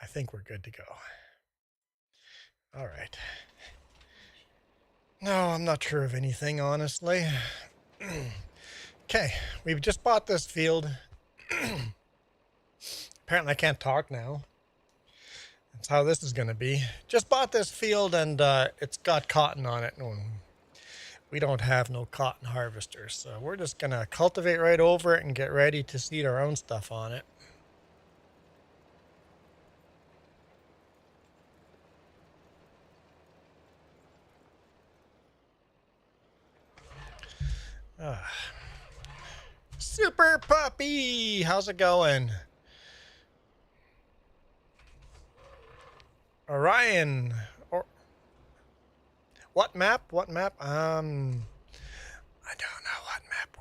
I think we're good to go. All right. No, I'm not sure of anything, honestly. Okay, we've just bought this field. Apparently I can't talk now. That's how this is going to be. Just bought this field and it's got cotton on it. We don't have no cotton harvesters, so we're just going to cultivate right over it and get ready to seed our own stuff on it. Super Puppy! How's it going? Orion. Or what map? What map? I don't know what map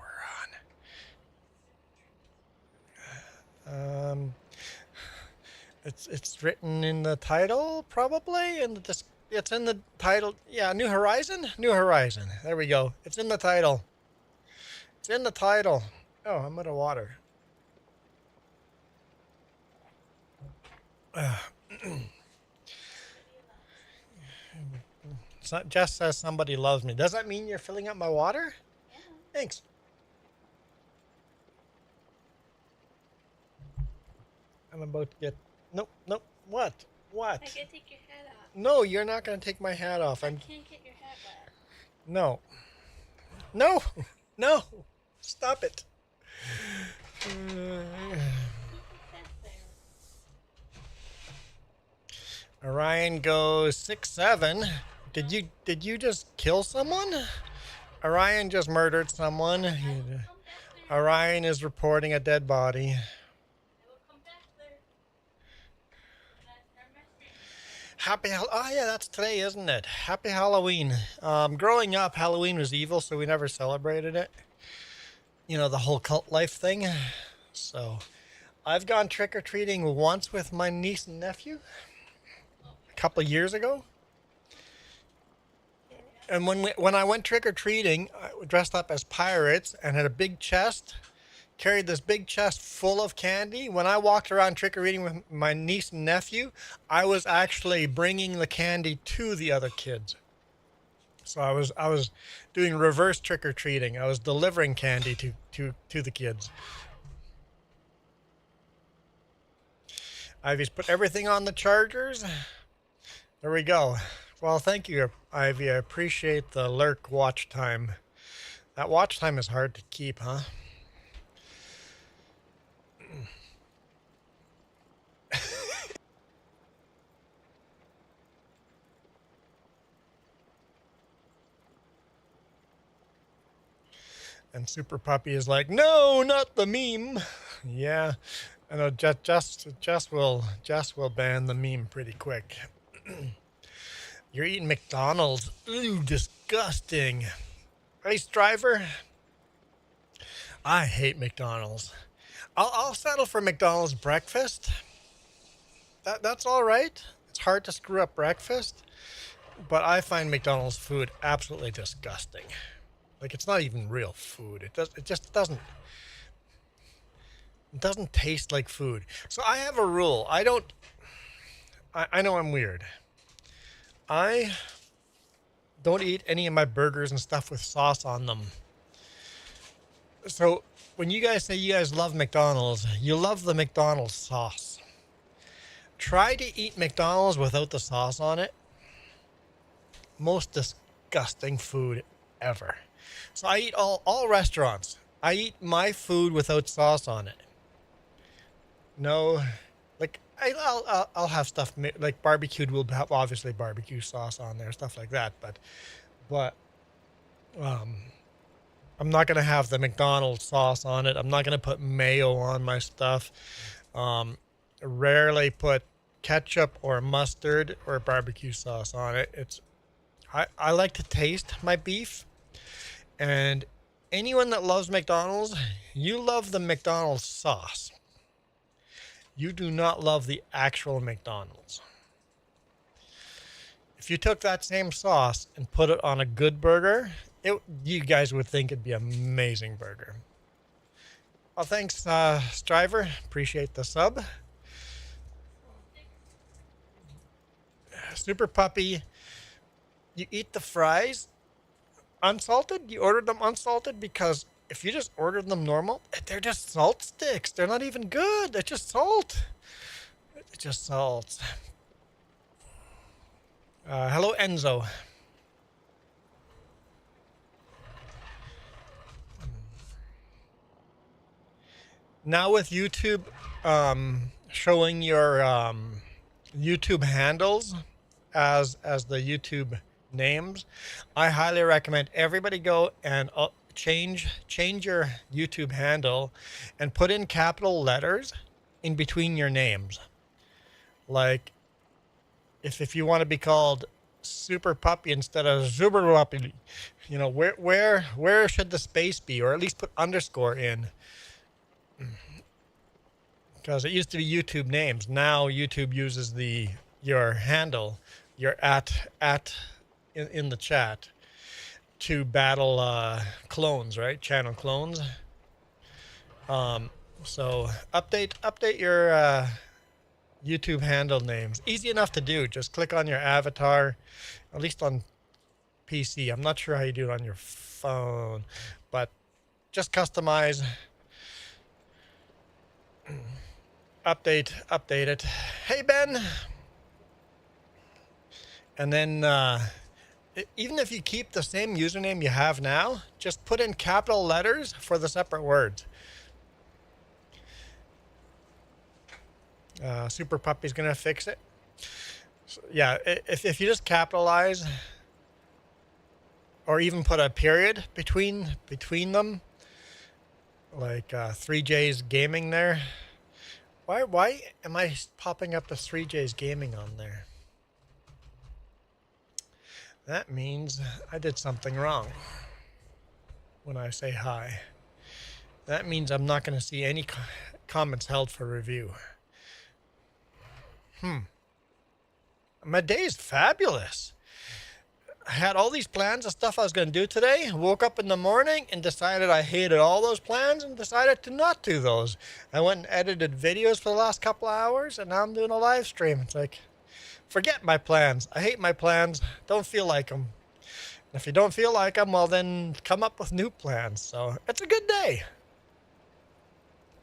we're on. It's written in the title, probably, and it's in the title. Yeah, New Horizon. New Horizon. There we go. It's in the title. It's in the title. Oh, I'm out of water. Jess says somebody loves me. Does that mean you're filling up my water? Yeah. Thanks. I'm about to get. Nope. Nope. What? What? I can take your hat off. No, you're not going to take my hat off. I can't get your hat back. No. No. No. Stop it. Orion goes 6-7. Did you just kill someone? Orion just murdered someone. Orion is reporting a dead body. Oh yeah, that's today, isn't it? Happy Halloween. Growing up, Halloween was evil, so we never celebrated it. You know, the whole cult life thing. So, I've gone trick-or-treating once with my niece and nephew a couple of years ago. And when I went trick-or-treating, I dressed up as pirates and had a big chest, carried this big chest full of candy. When I walked around trick-or-treating with my niece and nephew, I was actually bringing the candy to the other kids. So I was doing reverse trick-or-treating. I was delivering candy to the kids. Ivy's put everything on the chargers. There we go. Well, thank you, Ivy. I appreciate the lurk watch time. That watch time is hard to keep, huh? And Super Puppy is like, no, not the meme. Yeah, I know. Jess will ban the meme pretty quick. You're eating McDonald's. Ooh, disgusting. Race driver. I hate McDonald's. I'll settle for McDonald's breakfast. That's all right. It's hard to screw up breakfast, but I find McDonald's food absolutely disgusting. Like, it's not even real food. It just doesn't taste like food. So I have a rule. I know I'm weird. I don't eat any of my burgers and stuff with sauce on them. So when you guys say you guys love McDonald's, you love the McDonald's sauce. Try to eat McDonald's without the sauce on it. Most disgusting food ever. So I eat all restaurants. I eat my food without sauce on it. No, like I'll have stuff like barbecued. Will have obviously barbecue sauce on there, stuff like that. But I'm not gonna have the McDonald's sauce on it. I'm not gonna put mayo on my stuff. Rarely put ketchup or mustard or barbecue sauce on it. I like to taste my beef. And anyone that loves McDonald's, you love the McDonald's sauce. You do not love the actual McDonald's. If you took that same sauce and put it on a good burger, you guys would think it'd be an amazing burger. Well, thanks, Striver. Appreciate the sub. Super Puppy, you eat the fries unsalted. You ordered them unsalted because if you just ordered them normal, they're just salt sticks. They're not even good. They're just salt. It's just salt. Hello, Enzo. Now with YouTube showing your YouTube handles as the YouTube names, I highly recommend everybody go and change your YouTube handle and put in capital letters in between your names. Like if you want to be called Super Puppy instead of Super Puppy, you know, where should the space be, or at least put underscore in, because it used to be YouTube names. Now YouTube uses your handle, your at in the chat to battle clones, right? Channel clones. So update your YouTube handle names. Easy enough to do. Just click on your avatar, at least on PC. I'm not sure how you do it on your phone, but just customize, update it. Hey Ben. And then even if you keep the same username you have now, just put in capital letters for the separate words. Super Puppy's gonna fix it. So, yeah, if you just capitalize or even put a period between them, like 3J's Gaming there. Why am I popping up as 3J's Gaming on there? That means I did something wrong when I say hi. That means I'm not going to see any comments held for review. My day is fabulous. I had all these plans of stuff I was going to do today. Woke up in the morning and decided I hated all those plans and decided to not do those. I went and edited videos for the last couple of hours, and now I'm doing a live stream. It's like, forget my plans. I hate my plans. Don't feel like them. If you don't feel like them, well, then come up with new plans. So it's a good day.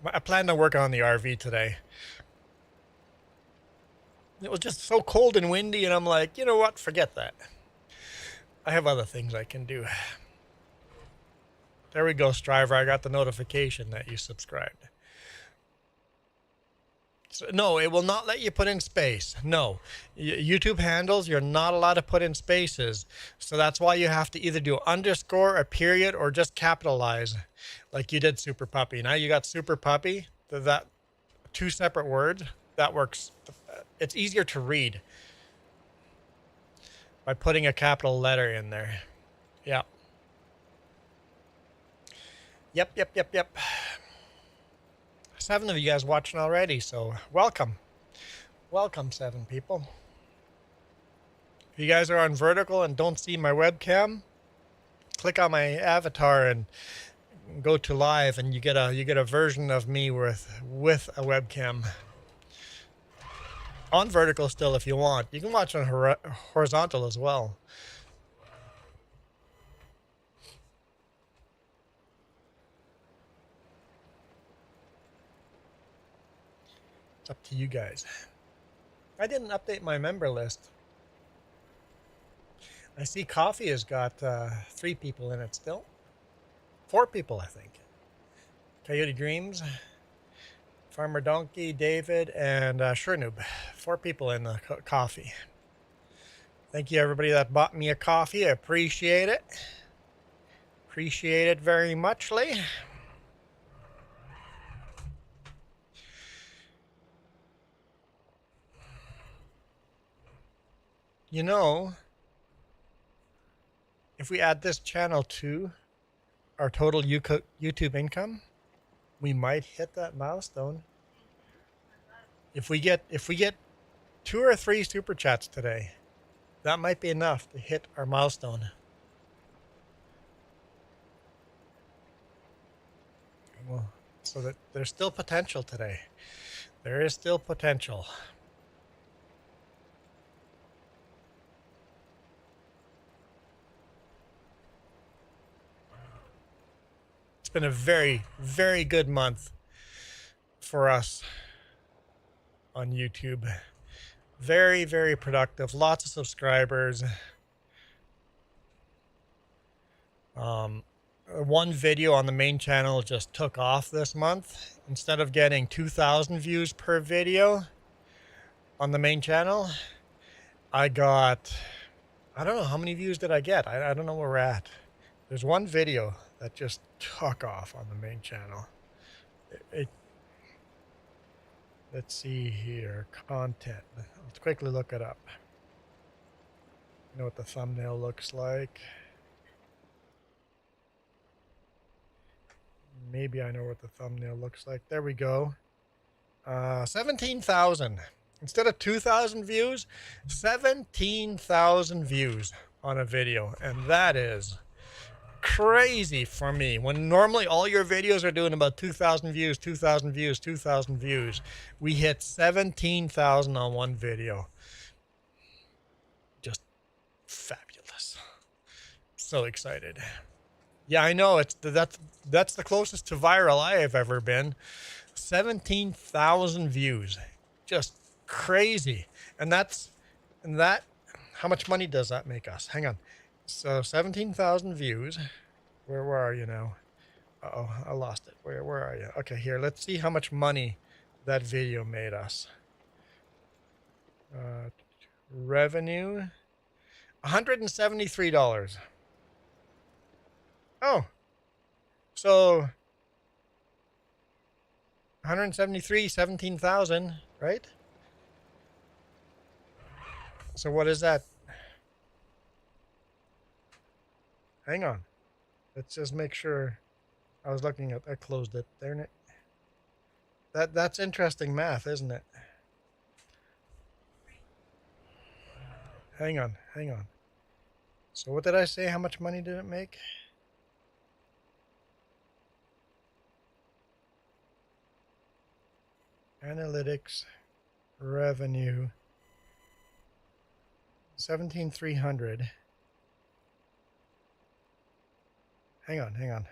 I plan to work on the RV today. It was just so cold and windy, and I'm like, you know what? Forget that. I have other things I can do. There we go, Striver. I got the notification that you subscribed. So, no, it will not let you put in space. No. YouTube handles, you're not allowed to put in spaces. So that's why you have to either do underscore, a period, or just capitalize, like you did Super Puppy. Now you got Super Puppy, that two separate words. That works. It's easier to read by putting a capital letter in there. Yeah. Yep. 7 of you guys watching already, so welcome. Welcome, 7 people. If you guys are on vertical and don't see my webcam, click on my avatar and go to live, and you get a version of me with a webcam. On vertical still if you want. You can watch on horizontal as well. It's up to you guys. I didn't update my member list. I see Coffee has got 3 people in it still. 4 people, I think. Coyote Dreams, Farmer Donkey, David, and Shurnoob. 4 people in the coffee. Thank you, everybody that bought me a coffee. I appreciate it. Appreciate it very muchly. You know, if we add this channel to our total YouTube income, we might hit that milestone. If we get 2 or 3 super chats today, that might be enough to hit our milestone. Well, so that there's still potential today. There is still potential. been a very, very good month for us on YouTube. Very, very productive. Lots of subscribers. One video on the main channel just took off this month. Instead of getting 2,000 views per video on the main channel, I got, I don't know, how many views did I get? I don't know where we're at. There's one video that just took off on the main channel. Let's see here, content. Let's quickly look it up. You know what the thumbnail looks like. Maybe I know what the thumbnail looks like. There we go. 17,000. Instead of 2,000 views, 17,000 views on a video. And that is crazy for me. When normally all your videos are doing about 2,000 views, 2,000 views, 2,000 views. We hit 17,000 on one video. Just fabulous. So excited. Yeah, I know. That's the closest to viral I have ever been. 17,000 views. Just crazy. And that, how much money does that make us? Hang on. So 17,000 views. Where are you now? Uh-oh, I lost it. Where are you? Okay, here. Let's see how much money that video made us. Revenue. $173. Oh, so 173, 17,000, right? So what is that? Hang on. Let's just make sure. I was looking at, I closed it. There. That's interesting math, isn't it? Hang on. So what did I say? How much money did it make? Analytics, revenue, 17,300. Hang on.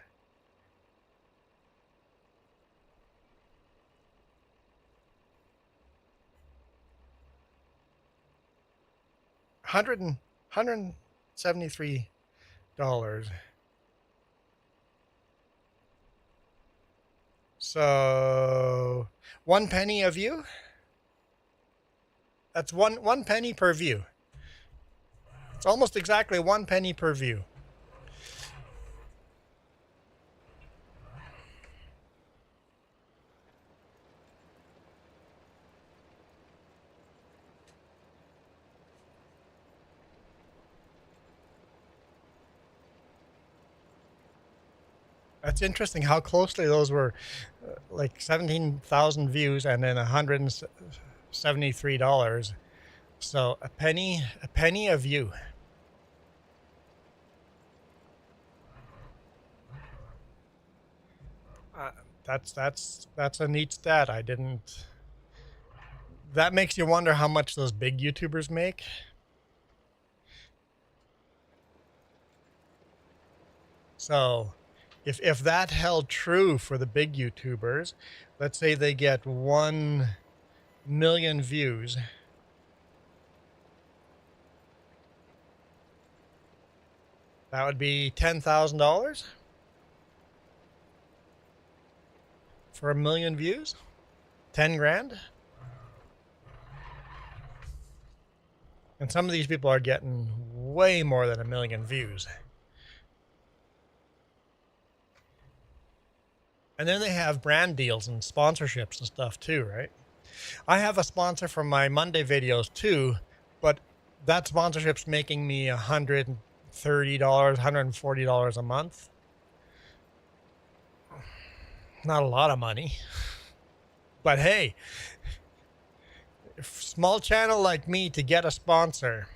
$173. So 1 penny a view? That's one penny per view. It's almost exactly 1 penny per view. That's interesting how closely those were, like 17,000 views and then $173. So a penny a view. That's a neat stat. That makes you wonder how much those big YouTubers make. So if that held true for the big YouTubers, let's say they get 1 million views. That would be $10,000 for 1 million views. 10 grand. And some of these people are getting way more than 1 million views. And then they have brand deals and sponsorships and stuff too, right? I have a sponsor for my Monday videos too, but that sponsorship's making me $130, $140 a month. Not a lot of money. But hey, small channel like me to get a sponsor.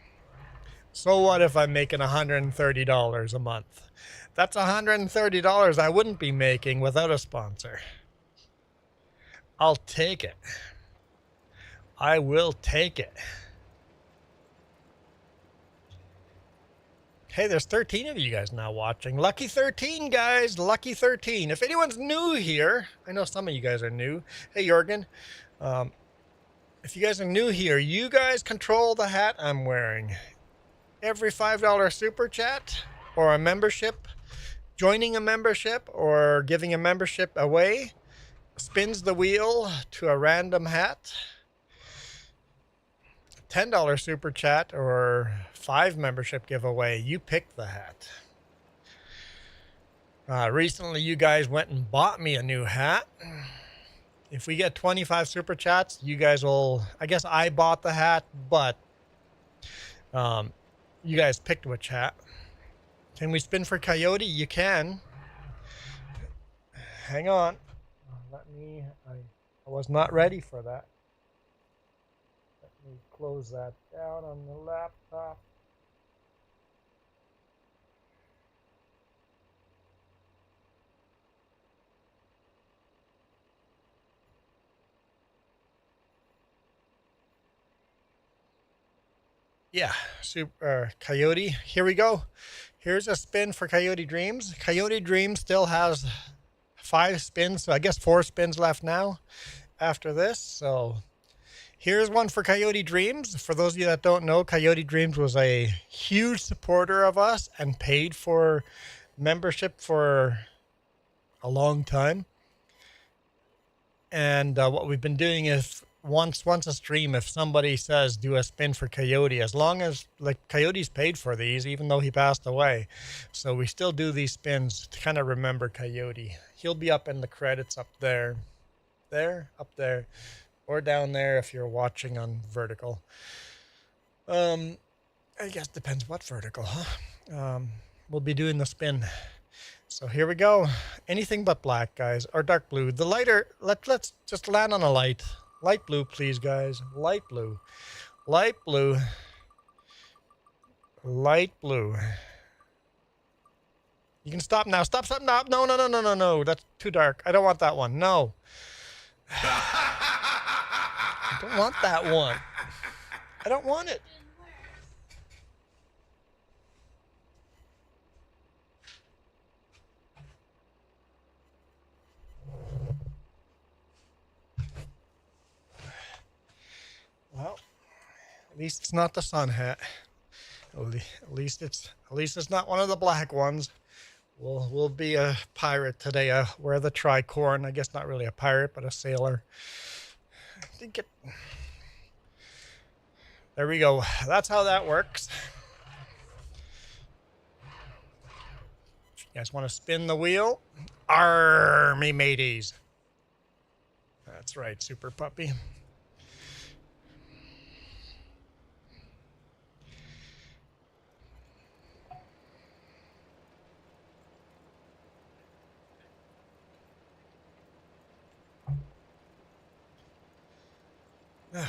So what if I'm making $130 a month? That's $130 I wouldn't be making without a sponsor. I'll take it. I will take it. Hey, there's 13 of you guys now watching. Lucky 13, guys. Lucky 13. If anyone's new here, I know some of you guys are new. Hey, Jorgen. If you guys are new here, you guys control the hat I'm wearing. Every $5 super chat or a membership, joining a membership or giving a membership away spins the wheel to a random hat. $10 super chat or 5 membership giveaway, you pick the hat. Recently, you guys went and bought me a new hat. If we get 25 super chats, you guys will, I guess I bought the hat, but you guys picked which hat. Can we spin for Coyote? You can. Hang on. I was not ready for that. Let me close that down on the laptop. Yeah, Coyote. Here we go. Here's a spin for Coyote Dreams. Coyote Dreams still has 5 spins, so I guess 4 spins left now after this. So here's one for Coyote Dreams. For those of you that don't know, Coyote Dreams was a huge supporter of us and paid for membership for a long time. And what we've been doing is once a stream, if somebody says do a spin for Coyote, as long as like Coyote's paid for these, even though he passed away, so we still do these spins to kind of remember Coyote. He'll be up in the credits up there, up there, or down there if you're watching on vertical. I guess depends what vertical, huh? We'll be doing the spin. So here we go. Anything but black, guys, or dark blue. The lighter, let's just land on a light. Light blue, please, guys. Light blue. Light blue. Light blue. You can stop now. Stop. No. That's too dark. I don't want that one. No. I don't want that one. I don't want it. Well, at least it's not the sun hat. At least it's not one of the black ones. We'll be a pirate today. Wear the tricorn. I guess not really a pirate, but a sailor. There we go. That's how that works. If you guys want to spin the wheel, army mateys. That's right, Super Puppy.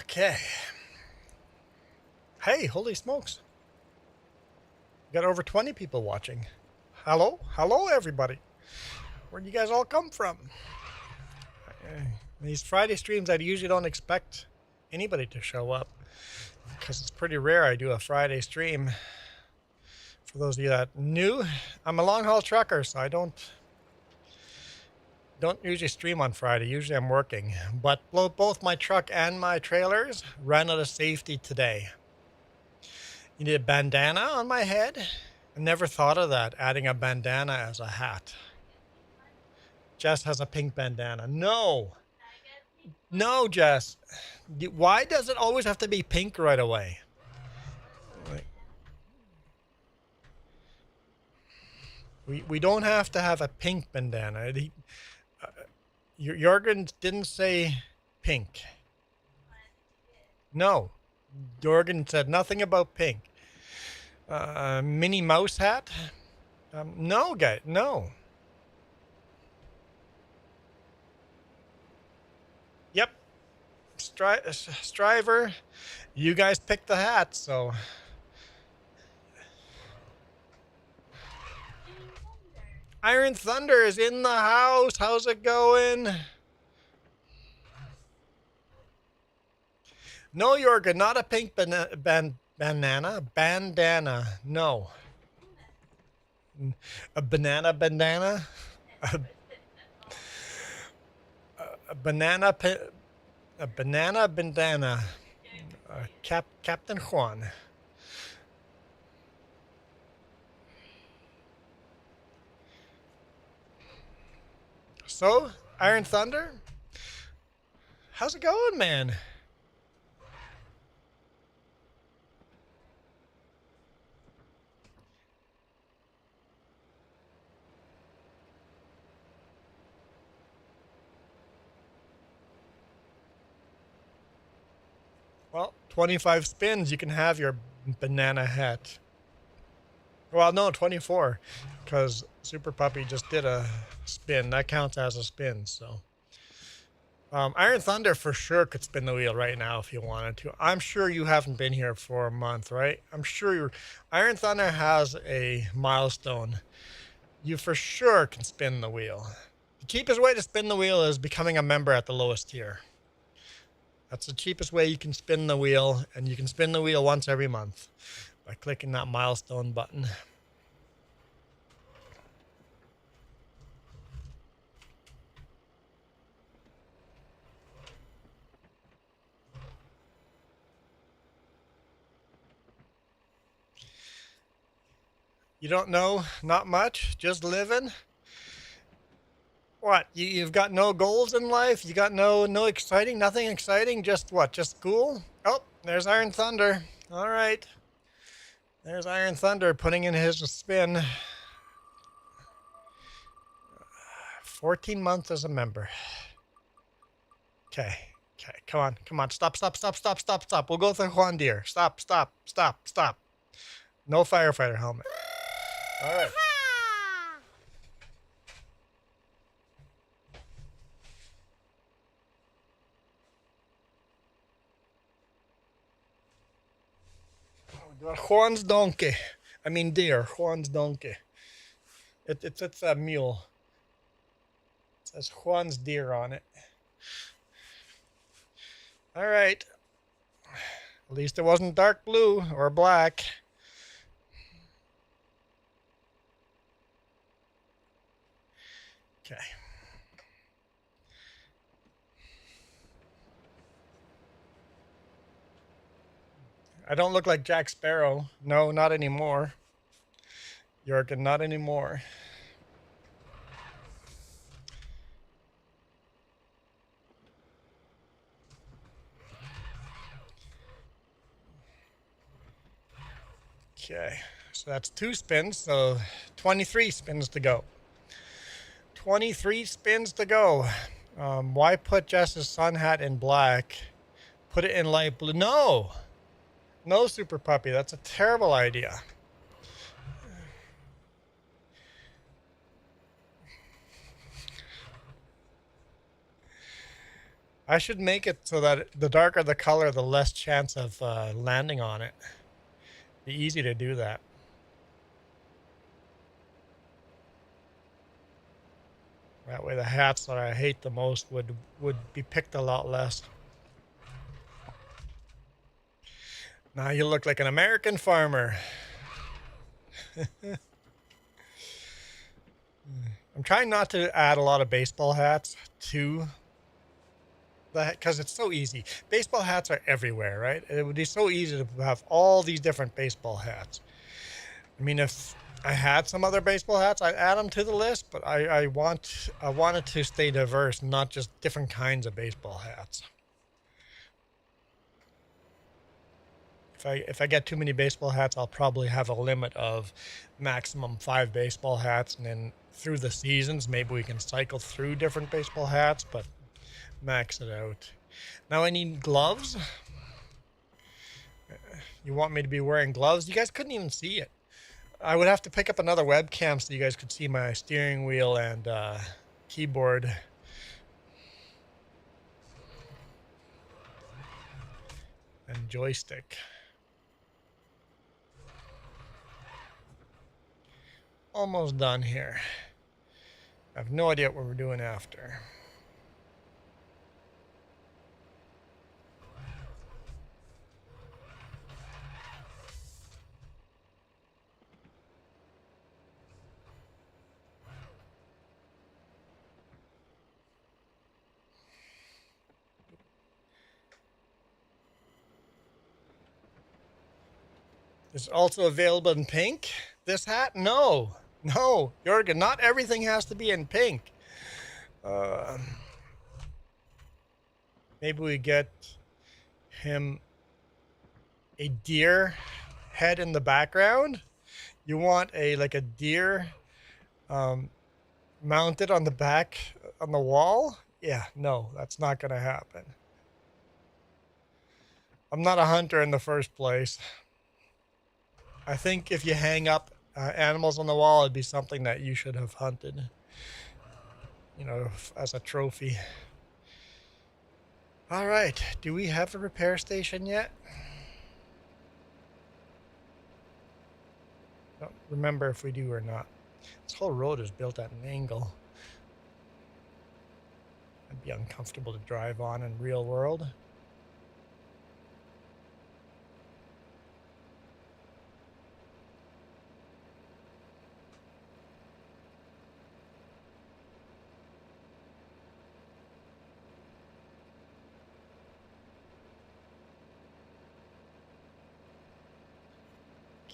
Okay. Hey, holy smokes. We got over 20 people watching. Hello, everybody. Where'd you guys all come from? These Friday streams, I usually don't expect anybody to show up because it's pretty rare I do a Friday stream. For those of you that are new, I'm a long haul trucker, so I don't usually stream on Friday. Usually I'm working, but both my truck and my trailers ran out of safety today. You need a bandana on my head? I never thought of that, adding a bandana as a hat. Jess has a pink bandana. No, Jess. Why does it always have to be pink right away? We don't have to have a pink bandana. Jorgen didn't say pink. No, Jorgen said nothing about pink. Minnie Mouse hat? No, guy, no. Yep, Striver. You guys picked the hat, so. Iron Thunder is in the house. How's it going? No, Jorgen, not a pink banana. Bandana. No. A banana bandana? A, a banana a banana bandana. Captain Juan. So, Iron Thunder? How's it going, man? Well, 25 spins, you can have your banana hat. Well, no, 24, because Super Puppy just did a spin. That counts as a spin, so. Iron Thunder for sure could spin the wheel right now if you wanted to. I'm sure you haven't been here for a month, right? I'm sure you're. Iron Thunder has a milestone. You for sure can spin the wheel. The cheapest way to spin the wheel is becoming a member at the lowest tier. That's the cheapest way you can spin the wheel, and you can spin the wheel once every month by clicking that milestone button. You don't know? Not much? Just living? What? You've got no goals in life? You got no exciting, nothing exciting? Just what? Just school? Oh, there's Iron Thunder. All right. There's Iron Thunder putting in his spin. 14 months as a member. Okay. Okay. Come on. Come on. Stop. Stop. Stop. Stop. Stop. Stop. We'll go through Juan Deere. Stop. Stop. Stop. Stop. No firefighter helmet. All right. Juan's donkey. I mean deer. Juan's donkey. It's a mule. It says Juan's deer on it. All right. At least it wasn't dark blue or black. Okay. I don't look like Jack Sparrow. No, not anymore. Jorgen, not anymore. Okay, so that's 2 spins, so 23 spins to go. 23 spins to go. Why put Jess's sun hat in black? Put it in light blue. No! No, Super Puppy. That's a terrible idea. I should make it so that the darker the color, the less chance of landing on it. Be easy to do that. That way the hats that I hate the most would be picked a lot less. Now you look like an American farmer. I'm trying not to add a lot of baseball hats to that because it's so easy. Baseball hats are everywhere, right? It would be so easy to have all these different baseball hats. I mean, if I had some other baseball hats, I'd add them to the list, but I wanted to stay diverse, not just different kinds of baseball hats. If I get too many baseball hats, I'll probably have a limit of maximum 5 baseball hats, and then through the seasons, maybe we can cycle through different baseball hats, but max it out. Now I need gloves. You want me to be wearing gloves? You guys couldn't even see it. I would have to pick up another webcam so you guys could see my steering wheel and keyboard. And joystick. Almost done here. I have no idea what we're doing after. Is also available in pink. This hat? No. No, Jorgen, not everything has to be in pink. Maybe we get him a deer head in the background. You want a like a deer mounted on the back on the wall? Yeah, no, that's not going to happen. I'm not a hunter in the first place. I think if you hang up animals on the wall, it'd be something that you should have hunted, you know, as a trophy. All right, do we have a repair station yet? Don't remember if we do or not. This whole road is built at an angle. It'd be uncomfortable to drive on in real world.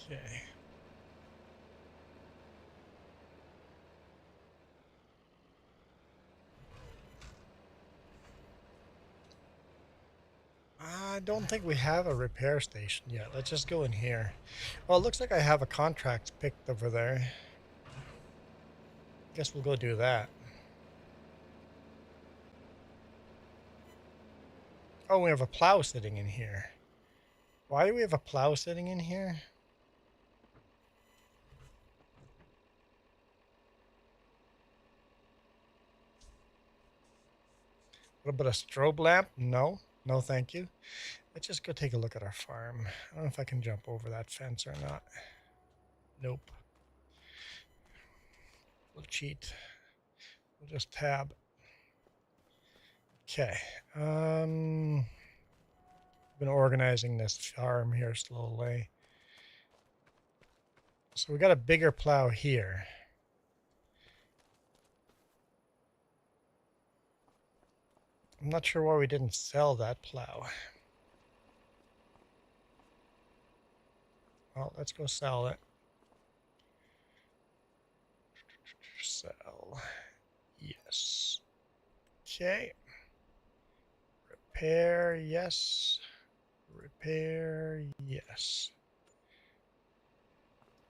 Okay. I don't think we have a repair station yet. Let's just go in here. Well, it looks like I have a contract picked over there. Guess we'll go do that. Oh, we have a plow sitting in here. Why do we have a plow sitting in here? What about a strobe lamp? No. No, thank you. Let's just go take a look at our farm. I don't know if I can jump over that fence or not. Nope. We'll cheat. We'll just tab. Okay. Been organizing this farm here slowly. So we got a bigger plow here. I'm not sure why we didn't sell that plow. Well, let's go sell it. Sell. Yes. Okay. Repair, yes. Repair, yes.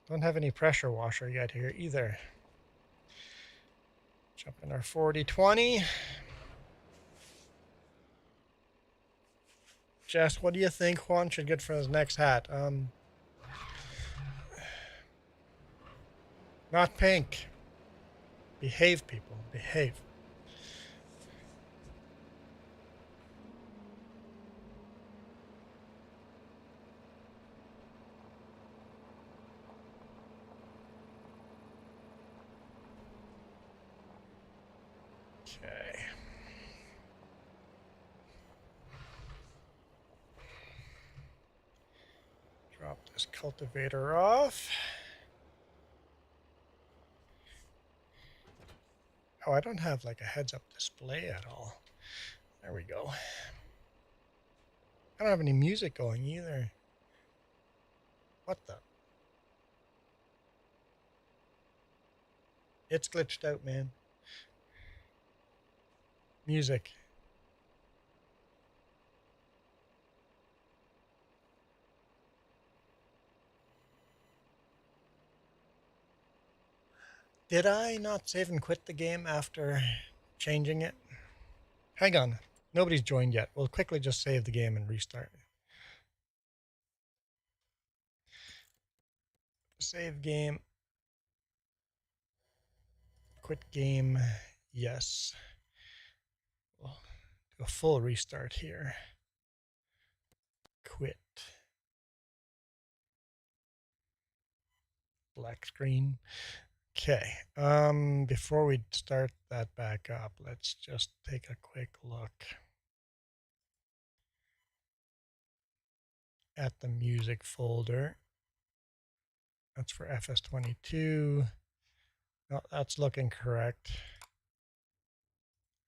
Don't have any pressure washer yet here either. Jump in our 40-20. Jess, what do you think Juan should get for his next hat? Not pink. Behave, people. Behave. Okay. Drop this cultivator off. Oh, I don't have like a heads-up display at all. There we go. I don't have any music going either. What the? It's glitched out, man. Music. Did I not save and quit the game after changing it? Hang on. Nobody's joined yet. We'll quickly just save the game and restart. Save game. Quit game. Yes. We'll do a full restart here. Quit. Black screen. Okay. Before we start that back up, let's just take a quick look at the music folder. That's for FS22. No, that's looking correct.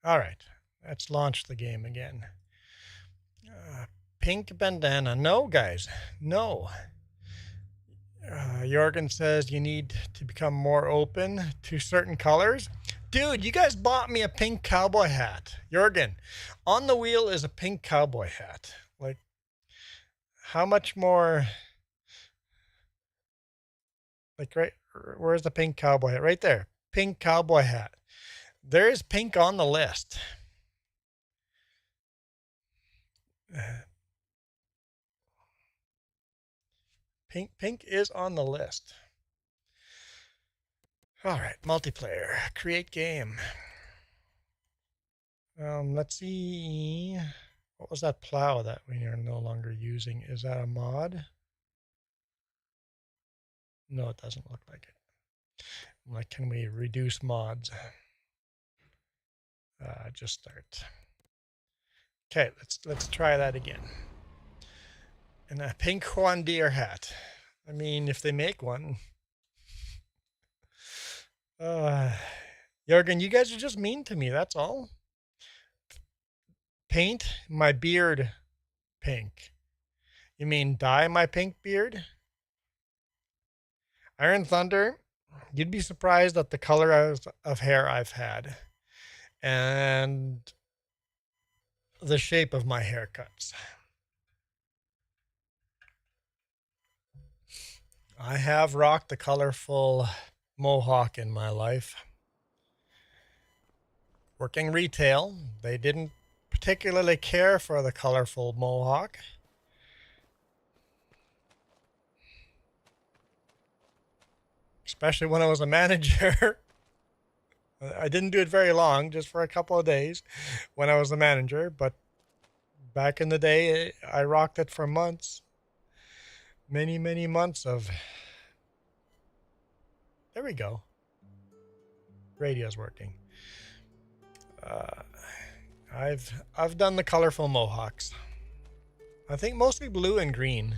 All right, let's launch the game again. Pink bandana. No, guys, no. Jorgen says you need to become more open to certain colors. Dude, you guys bought me a pink cowboy hat. Jorgen, on the wheel is a pink cowboy hat. Like, how much more? Like, right, where's the pink cowboy hat? Right there. Pink cowboy hat. There is pink on the list. Pink is on the list. All right, multiplayer. Create game. Let's see. What was that plow that we are no longer using? Is that a mod? No, it doesn't look like it. Like, can we reduce mods? Just start. Okay, let's try that again. And a pink Juan Deere hat. I mean, if they make one. Jorgen, you guys are just mean to me, that's all. Paint my beard pink. You mean dye my pink beard? Iron Thunder, you'd be surprised at the color of hair I've had. And the shape of my haircuts. I have rocked the colorful mohawk in my life. Working retail, they didn't particularly care for the colorful mohawk. Especially when I was a manager. I didn't do it very long, just for a couple of days when I was the manager, but back in the day, I rocked it for months. Many, many months of... There we go. Radio's working. I've done the colorful mohawks. I think mostly blue and green.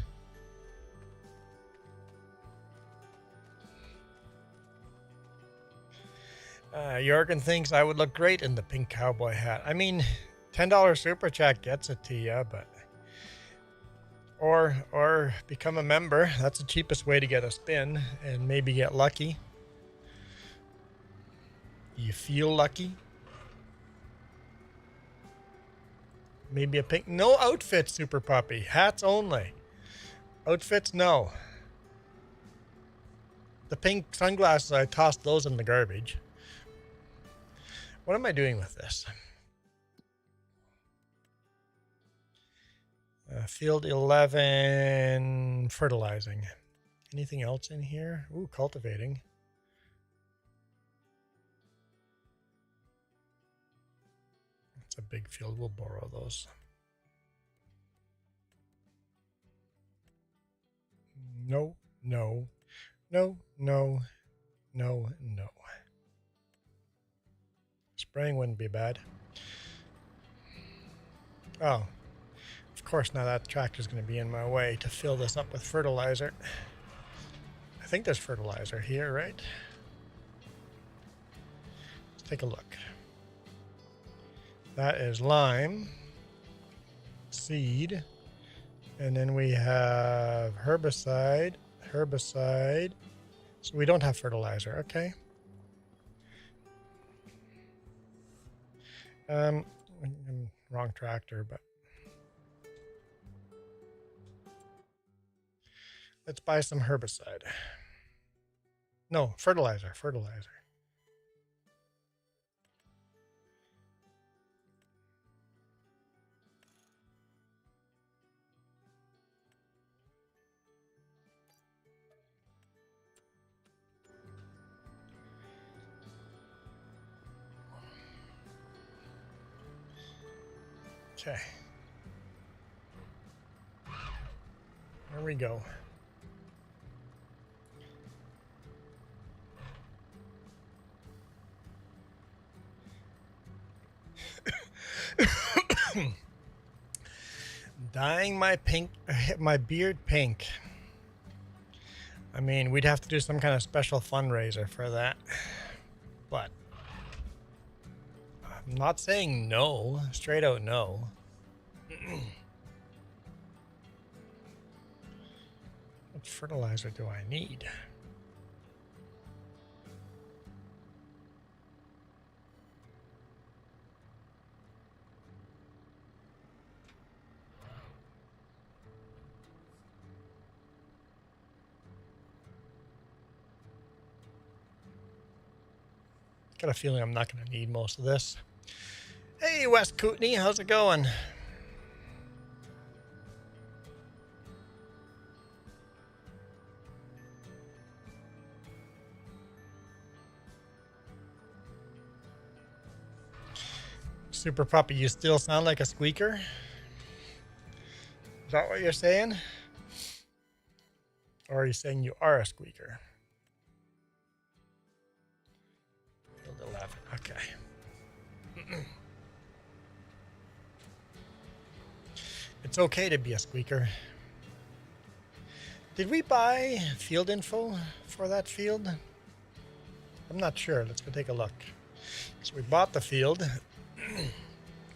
Jorgen thinks I would look great in the pink cowboy hat. I mean, $10 super chat gets it to you, but... Or become a member. That's the cheapest way to get a spin and maybe get lucky. You feel lucky? Maybe a pink... No outfits, Super Puppy. Hats only. Outfits, no. The pink sunglasses, I tossed those in the garbage. What am I doing with this? Field 11, fertilizing. Anything else in here? Ooh, cultivating. It's a big field. We'll borrow those. No, no, no, no, no, no. Spraying wouldn't be bad. Oh, of course, now that tractor's going to be in my way to fill this up with fertilizer. I think there's fertilizer here, right? Let's take a look. That is lime, seed, and then we have herbicide. So we don't have fertilizer, okay. Wrong tractor, but let's buy some herbicide. No, fertilizer. Okay. There we go. Dyeing my beard pink. I mean, we'd have to do some kind of special fundraiser for that. But I'm not saying no, straight out no. What fertilizer do I need? Got a feeling I'm not going to need most of this. Hey, West Kootenai, how's it going? Super Puppy, you still sound like a squeaker? Is that what you're saying? Or are you saying you are a squeaker? Field 11, okay. It's okay to be a squeaker. Did we buy field info for that field? I'm not sure. Let's go take a look. So we bought the field.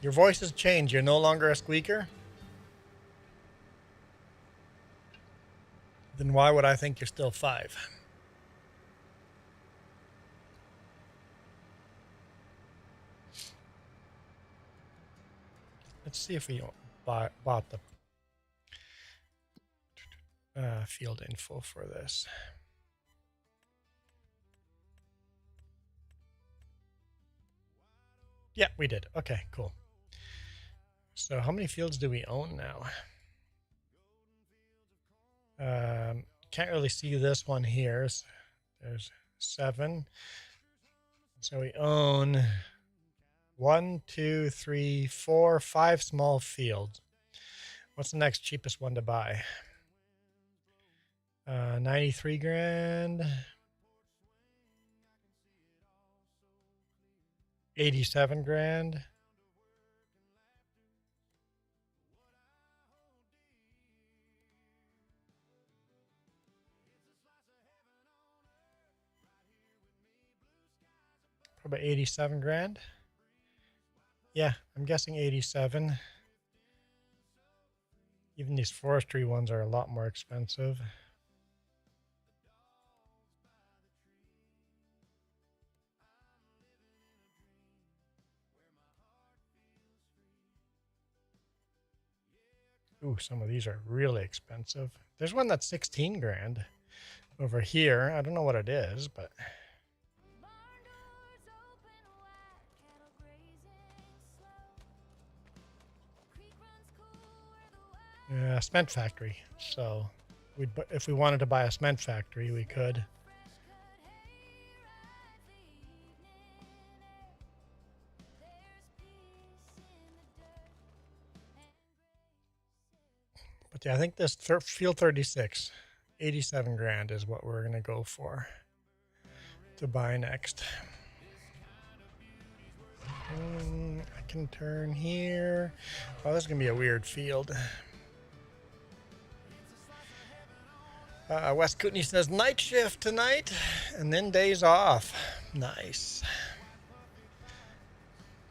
Your voice has changed. You're no longer a squeaker? Then why would I think you're still 5? Let's see if we bought the field info for this. Yeah, we did. Okay, cool. So how many fields do we own now? Can't really see this one here. There's 7. So we own 1, 2, 3, 4, 5 small fields. What's the next cheapest one to buy? 93 grand. 87 grand. Probably 87 grand. Yeah, I'm guessing 87. Even these forestry ones are a lot more expensive. Ooh, some of these are really expensive. There's one that's 16 grand over here. I don't know what it is, but cement factory. So if we wanted to buy a cement factory, we could. But yeah, I think this field 36, 87 grand is what we're going to go for to buy next. I can turn here. Oh, this is going to be a weird field. West Kootenai says night shift tonight and then days off. Nice.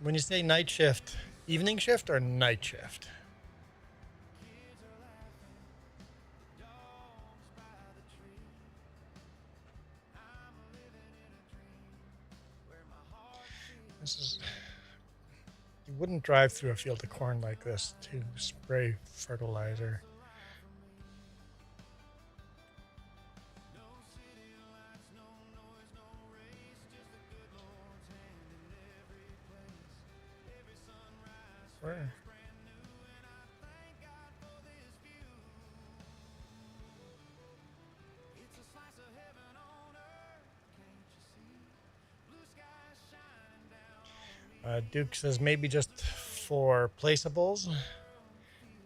When you say night shift, evening shift or night shift? This is, you wouldn't drive through a field of corn like this to spray fertilizer. Where? Duke says maybe just for placeables,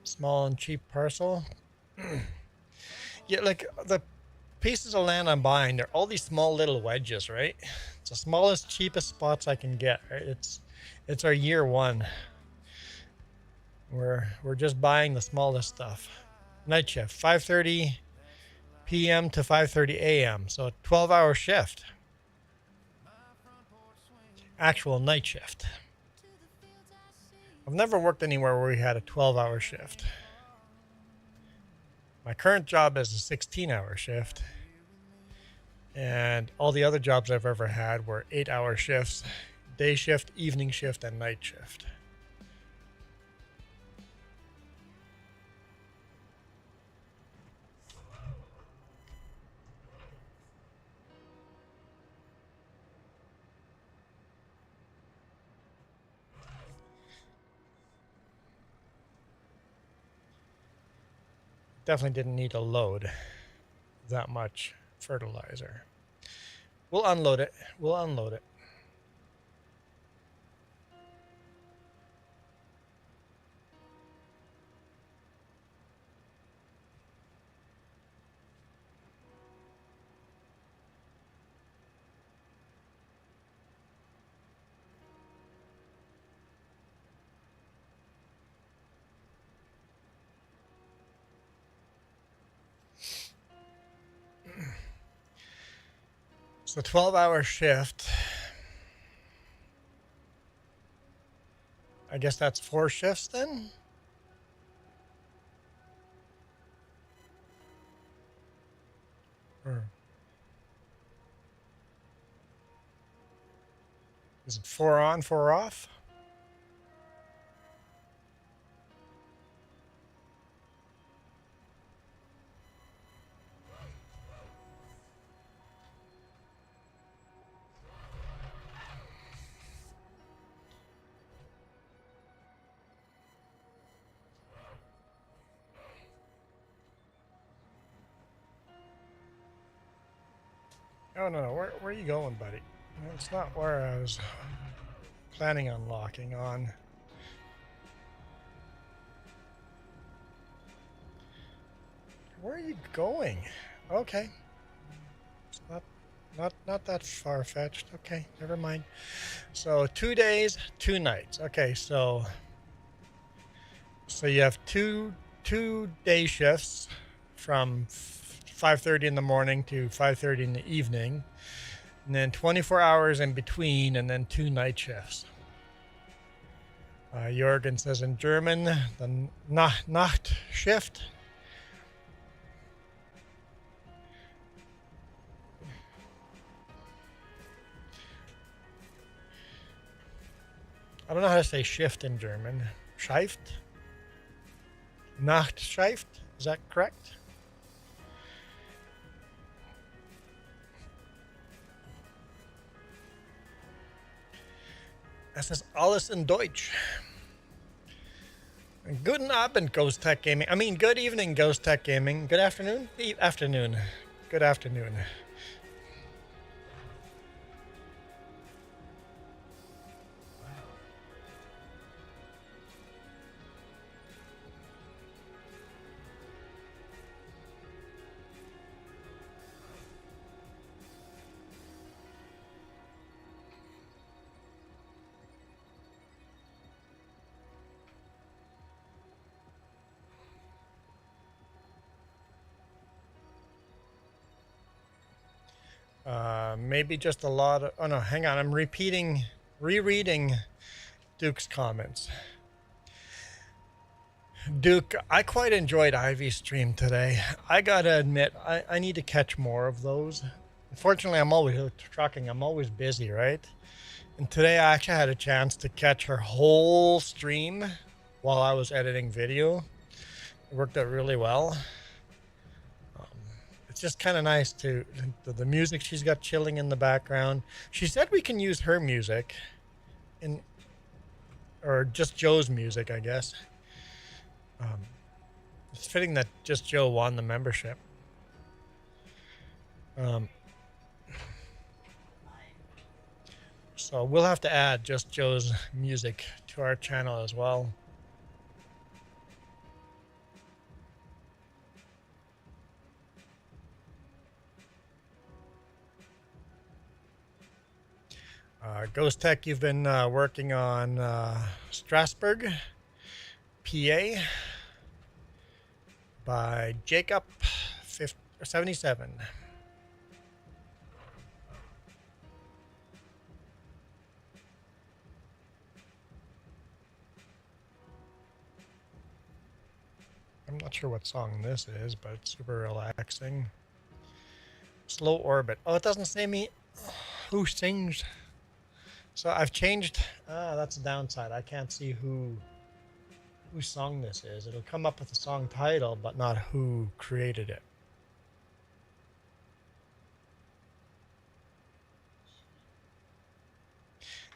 small and cheap parcel. Yeah, like the pieces of land I'm buying, they're all these small little wedges, right? It's the smallest, cheapest spots I can get, right? It's our year one. We're just buying the smallest stuff. Night shift, 5:30 p.m. to 5:30 a.m. So a 12-hour shift. Actual night shift. I've never worked anywhere where we had a 12-hour shift. My current job is a 16-hour shift, and all the other jobs I've ever had were 8-hour shifts, day shift, evening shift, and night shift. Definitely didn't need to load that much fertilizer. We'll unload it. We'll unload it. So 12-hour shift. I guess that's 4 shifts then? Or is it 4 on, 4 off? Oh, no. Where are you going, buddy? That's not where I was planning on locking on. Where are you going? Okay. It's not that far-fetched. Okay, never mind. So 2 days, 2 nights. Okay, so you have two day shifts from 5:30 in the morning to 5:30 in the evening, and then 24 hours in between, and then 2 night shifts. Jorgen says in German, the Nacht shift. I don't know how to say shift in German. Shift? Nachtschicht? Is that correct? Das ist alles in Deutsch. Guten Abend, Ghost Tech Gaming. I mean, good evening, Ghost Tech Gaming. Good afternoon? Afternoon. Good afternoon. Maybe just a lot of... Oh, no, hang on. I'm rereading Duke's comments. Duke, I quite enjoyed Ivy's stream today. I gotta admit, I need to catch more of those. Unfortunately, I'm always trucking. I'm always busy, right? And today I actually had a chance to catch her whole stream while I was editing video. It worked out really well. It's just kind of nice to the music she's got chilling in the background. She said we can use her music or just Joe's music, I guess. It's fitting that just Joe won the membership. So we'll have to add just Joe's music to our channel as well. Ghost Tech, you've been working on Strasbourg, PA by Jacob 77. I'm not sure what song this is, but it's super relaxing. Slow Orbit. Oh, it doesn't say me who sings. So I've changed. That's a downside. I can't see whose song this is. It'll come up with the song title, but not who created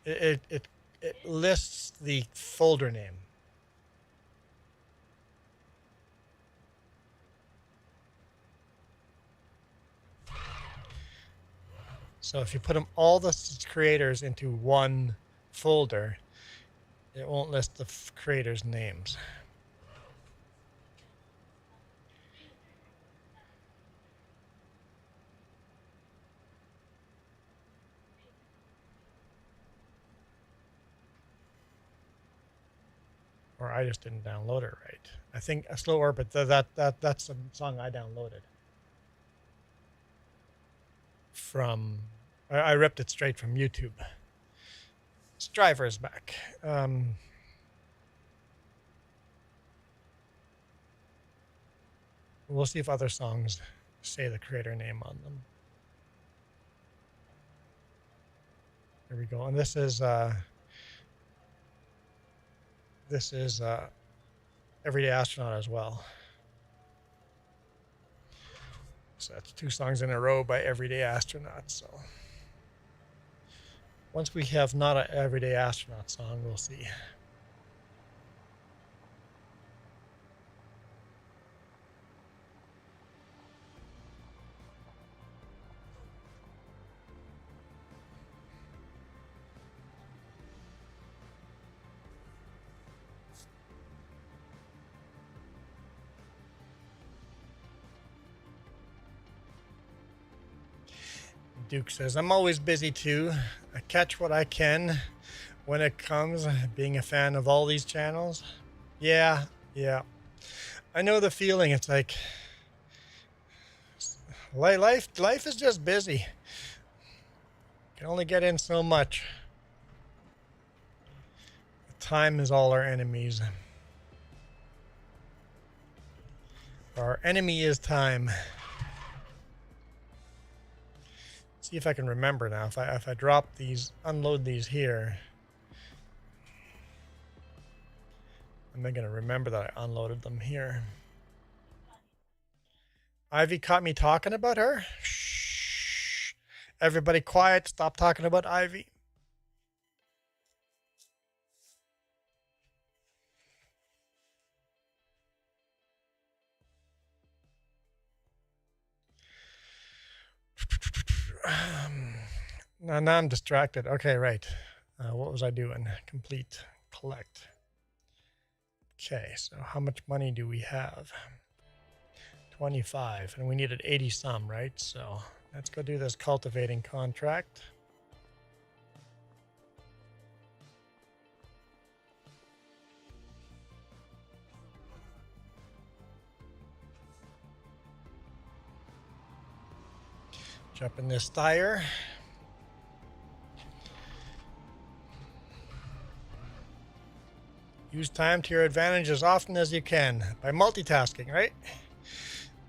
it. It lists the folder name. So if you put them all the creators into one folder, it won't list the creators' names. Or I just didn't download it right. I think a Slow Orbit, that's a song I downloaded from. I ripped it straight from YouTube. Striver is back. We'll see if other songs say the creator name on them. There we go. And this is Everyday Astronaut as well. So that's 2 songs in a row by Everyday Astronaut. So once we have not an Everyday Astronaut song, we'll see. Duke says, I'm always busy too. I catch what I can when it comes, being a fan of all these channels. Yeah. I know the feeling. It's like life is just busy. Can only get in so much. Time is all our enemies. Our enemy is time. See if I can remember now. If I drop these, unload these here, am I going to remember that I unloaded them here? Ivy caught me talking about her. Shh. Everybody quiet. Stop talking about Ivy. Now I'm distracted. Okay, right. What was I doing? Complete, collect. Okay, so how much money do we have? 25, and we needed 80 some, right? So let's go do this cultivating contract. Jump in this tire. Use time to your advantage as often as you can by multitasking, right?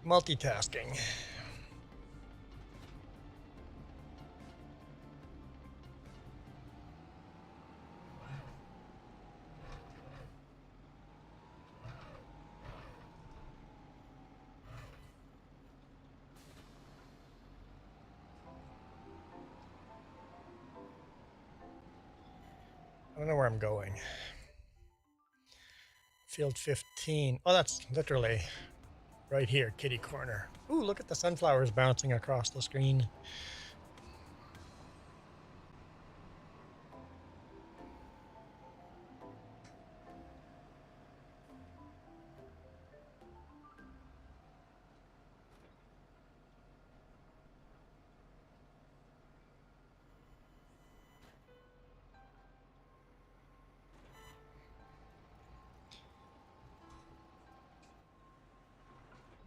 Multitasking. I don't know where I'm going. Field 15. Oh, that's literally right here, kitty corner. Ooh, look at the sunflowers bouncing across the screen.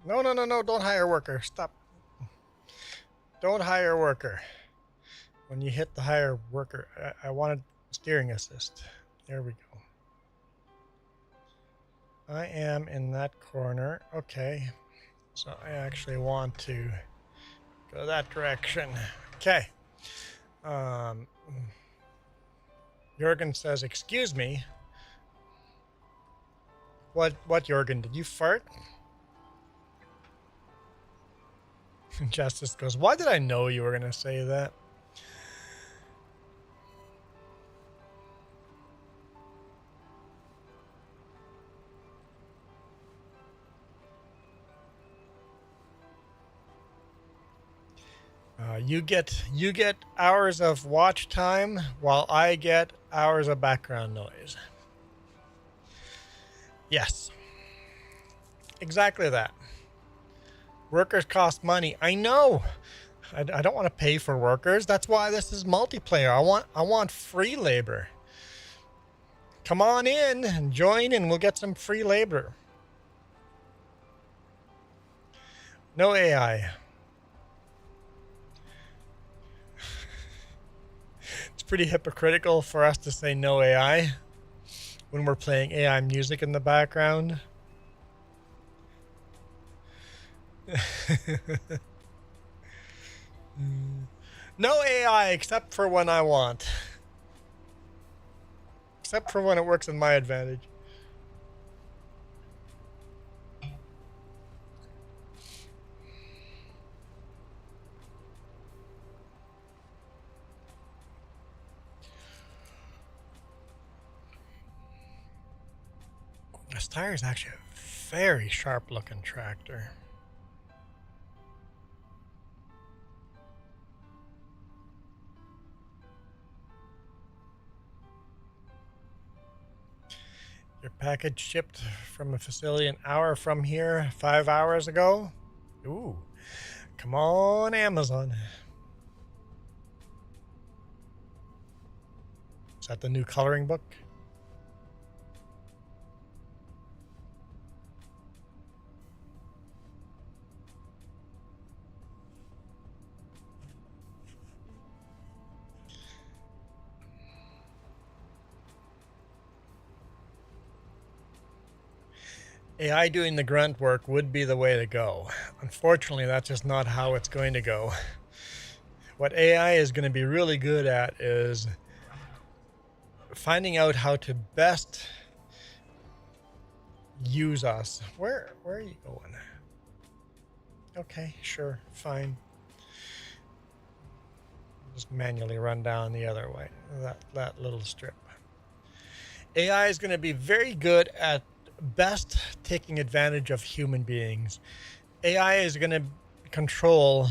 No, don't hire a worker. Stop. Don't hire a worker. When you hit the hire worker, I wanted steering assist. There we go. I am in that corner. Okay. So I actually want to go that direction. Okay. Um, Jurgen says, excuse me. What, Jurgen? Did you fart? Justice goes, why did I know you were going to say that? You get hours of watch time while I get hours of background noise. Yes, exactly that. Workers cost money. I know. I don't want to pay for workers. That's why this is multiplayer. I want free labor. Come on in and join, and we'll get some free labor. No AI. It's pretty hypocritical for us to say no AI when we're playing AI music in the background. No AI except for when I want. Except for when it works in my advantage. This tire is actually a very sharp looking tractor. Your package shipped from a facility an hour from here, 5 hours ago. Ooh, come on, Amazon. Is that the new coloring book? AI doing the grunt work would be the way to go. Unfortunately, that's just not how it's going to go. What AI is going to be really good at is finding out how to best use us. Where are you going? Okay, sure, fine. Just manually run down the other way, that little strip. AI is going to be very good at best taking advantage of human beings. AI is going to control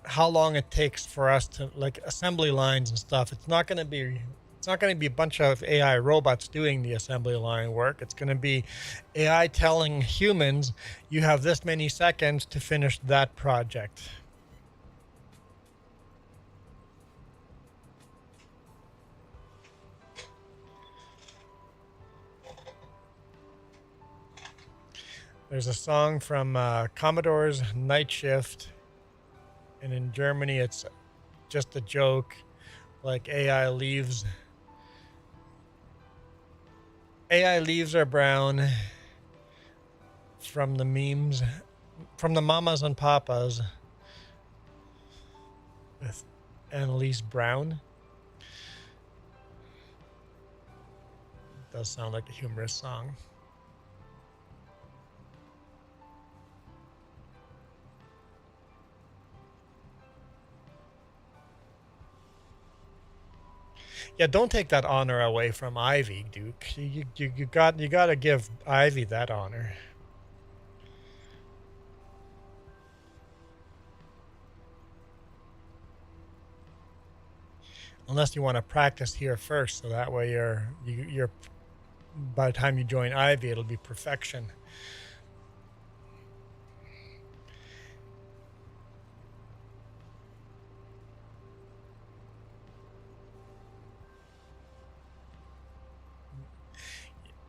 how long it takes for us to, like, assembly lines and stuff. It's not going to be a bunch of AI robots doing the assembly line work. It's going to be AI telling humans, you have this many seconds to finish that project. There's a song from Commodore's Night Shift, and in Germany it's just a joke, like AI leaves are brown from the memes, from the mamas and papas with Annalise Brown. It does sound like a humorous song. Yeah, don't take that honor away from Ivy, Duke. You got to give Ivy that honor. Unless you want to practice here first, so that way you're by the time you join Ivy, it'll be perfection.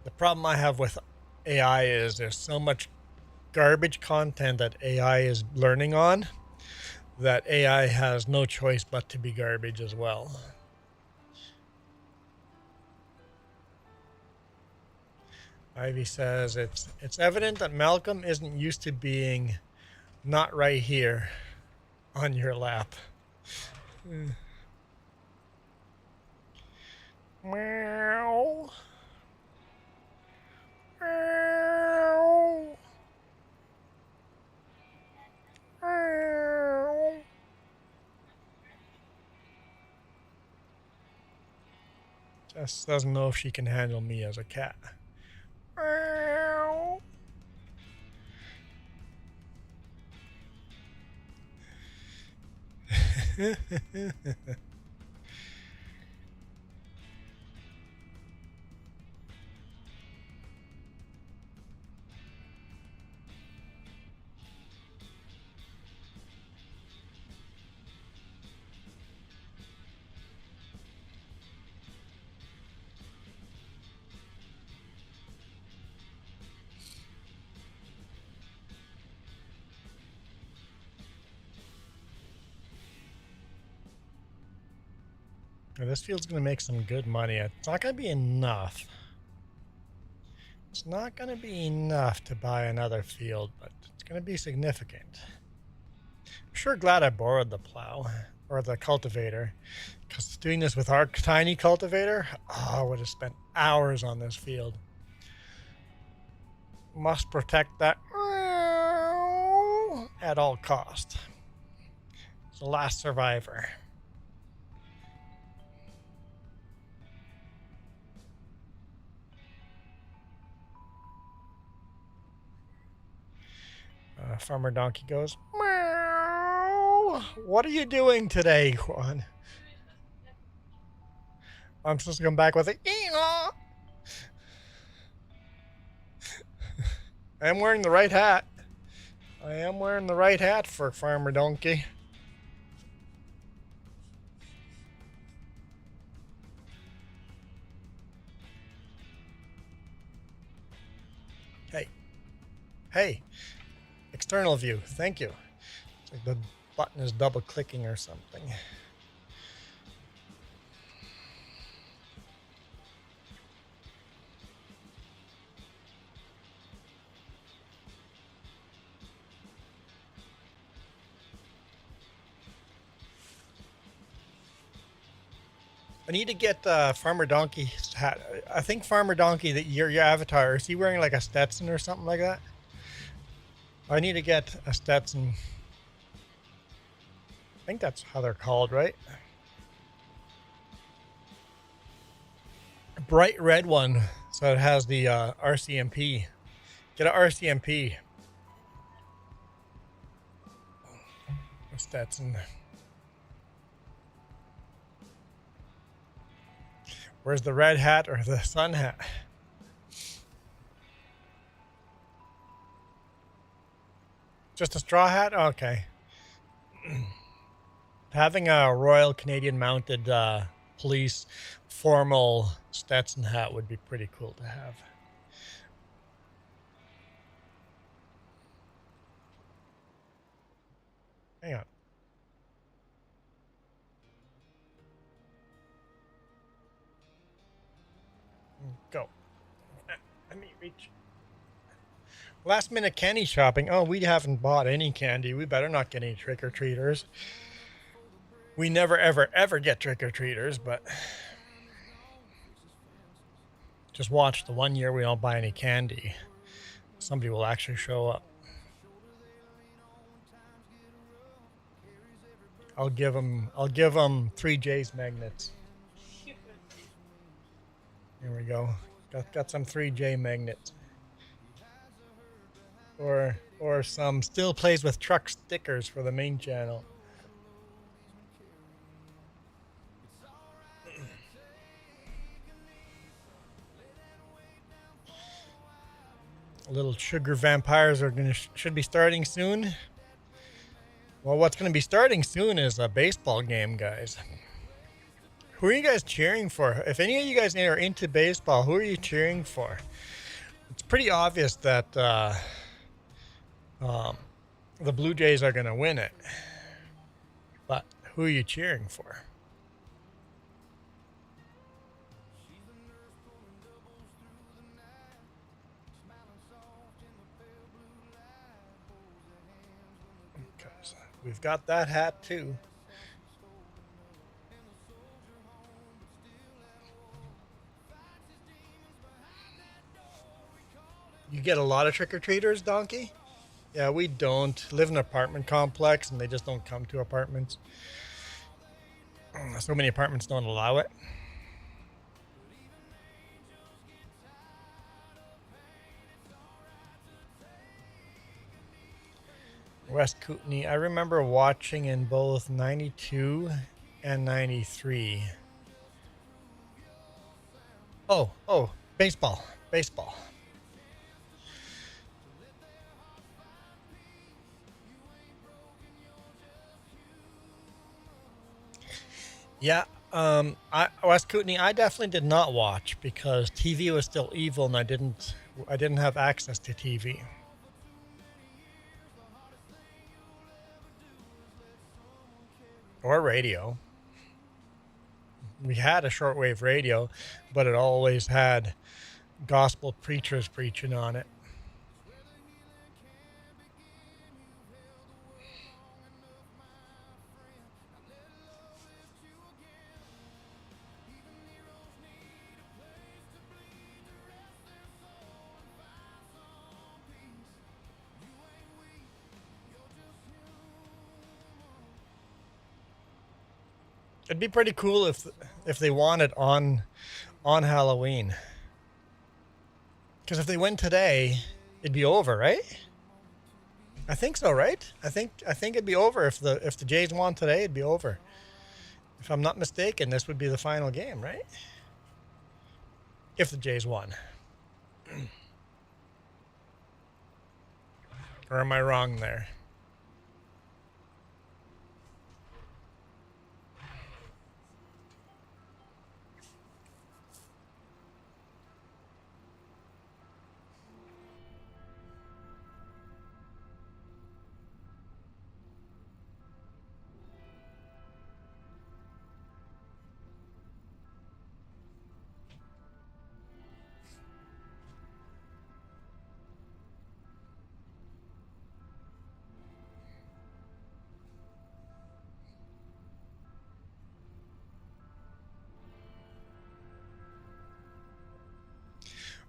The problem I have with AI is there's so much garbage content that AI is learning on that AI has no choice but to be garbage as well. Ivy says it's evident that Malcolm isn't used to being not right here on your lap. Meow. Meow. Meow. Jess doesn't know if she can handle me as a cat. Meow. This field's going to make some good money. It's not going to be enough. It's not going to be enough to buy another field, but it's going to be significant. I'm sure glad I borrowed the plow or the cultivator, because doing this with our tiny cultivator, I would have spent hours on this field. Must protect that at all cost. It's the last survivor. Farmer Donkey goes, meow. What are you doing today, Juan? I'm supposed to come back with a ee-haw. I am wearing the right hat. I am wearing the right hat for Farmer Donkey. Hey. Hey. External view. Thank you. It's like the button is double clicking or something. I need to get Farmer Donkey's hat. I think Farmer Donkey, that your avatar, is he wearing like a Stetson or something like that? I need to get a Stetson. I think that's how they're called, right? A bright red one, so it has the RCMP. Get an RCMP. A Stetson. Where's the red hat or the sun hat? Just a straw hat? Okay. Having a Royal Canadian Mounted Police formal Stetson hat would be pretty cool to have. Hang on. Go. Let me reach. Last minute candy shopping. Oh, we haven't bought any candy. We better not get any trick-or-treaters. We never, ever, ever get trick-or-treaters, but just watch the one year we don't buy any candy. Somebody will actually show up. I'll give them 3 J's magnets. Here we go. Got some 3J magnets. Or some still plays with truck stickers for the main channel. Little sugar vampires are should be starting soon. Well, what's going to be starting soon is a baseball game, guys. Who are you guys cheering for? If any of you guys are into baseball, who are you cheering for? It's pretty obvious that the Blue Jays are going to win it. But who are you cheering for? We've got that hat too. You get a lot of trick-or-treaters, Donkey? Yeah, we don't. Live in an apartment complex and they just don't come to apartments. So many apartments don't allow it. West Kootenay. I remember watching in both 92 and 93. Oh, baseball. Baseball. Yeah, West Kootenay, I definitely did not watch because TV was still evil and I didn't have access to TV or radio. We had a shortwave radio, but it always had gospel preachers preaching on it. It'd be pretty cool if they won it on Halloween. Because if they win today, it'd be over, right? I think so, right? I think it'd be over if the Jays won today. It'd be over. If I'm not mistaken, this would be the final game, right? If the Jays won. Or am I wrong there?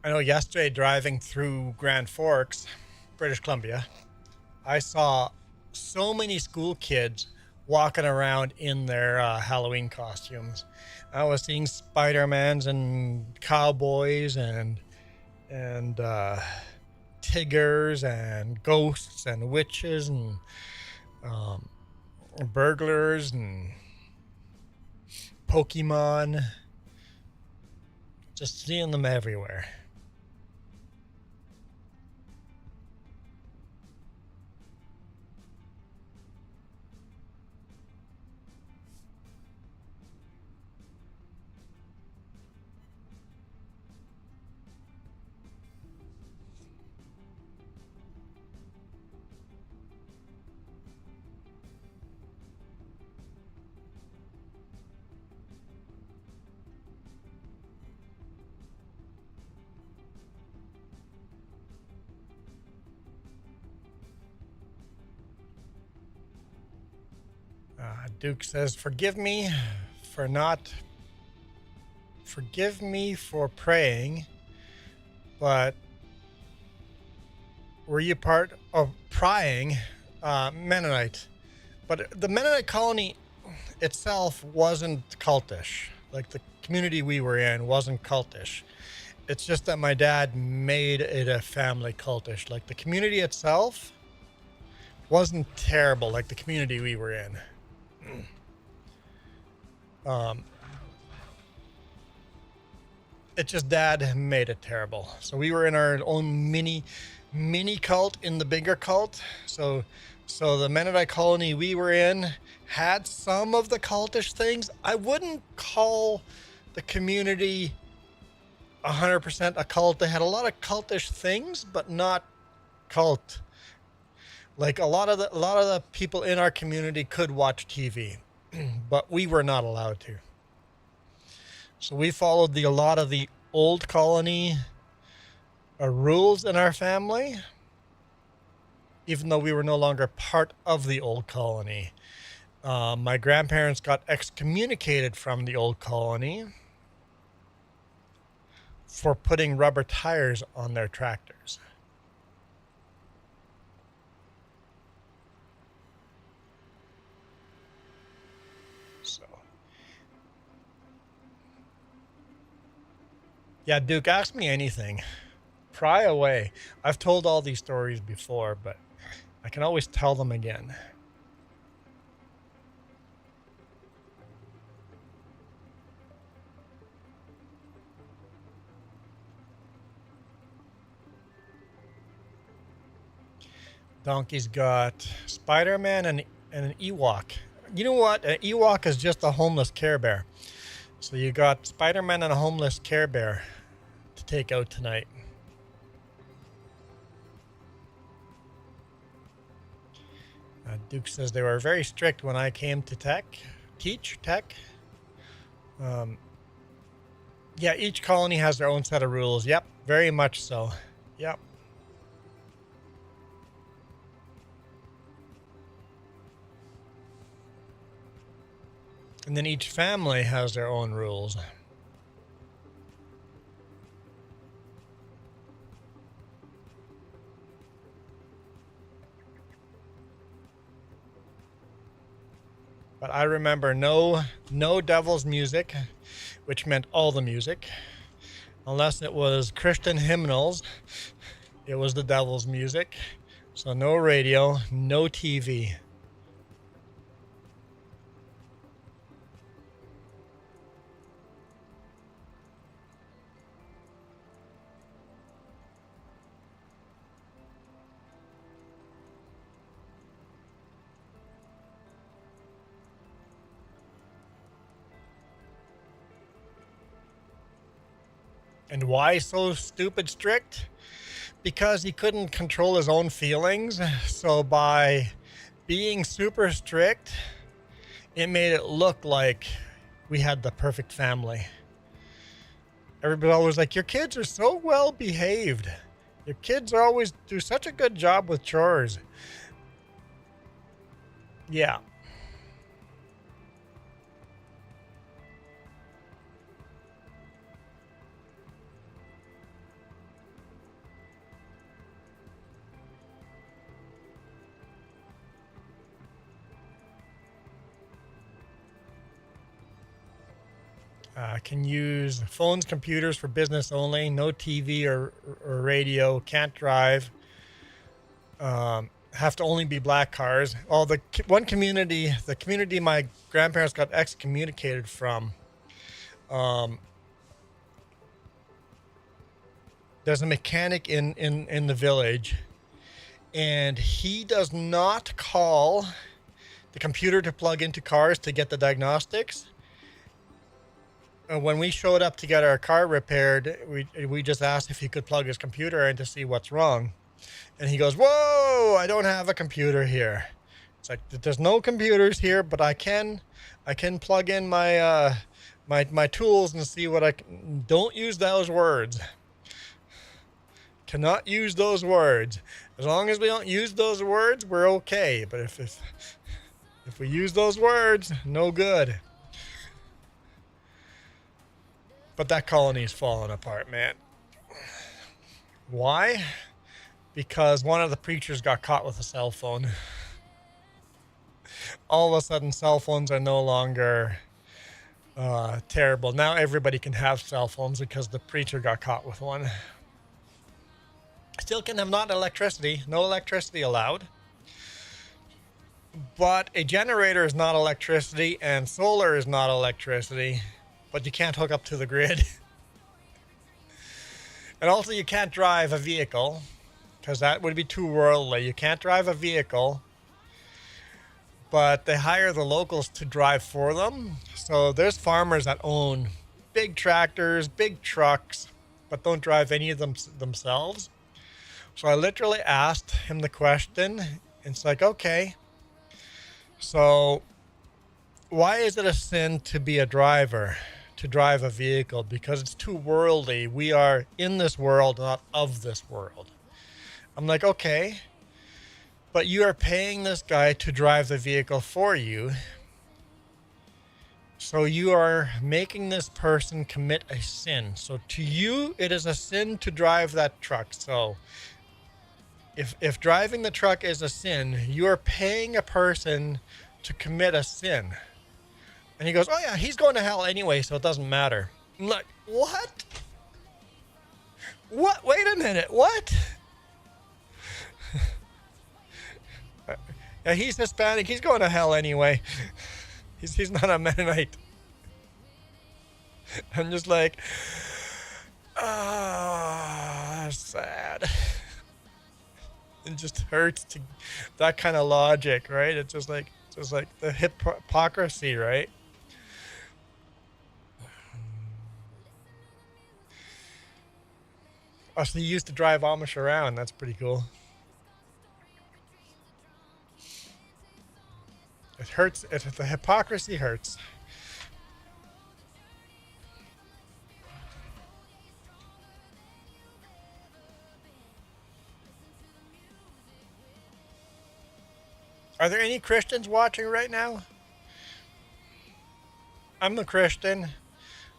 I know yesterday driving through Grand Forks, British Columbia, I saw so many school kids walking around in their Halloween costumes. I was seeing Spider-Mans and cowboys and Tiggers and ghosts and witches and um, burglars and Pokemon. Just seeing them everywhere. Duke says, forgive me for praying, but were you part of prying Mennonite? But the Mennonite colony itself wasn't cultish. Like the community we were in wasn't cultish. It's just that my dad made it a family cultish. Like the community itself wasn't terrible like the community we were in. Um, it just dad made it terrible. So we were in our own mini cult in the bigger cult. So the Mennonite colony we were in had some of the cultish things. I wouldn't call the community 100% a cult. They had a lot of cultish things, but not cult. Like a lot of the people in our community could watch TV, but we were not allowed to. So we followed a lot of the old colony rules in our family. even though we were no longer part of the old colony. My grandparents got excommunicated from the old colony for putting rubber tires on their tractors. So, yeah, Duke, ask me anything. Pry away. I've told all these stories before, but I can always tell them again. Donkey's got Spider-Man and an Ewok. You know what? An Ewok is just a homeless Care Bear. So you got Spider-Man and a homeless Care Bear to take out tonight. Duke says they were very strict when I came to teach tech. Yeah, each colony has their own set of rules. Yep, very much so. Yep. And then each family has their own rules. But I remember no devil's music, which meant all the music. Unless it was Christian hymnals, it was the devil's music. So no radio, no TV. And why so stupid strict? Because he couldn't control his own feelings. So by being super strict, it made it look like we had the perfect family. Everybody always like, your kids are so well behaved. Your kids are always do such a good job with chores. Yeah. Can use phones, computers for business only. No TV or radio. Can't drive. Have to only be black cars. Oh, the community my grandparents got excommunicated from. There's a mechanic in the village, and he does not call the computer to plug into cars to get the diagnostics. When we showed up to get our car repaired, we just asked if he could plug his computer in to see what's wrong. And he goes, whoa, I don't have a computer here. It's like, there's no computers here, but I can plug in my my tools and see what I can. Don't use those words. Cannot use those words. As long as we don't use those words, we're okay. But if we use those words, no good. But that colony's falling apart, man. Why? Because one of the preachers got caught with a cell phone. All of a sudden, cell phones are no longer terrible. Now everybody can have cell phones because the preacher got caught with one. Still can have not electricity. No electricity allowed. But a generator is not electricity, and solar is not electricity. But you can't hook up to the grid. And also you can't drive a vehicle, because that would be too worldly. You can't drive a vehicle, but they hire the locals to drive for them. So there's farmers that own big tractors, big trucks, but don't drive any of them themselves. So I literally asked him the question, and it's like, okay, so why is it a sin to be a driver? To drive a vehicle? Because it's too worldly. We are in this world, not of this world. I'm like, okay. But you are paying this guy to drive the vehicle for you. So you are making this person commit a sin. So to you, it is a sin to drive that truck. So if driving the truck is a sin, you are paying a person to commit a sin. And he goes, oh yeah, he's going to hell anyway, so it doesn't matter. I'm like, what? What? Wait a minute. What? Yeah, he's Hispanic. He's going to hell anyway. He's not a Mennonite. I'm just like, ah, sad. It just hurts to that kind of logic, right? It's just like the hypocrisy, right? Oh, so he used to drive Amish around. That's pretty cool. It hurts. The hypocrisy hurts. Are there any Christians watching right now? I'm a Christian,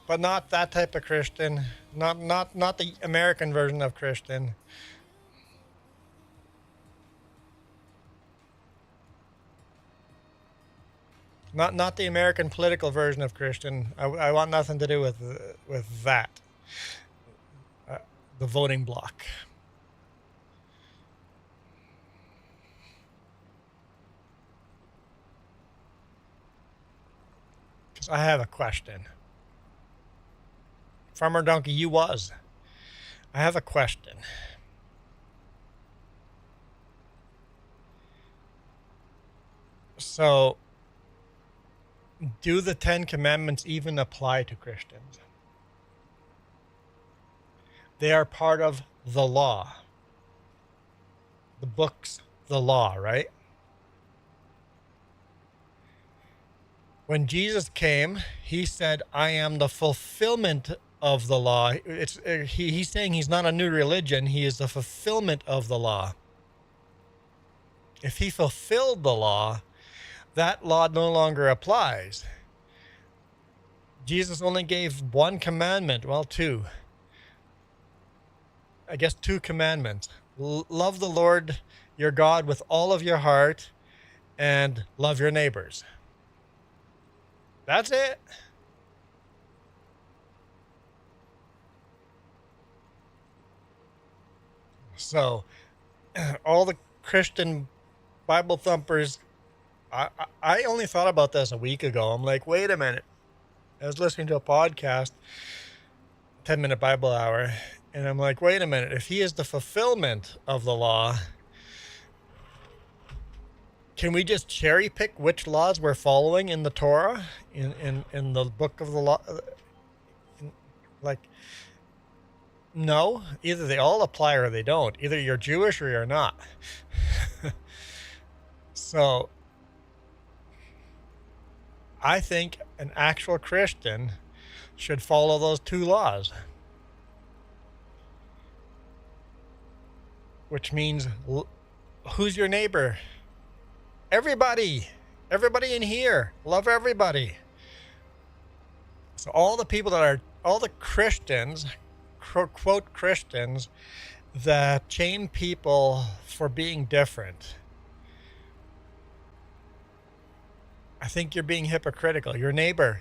but not that type of Christian. Not the American version of Christian. Not the American political version of Christian. I want nothing to do with that. The voting bloc. Because I have a question. Farmer Donkey, you was. I have a question. So, do the 10 Commandments even apply to Christians? They are part of the law. The books, the law, right? When Jesus came, he said, I am the fulfillment of the law. He's saying he's not a new religion. He is the fulfillment of the law. If he fulfilled the law, that law no longer applies. Jesus only gave one commandment. Well, two. I guess 2 commandments. Love the Lord your God with all of your heart and love your neighbors. That's it. So, all the Christian Bible thumpers, I only thought about this a week ago. I'm like, wait a minute. I was listening to a podcast, 10-minute Bible hour, and I'm like, wait a minute. If he is the fulfillment of the law, can we just cherry pick which laws we're following in the Torah, in the book of the law? Like, no, either they all apply or they don't. Either you're Jewish or you're not. So I think an actual Christian should follow those 2 laws. Which means, who's your neighbor? Everybody. Everybody in here. Love everybody. So all the Christians, quote Christians, that shame people for being different, I think you're being hypocritical. Your neighbor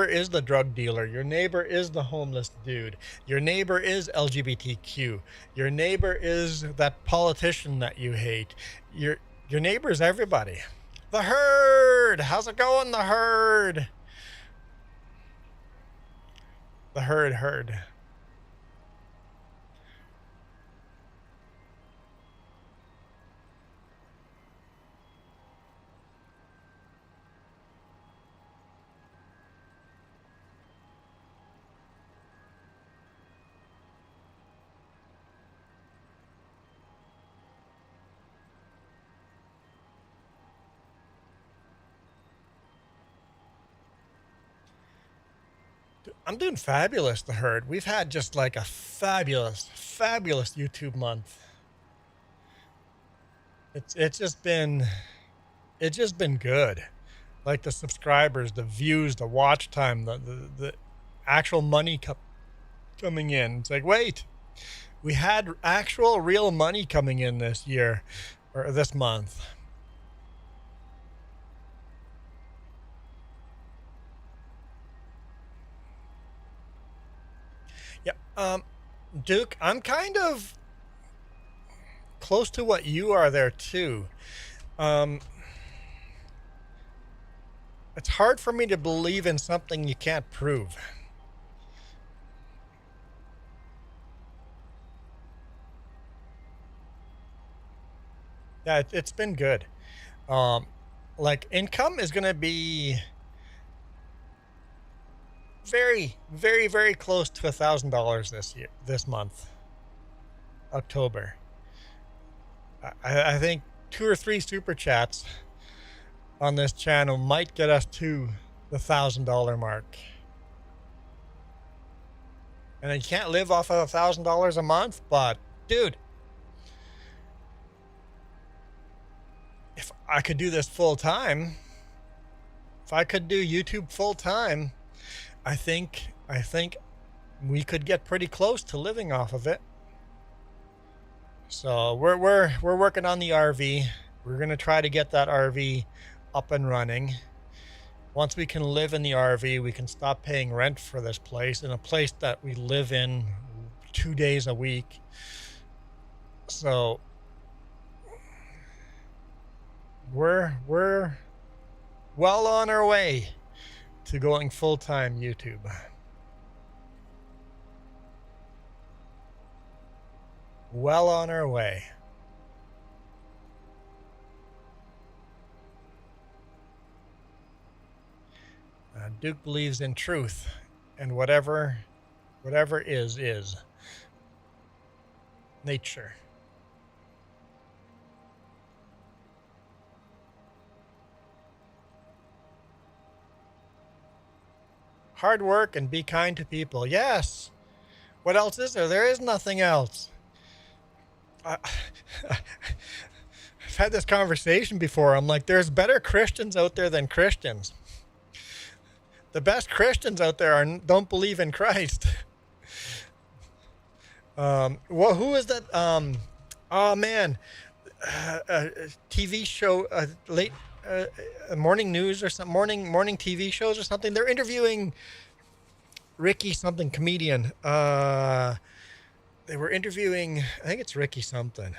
is the drug dealer. Your neighbor is the homeless dude. Your neighbor is LGBTQ. Your neighbor is that politician that you hate. Your neighbor is everybody. The herd. How's it going, the herd? The herd. I'm doing fabulous, the herd. We've had just like a fabulous YouTube month. It's just been good. Like the subscribers, the views, the watch time, the actual money coming in. It's like, wait, we had actual real money coming in this year or this month. Yeah. Duke, I'm kind of close to what you are there too. Um, it's hard for me to believe in something you can't prove. Yeah, it's been good. Um, like income is going to be very, very, very close to $1,000 this month, October. I think 2 or 3 super chats on this channel might get us to the $1,000 mark. And you can't live off of $1,000 a month, but dude, if I could do this full time, if I could do YouTube full time, I think we could get pretty close to living off of it. So we're working on the RV. We're gonna try to get that RV up and running. Once we can live in the RV, we can stop paying rent for this place, in a place that we live in 2 days a week. So we're well on our way to going full-time YouTube. Well on our way. Duke believes in truth, and whatever is nature. Hard work and be kind to people. Yes. What else is there? There is nothing else. I've had this conversation before. I'm like, there's better Christians out there than Christians. The best Christians out there don't believe in Christ. Well, who is that? Oh man, TV show, late morning news or some morning TV shows or something. They're interviewing Ricky something, comedian. They were interviewing, I think it's Ricky something,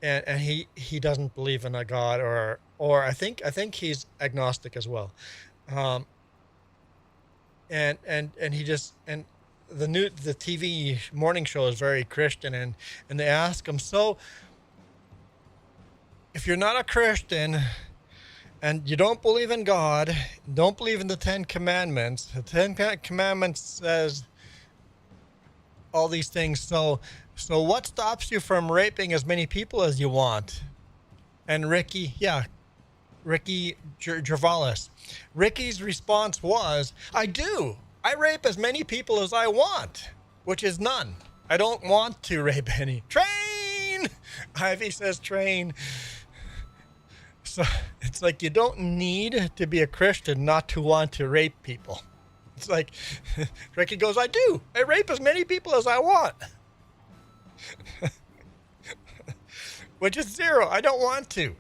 and he doesn't believe in a God, or I think he's agnostic as well. And he just, and the TV morning show is very Christian, and they ask him, so if you're not a Christian and you don't believe in God, don't believe in the 10 Commandments, the 10 Commandments says all these things, so what stops you from raping as many people as you want? And Ricky Gervais. Ricky's response was, I rape as many people as I want, which is none. I don't want to rape any. Train! Ivy says train. So it's like, you don't need to be a Christian not to want to rape people. It's like, Ricky goes, I rape as many people as I want. Which is 0. I don't want to.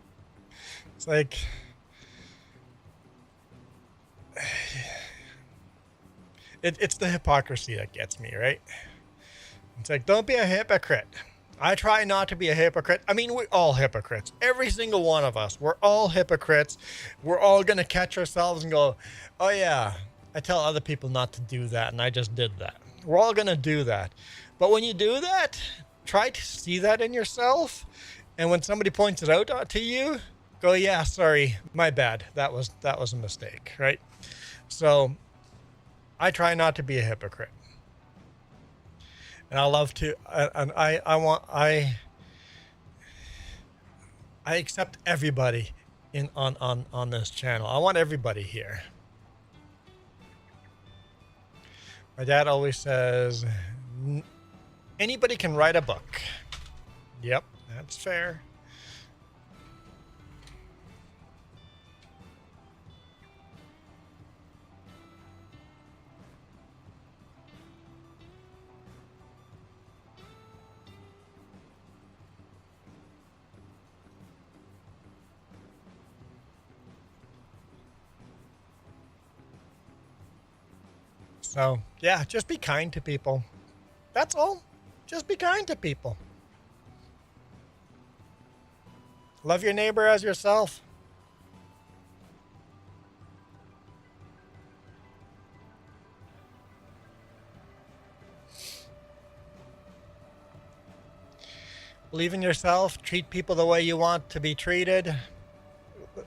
It's like, it's the hypocrisy that gets me, right? It's like, don't be a hypocrite. I try not to be a hypocrite. I mean, we're all hypocrites. Every single one of us. We're all hypocrites. We're all going to catch ourselves and go, oh yeah, I tell other people not to do that, and I just did that. We're all going to do that. But when you do that, try to see that in yourself. And when somebody points it out to you, go, yeah, sorry, my bad. That was a mistake, right? So I try not to be a hypocrite. And I love to, and I accept everybody on this channel. I want everybody here. My dad always says, anybody can write a book. Yep, that's fair. So, yeah, just be kind to people. That's all. Just be kind to people. Love your neighbor as yourself. Believe in yourself. Treat people the way you want to be treated.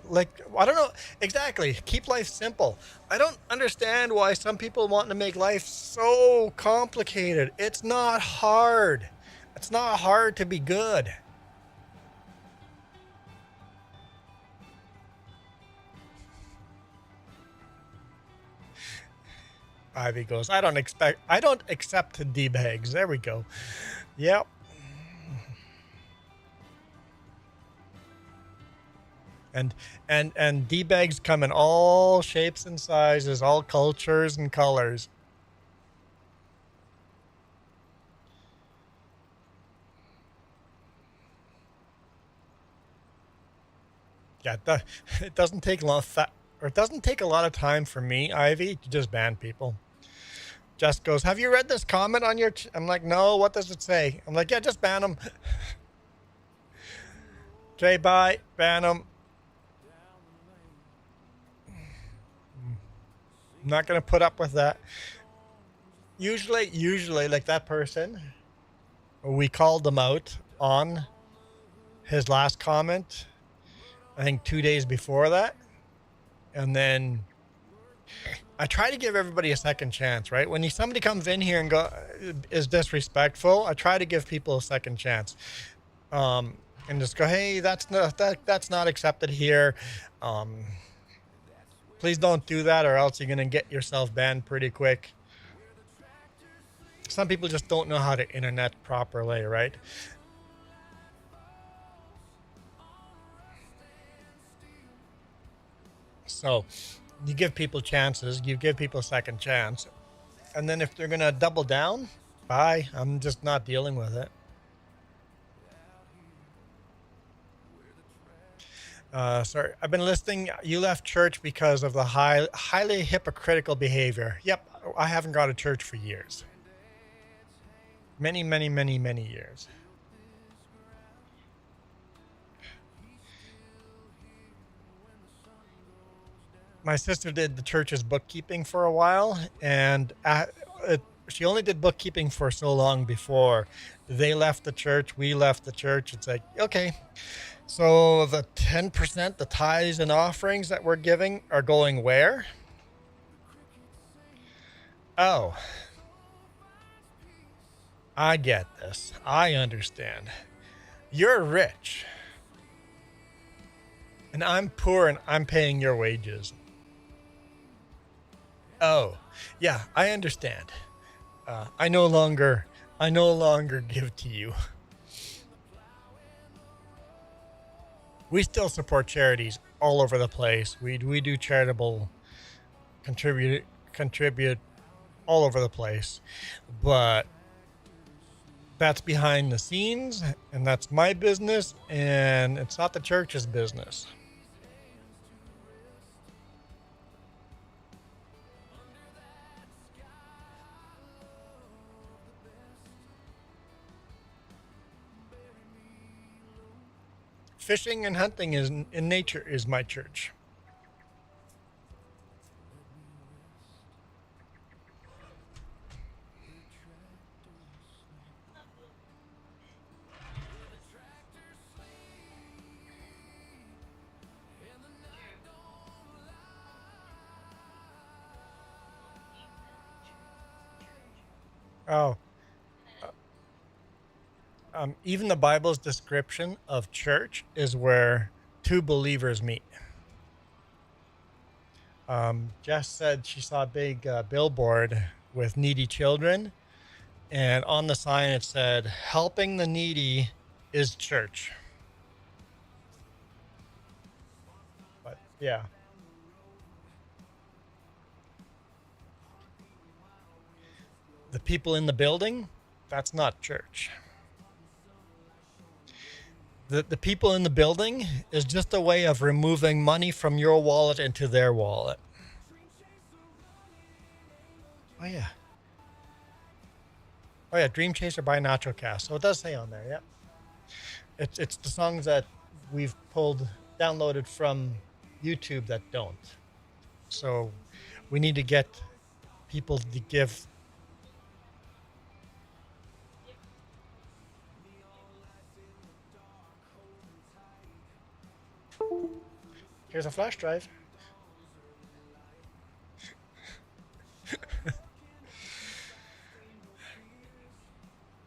Like, I don't know exactly. Keep life simple. I don't understand why some people want to make life so complicated. It's not hard. It's not hard to be good. Ivy goes, I don't accept D-bags. There we go. Yep. And D-bags come in all shapes and sizes, all cultures and colors. Yeah, it doesn't take it doesn't take a lot of time for me, Ivy, to just ban people. Jess goes, have you read this comment on your? I'm like, no. What does it say? I'm like, yeah, just ban them. Okay, bye. Ban them. I'm not gonna put up with that. Usually, like that person, we called them out on his last comment. I think 2 days before that, and then I try to give everybody a second chance, right? When somebody comes in here and is disrespectful, I try to give people a second chance, and just go, hey, that's not accepted here. Please don't do that, or else you're gonna get yourself banned pretty quick. Some people just don't know how to internet properly, right? So you give people chances, you give people a second chance, and then if they're gonna double down, bye. I'm just not dealing with it. Sorry, I've been listening. You left church because of the highly hypocritical behavior. Yep, I haven't gone to church for years. Many, many, many, many years. My sister did the church's bookkeeping for a while, and she only did bookkeeping for so long before they left the church, we left the church. It's like, okay, so the 10%, the tithes and offerings that we're giving are going where? Oh, I get this. I understand. You're rich, and I'm poor, and I'm paying your wages. Oh, yeah, I understand. I no longer give to you. We still support charities all over the place. We do charitable contribute all over the place, but that's behind the scenes, and that's my business, and it's not the church's business. Fishing and hunting in nature is my church. Oh, even the Bible's description of church is where two believers meet. Jess said she saw a big billboard with needy children, and on the sign it said, helping the needy is church. But yeah. The people in the building, that's not church. The people in the building is just a way of removing money from your wallet into their wallet. Oh yeah. Oh yeah, Dream Chaser by Nacho Cast. So it does say on there, yeah. It's the songs that we've downloaded from YouTube that don't. So we need to get people to give. Here's a flash drive.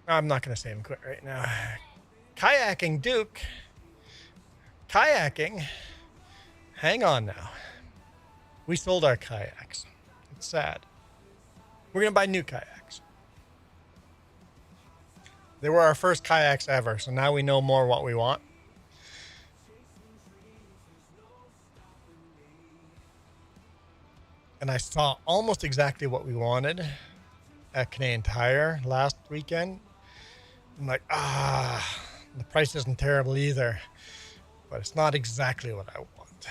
I'm not going to say him quit right now. Kayaking, Duke. Kayaking. Hang on now. We sold our kayaks. It's sad. We're going to buy new kayaks. They were our first kayaks ever, so now we know more what we want. And I saw almost exactly what we wanted at Canadian Tire last weekend. I'm like, the price isn't terrible either, but it's not exactly what I want.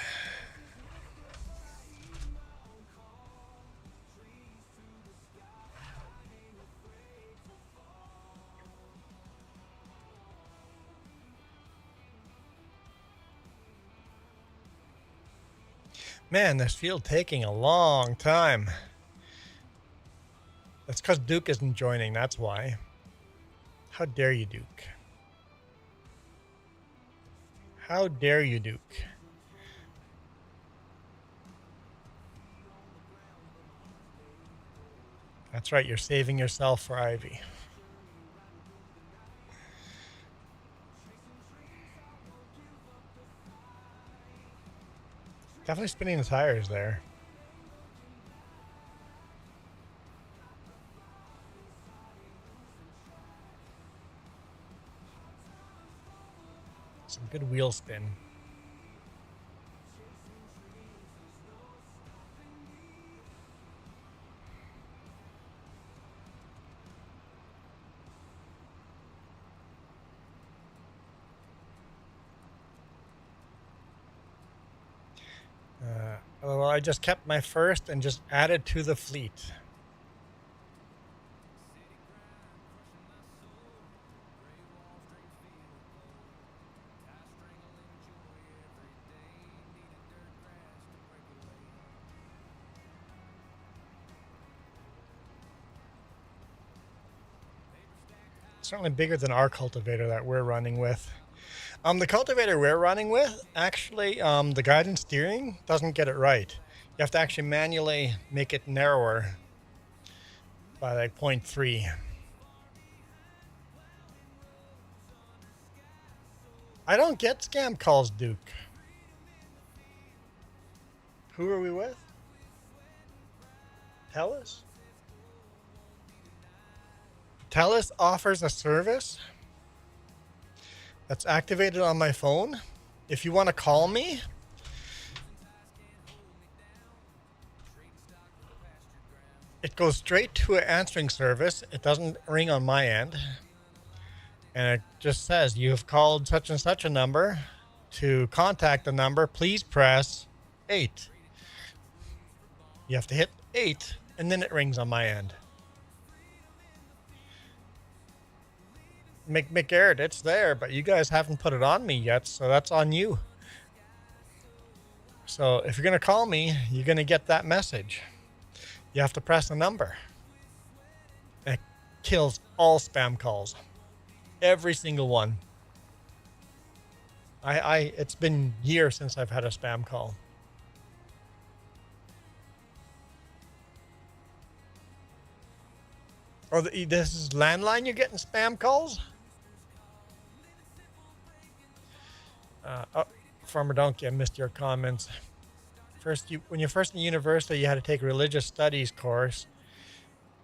Man, this field taking a long time. That's because Duke isn't joining, that's why. How dare you, Duke? How dare you, Duke? That's right, you're saving yourself for Ivy. Definitely spinning the tires there. Some good wheel spin. Well, I just kept my first and just added to the fleet. Certainly bigger than our cultivator that we're running with. The cultivator we're running with, actually, the guidance steering doesn't get it right. You have to actually manually make it narrower by like 0.3. I don't get scam calls, Duke. Who are we with? TELUS? TELUS offers a service that's activated on my phone. If you want to call me, it goes straight to an answering service. It doesn't ring on my end. And it just says, you have called such and such a number. To contact the number, please press 8. You have to hit 8, and then it rings on my end. McGarrett, it's there, but you guys haven't put it on me yet, so that's on you. So if you're going to call me, you're going to get that message. You have to press a number. It kills all spam calls. Every single one. It's been years since I've had a spam call. Or this is landline, you're getting spam calls? Farmer Donkey, I missed your comments. When you're first in university, you had to take a religious studies course.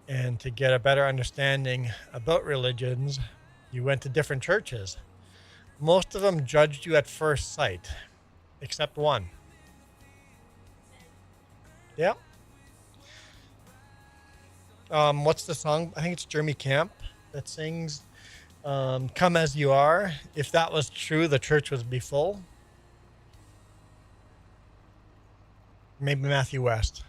And to get a better understanding about religions, you went to different churches. Most of them judged you at first sight, except one. Yep. What's the song? I think it's Jeremy Camp that sings Come As You Are. If that was true, the church would be full. Maybe Matthew West.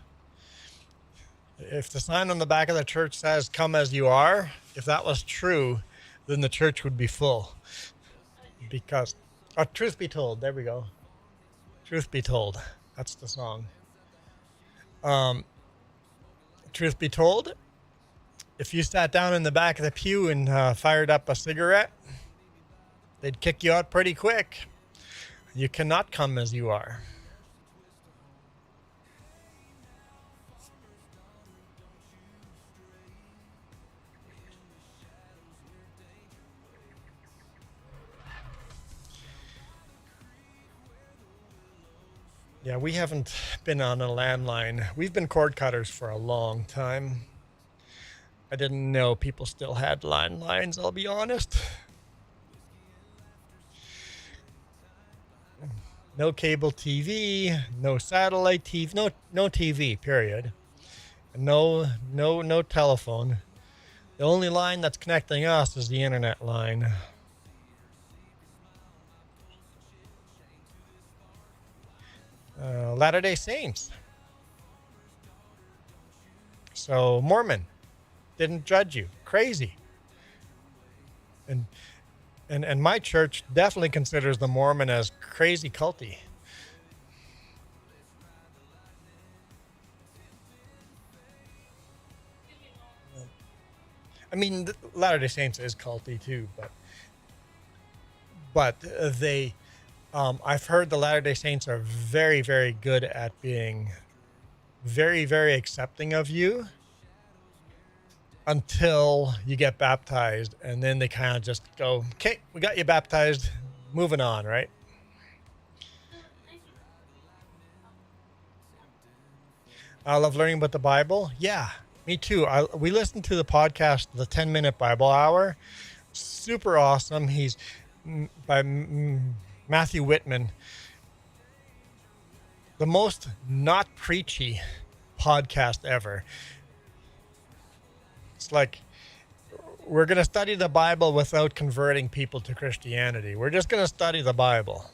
If the sign on the back of the church says "Come as you are," if that was true, then the church would be full. Because, truth be told, there we go. Truth be told, that's the song. Um, truth be told, if you sat down in the back of the pew and fired up a cigarette, they'd kick you out pretty quick. You cannot come as you are. Yeah, we haven't been on a landline. We've been cord cutters for a long time. I didn't know people still had landlines, I'll be honest. No cable TV, no satellite TV, no TV, period. No telephone. The only line that's connecting us is the internet line. Latter-day Saints. So Mormon didn't judge you. Crazy. And my church definitely considers the Mormon as crazy culty. I mean, Latter-day Saints is culty too, but they, I've heard the Latter-day Saints are very, very good at being very, very accepting of you until you get baptized, and then they kind of just go, "Okay, we got you baptized, moving on," right? I love learning about the Bible. Yeah, me too. We listened to the podcast, the 10-minute Bible Hour. Super awesome. He's by Matthew Whitman. The most not preachy podcast ever. It's like, we're going to study the Bible without converting people to Christianity. We're just going to study the Bible.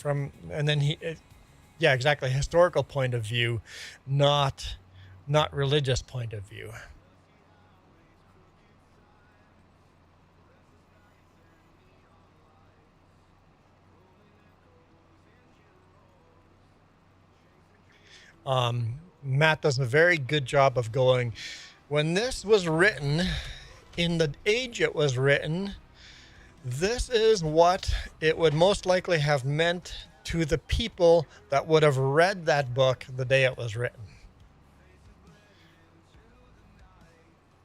And then yeah, exactly, historical point of view, not religious point of view. Matt does a very good job of going, when this was written, in the age it was written, this is what it would most likely have meant to the people that would have read that book the day it was written.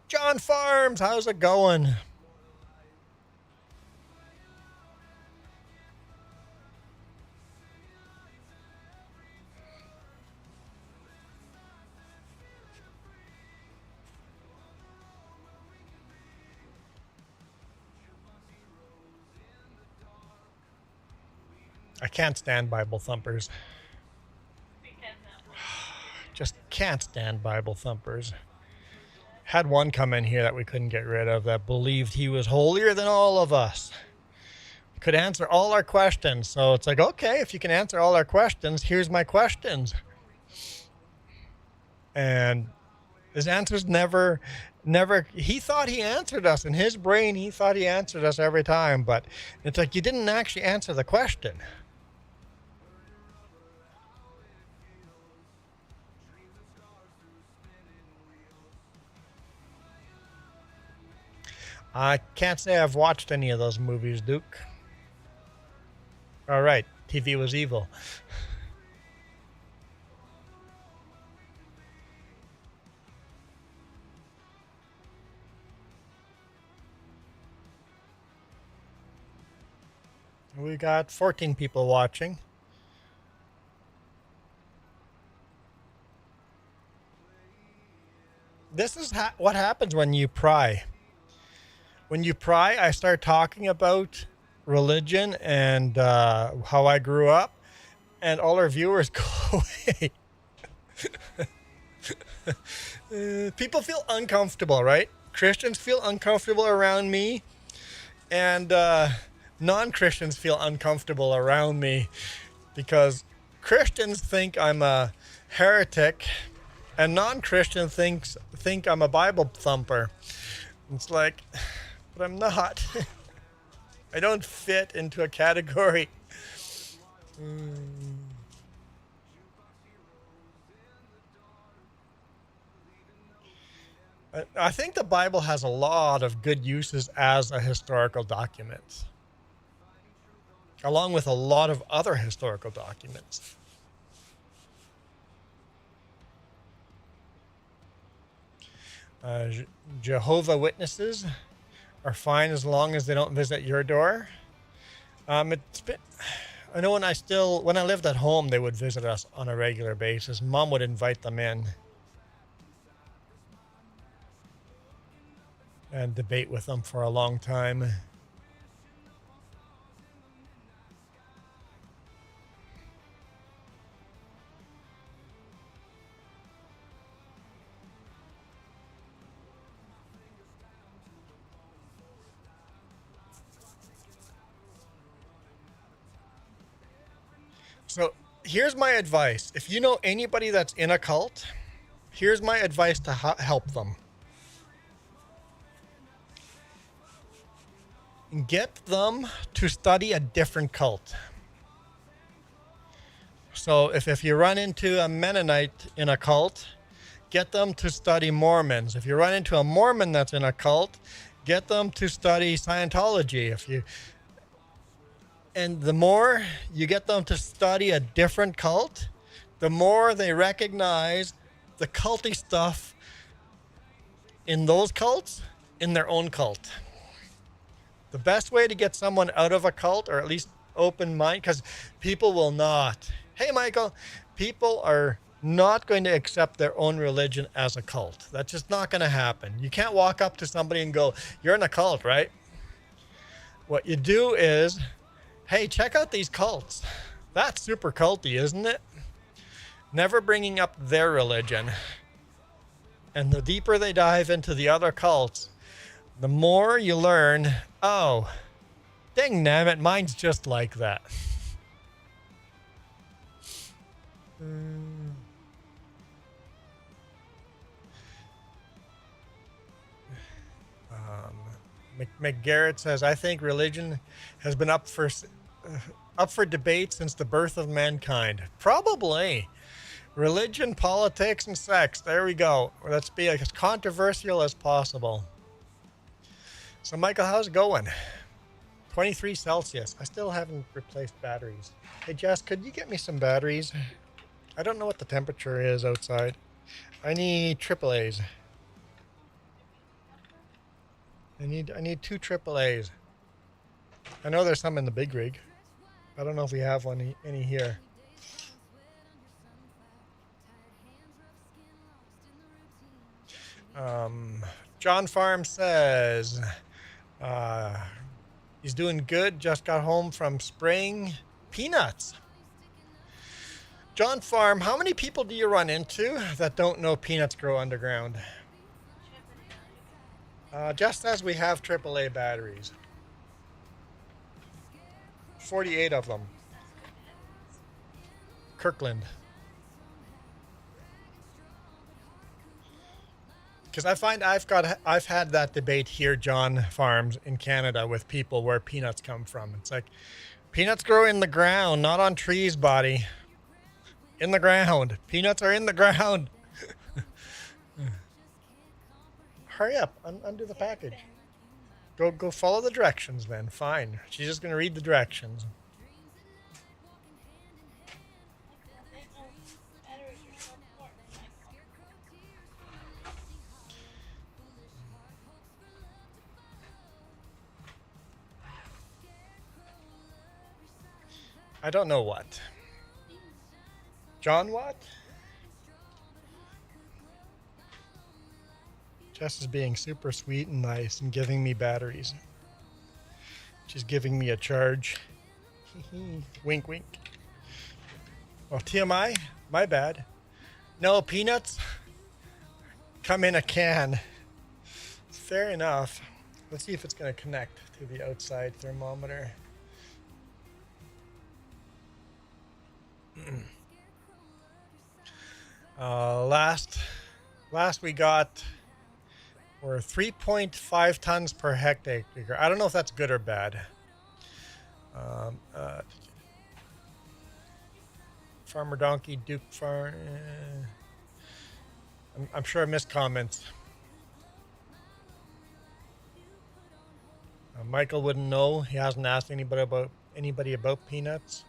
John Farms, how's it going? I can't stand Bible thumpers. Just can't stand Bible thumpers. Had one come in here that we couldn't get rid of that believed he was holier than all of us. Could answer all our questions. So it's like, okay, if you can answer all our questions, here's my questions. And his answers never, he thought he answered us. In his brain, he thought he answered us every time. But it's like, you didn't actually answer the question. I can't say I've watched any of those movies, Duke. All right, TV was evil. We got 14 people watching. This is what happens when you pry. When you pry, I start talking about religion and how I grew up, and all our viewers go away. People feel uncomfortable, right? Christians feel uncomfortable around me, and non-Christians feel uncomfortable around me because Christians think I'm a heretic And non-Christian think I'm a Bible thumper. It's like, but I'm not. I don't fit into a category. I think the Bible has a lot of good uses as a historical document, along with a lot of other historical documents. Jehovah Witnesses are fine as long as they don't visit your door. It's been, I know when I lived at home, they would visit us on a regular basis. Mom would invite them in and debate with them for a long time. So here's my advice. If you know anybody that's in a cult, here's my advice to help them. Get them to study a different cult. So if you run into a Mennonite in a cult, get them to study Mormons. If you run into a Mormon that's in a cult, get them to study Scientology. And the more you get them to study a different cult, the more they recognize the culty stuff in those cults in their own cult. The best way to get someone out of a cult, or at least open mind, because people will not. Hey, Michael, people are not going to accept their own religion as a cult. That's just not going to happen. You can't walk up to somebody and go, "You're in a cult, right?" What you do is, "Hey, check out these cults. That's super culty, isn't it?" Never bringing up their religion. And the deeper they dive into the other cults, the more you learn, oh, dang nabbit, mine's just like that. McGarrett says, I think religion has been up for debate since the birth of mankind. Probably. Religion, politics, and sex. There we go. Let's be as controversial as possible. So, Michael, how's it going? 23 Celsius. I still haven't replaced batteries. Hey, Jess, could you get me some batteries? I don't know what the temperature is outside. I need AAAs. I need 2 AAAs. I know there's some in the big rig. I don't know if we have any here. John Farm says he's doing good. Just got home from spraying peanuts. John Farm, how many people do you run into that don't know peanuts grow underground? Just as we have AAA batteries. 48 of them. Kirkland. Because I find I've had that debate here, John Farms, in Canada with people where peanuts come from. It's like, peanuts grow in the ground, not on trees, buddy. In the ground. Peanuts are in the ground. Hurry up, undo the package. Go follow the directions then. Fine. She's just gonna read the directions. I don't know what. John what? Jess is being super sweet and nice and giving me batteries. She's giving me a charge. Wink, wink. Well, TMI, my bad. No, peanuts come in a can. Fair enough. Let's see if it's going to connect to the outside thermometer. last we got were 3.5 tons per hectare. I don't know if that's good or bad. Um, uh, Farmer Donkey, Duke Farm. I'm sure I missed comments. Michael wouldn't know. He hasn't asked anybody about peanuts.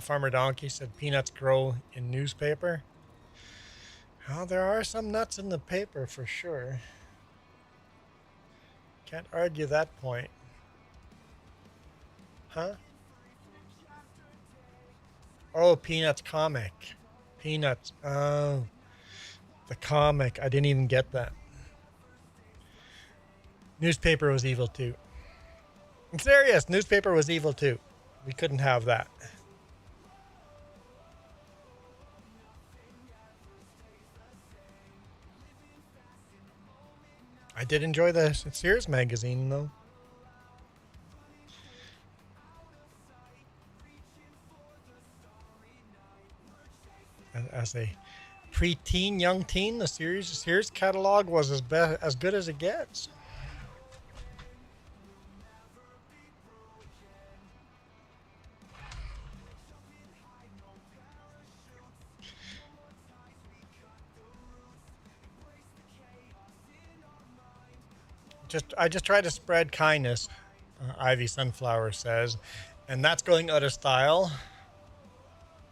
Farmer Donkey said peanuts grow in newspaper. Well, there are some nuts in the paper for sure. Can't argue that point. Huh? Oh, Peanuts comic. Peanuts. Oh, the comic. I didn't even get that. Newspaper was evil too. I'm serious. Newspaper was evil too. We couldn't have that. I did enjoy the Sears magazine though. As a preteen, young teen, the Sears catalog was as good as it gets. I just try to spread kindness, Ivy Sunflower says, and that's going out of style.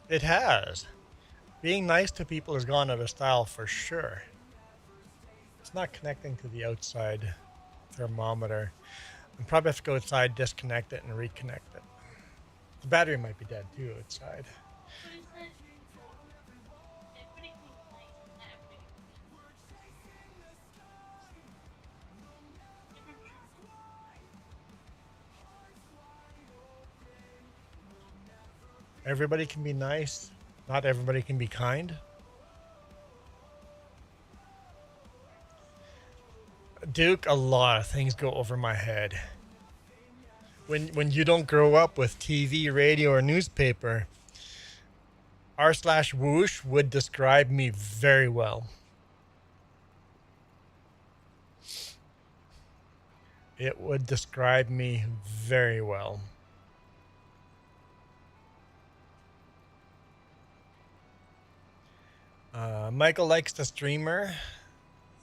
It has. Being nice to people has gone out of style for sure. It's not connecting to the outside thermometer. I probably have to go outside, disconnect it, and reconnect it. The battery might be dead too outside. Everybody can be nice. Not everybody can be kind. Duke, a lot of things go over my head. When you don't grow up with TV, radio, or newspaper, r/whoosh would describe me very well. It would describe me very well. Michael likes the streamer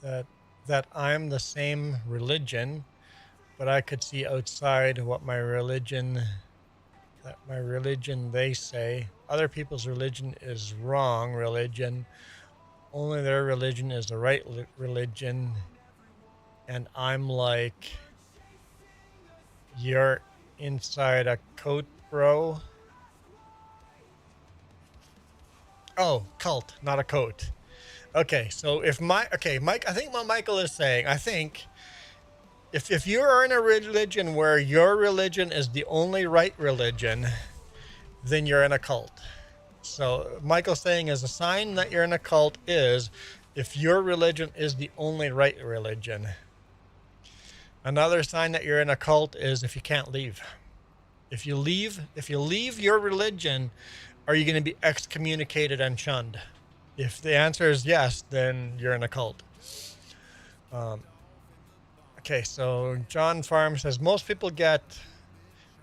that I'm the same religion, but I could see outside what my religion they say. Other people's religion is wrong religion. Only their religion is the right religion. And I'm like, you're inside a coat, bro. Oh, cult, not a coat. Okay, so Mike, I think what Michael is saying, I think if you are in a religion where your religion is the only right religion, then you're in a cult. So Michael's saying is a sign that you're in a cult is if your religion is the only right religion. Another sign that you're in a cult is if you can't leave. If you leave your religion, are you going to be excommunicated and shunned? If the answer is yes, then you're in a cult. Okay, so John Farm says most people get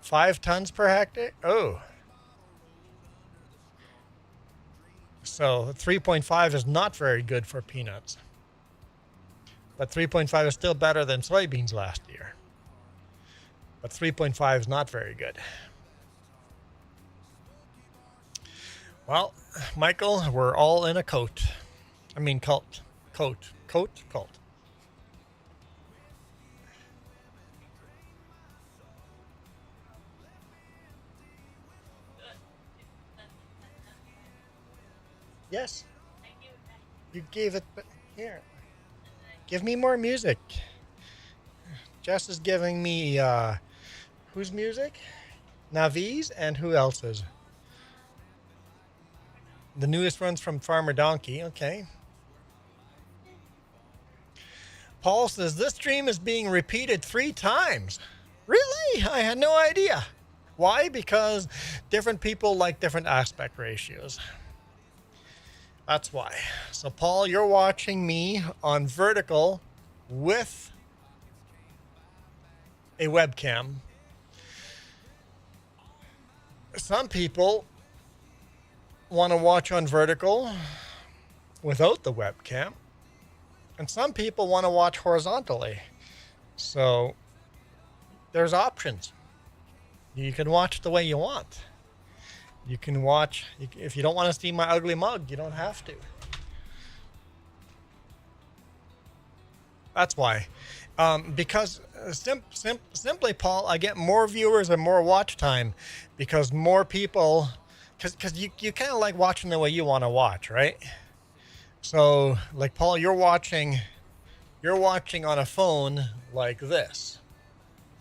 5 tons per hectare. Oh. So 3.5 is not very good for peanuts. But 3.5 is still better than soybeans last year. But 3.5 is not very good. Well, Michael, we're all in a coat. I mean cult. Coat. Yes. You gave it, but here. Give me more music. Jess is giving me, whose music? Navi's and who else's? The newest one's from Farmer Donkey. Okay. Paul says this stream is being repeated 3 times. Really? I had no idea. Why? Because different people like different aspect ratios. That's why. So Paul, you're watching me on vertical with a webcam. Some people want to watch on vertical without the webcam, and some people want to watch horizontally. So there's options. You can watch the way you want. You can watch, if you don't want to see my ugly mug, you don't have to. That's why. Because simply, Paul, I get more viewers and more watch time because more people, because you kind of like watching the way you want to watch, right? So, like, Paul, you're watching on a phone like this,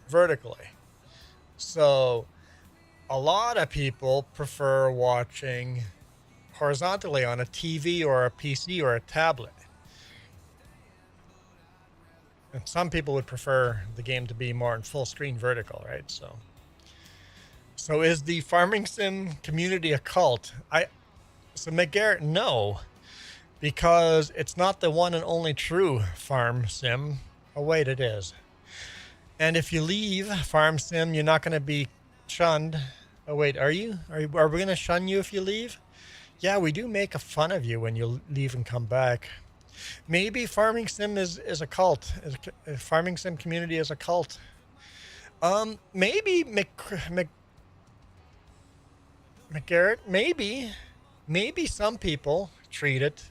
vertically. So a lot of people prefer watching horizontally on a TV or a PC or a tablet. And some people would prefer the game to be more in full screen vertical, right? So is the farming sim community a cult? So McGarrett, no, because it's not the one and only true farm sim. Oh wait, it is. And if you leave farm sim, you're not going to be shunned. Oh wait, are you? Are we going to shun you if you leave? Yeah, we do make a fun of you when you leave and come back. Maybe farming sim is a cult. Farming sim community is a cult. Maybe McGarrett. Maybe some people treat it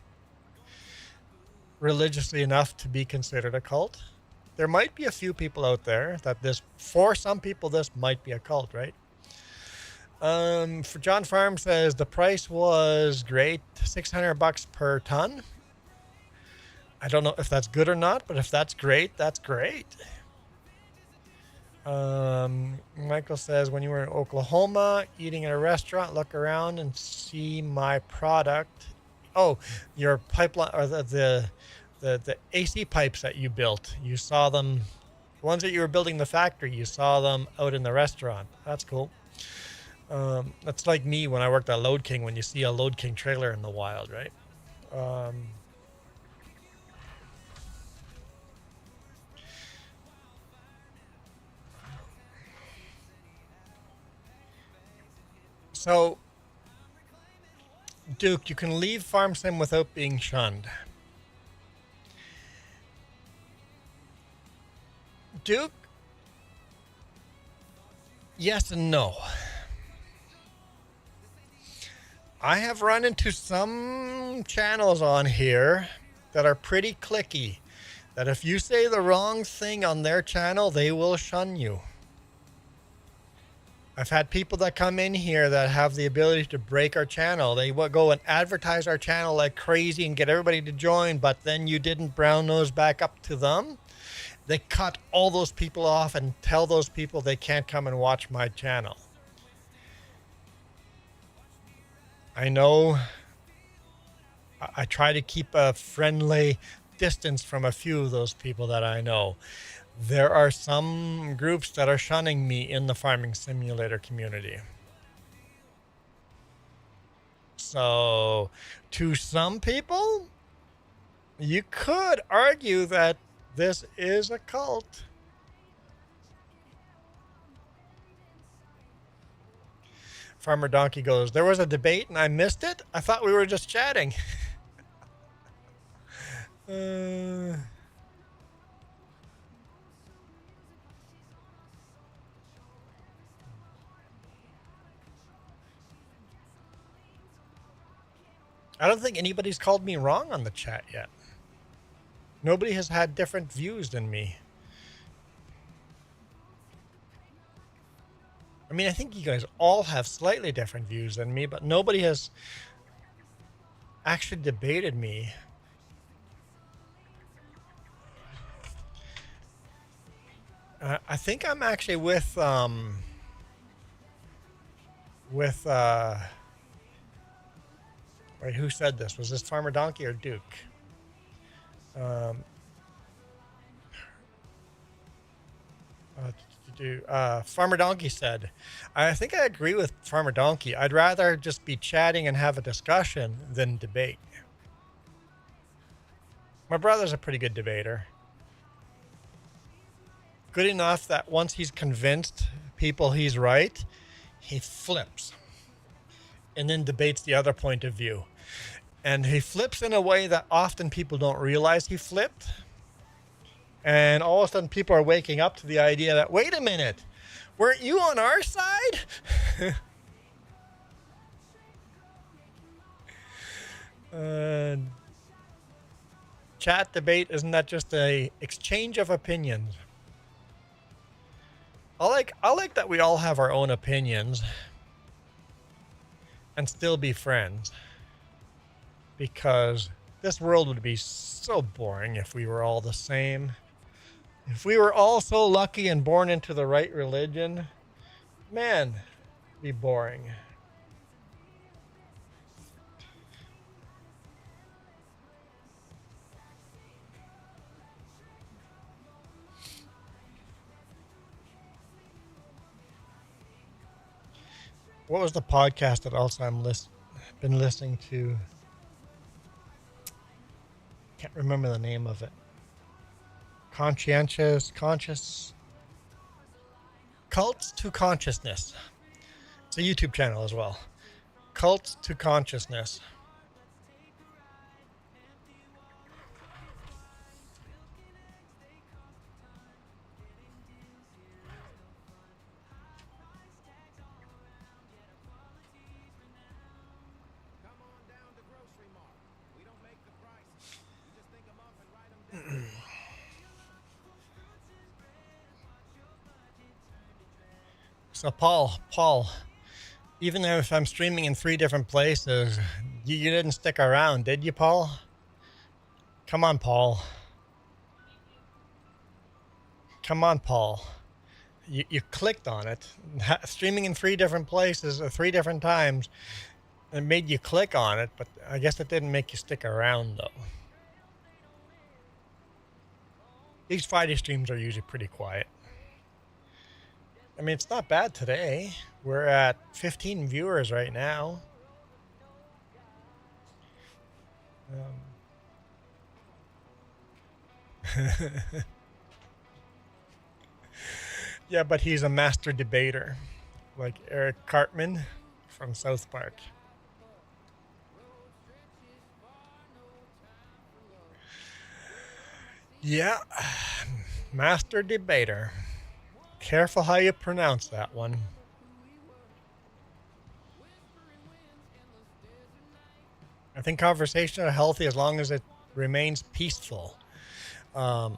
religiously enough to be considered a cult. There might be a few people out there that for some people, this might be a cult, right? For John Farm says the price was great, $600 per ton. I don't know if that's good or not, but if that's great, that's great. Michael says when you were in Oklahoma eating in a restaurant, look around and see my product. Oh, your pipeline or the AC pipes that you built. You saw them, the ones that you were building in the factory. You saw them out in the restaurant. That's cool. That's like me when I worked at Load King. When you see a Load King trailer in the wild, right? So, Duke, you can leave Farm Sim without being shunned. Duke, yes and no. I have run into some channels on here that are pretty clicky, that if you say the wrong thing on their channel, they will shun you. I've had people that come in here that have the ability to break our channel. They will go and advertise our channel like crazy and get everybody to join, but then you didn't brown nose back up to them. They cut all those people off and tell those people they can't come and watch my channel. I know I try to keep a friendly distance from a few of those people that I know. There are some groups that are shunning me in the farming simulator community. So, to some people, you could argue that this is a cult. Farmer Donkey goes, there was a debate and I missed it? I thought we were just chatting. I don't think anybody's called me wrong on the chat yet. Nobody has had different views than me. I mean, I think you guys all have slightly different views than me, but nobody has actually debated me. I think I'm actually with wait, who said this? Was this Farmer Donkey or Duke? Farmer Donkey said, I think I agree with Farmer Donkey. I'd rather just be chatting and have a discussion than debate. My brother's a pretty good debater. Good enough that once he's convinced people he's right, he flips and then debates the other point of view. And he flips in a way that often people don't realize he flipped. And all of a sudden people are waking up to the idea that, wait a minute, weren't you on our side? Chat debate, isn't that just a exchange of opinions? I like that we all have our own opinions and still be friends, because this world would be so boring if we were all the same. If we were all so lucky and born into the right religion, man, it'd be boring. What was the podcast that also been listening to? Can't remember the name of it. Conscious Cults to Consciousness. It's a YouTube channel as well. Cults to Consciousness. So Paul, even if I'm streaming in 3 different places, you didn't stick around, did you, Paul? Come on, Paul. Come on, Paul. You clicked on it. Streaming in 3 different places, 3 different times, it made you click on it, but I guess it didn't make you stick around, though. These Friday streams are usually pretty quiet. I mean, it's not bad today. We're at 15 viewers right now. Yeah, but he's a master debater, like Eric Cartman from South Park. Yeah, master debater. Careful how you pronounce that one. I think conversations are healthy as long as it remains peaceful. I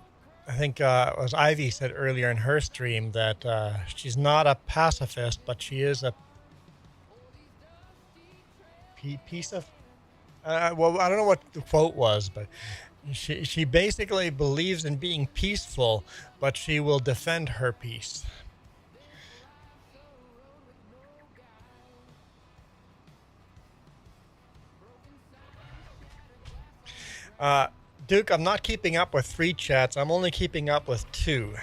think it was Ivy said earlier in her stream that she's not a pacifist, but she is a piece of... well, I don't know what the quote was, but she basically believes in being peaceful, but she will defend her peace. Duke, I'm not keeping up with 3 chats. I'm only keeping up with 2.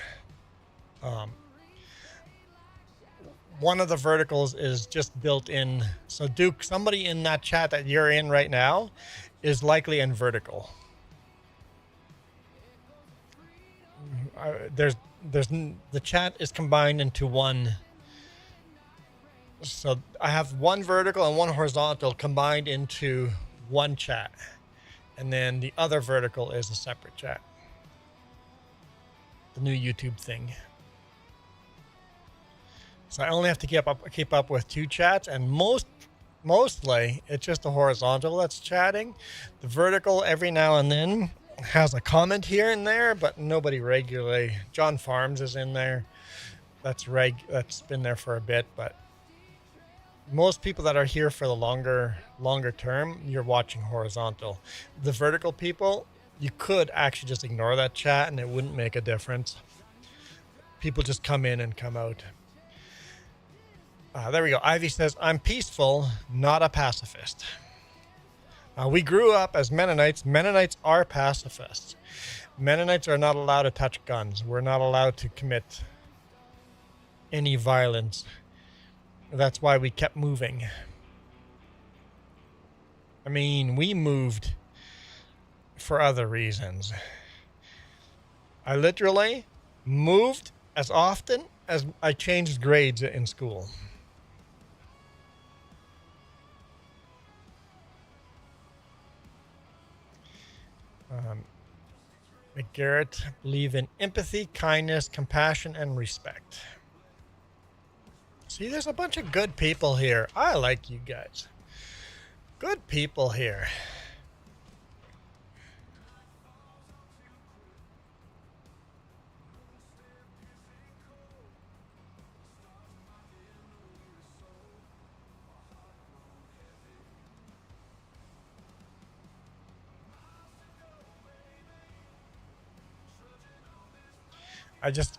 One of the verticals is just built in. So Duke, somebody in that chat that you're in right now is likely in vertical. The chat is combined into one. So I have one vertical and one horizontal combined into one chat. And then the other vertical is a separate chat. The new YouTube thing. So I only have to keep up with 2 chats, and mostly it's just the horizontal that's chatting. The vertical every now and then has a comment here and there, but nobody regularly. John Farms is in there. That's been there for a bit, but most people that are here for the longer term, you're watching horizontal. The vertical people, you could actually just ignore that chat and it wouldn't make a difference. People just come in and come out. There we go. Ivy says, I'm peaceful, not a pacifist. We grew up as Mennonites. Mennonites are pacifists. Mennonites are not allowed to touch guns. We're not allowed to commit any violence. That's why we kept moving. I mean, we moved for other reasons. I literally moved as often as I changed grades in school. McGarrett believe in empathy, kindness, compassion, and respect. See, there's a bunch of good people here. I like you guys. Good people here.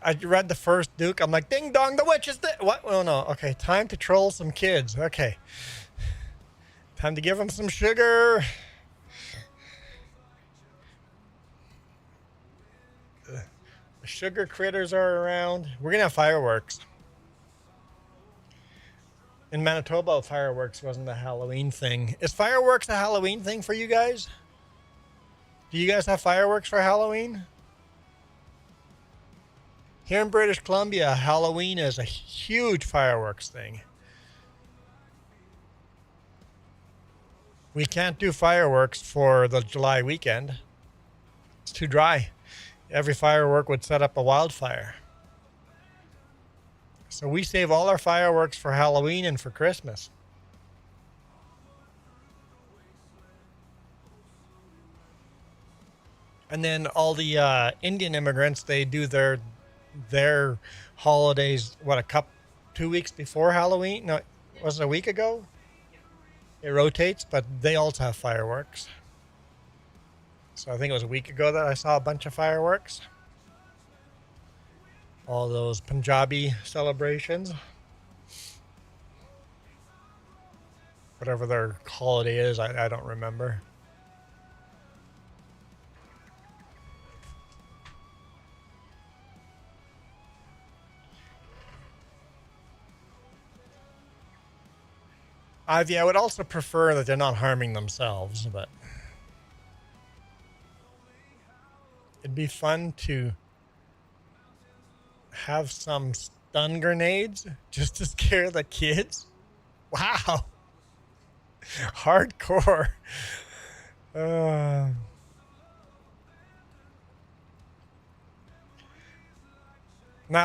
I read the first Duke. I'm like, ding dong, the witch is there. What? Oh no. Okay, time to troll some kids. Okay. Time to give them some sugar. The sugar critters are around. We're gonna have fireworks. In Manitoba, fireworks wasn't a Halloween thing. Is fireworks a Halloween thing for you guys? Do you guys have fireworks for Halloween? Here in British Columbia, Halloween is a huge fireworks thing. We can't do fireworks for the July weekend. It's too dry. Every firework would set up a wildfire. So we save all our fireworks for Halloween and for Christmas. And then all the Indian immigrants, they do their holidays, 2 weeks before Halloween? No, was it a week ago? It rotates, but they also have fireworks. So I think it was a week ago that I saw a bunch of fireworks. All those Punjabi celebrations. Whatever their holiday is, I don't remember. I would also prefer that they're not harming themselves, but it'd be fun to have some stun grenades just to scare the kids. Wow. Hardcore. Now,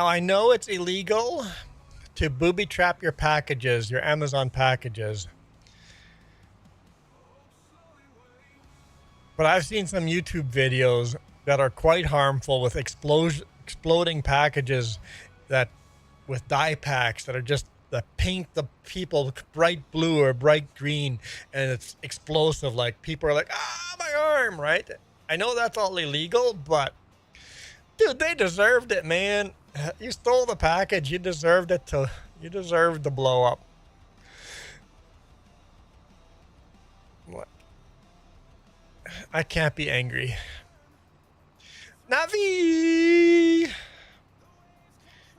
I know it's illegal to booby trap your packages, your Amazon packages. But I've seen some YouTube videos that are quite harmful with exploding packages that with dye packs that are just that paint the people bright blue or bright green, and it's explosive. Like people are like, my arm, right? I know that's all illegal, but dude, they deserved it, man. You stole the package. You deserved the blow up. What? I can't be angry. Navi!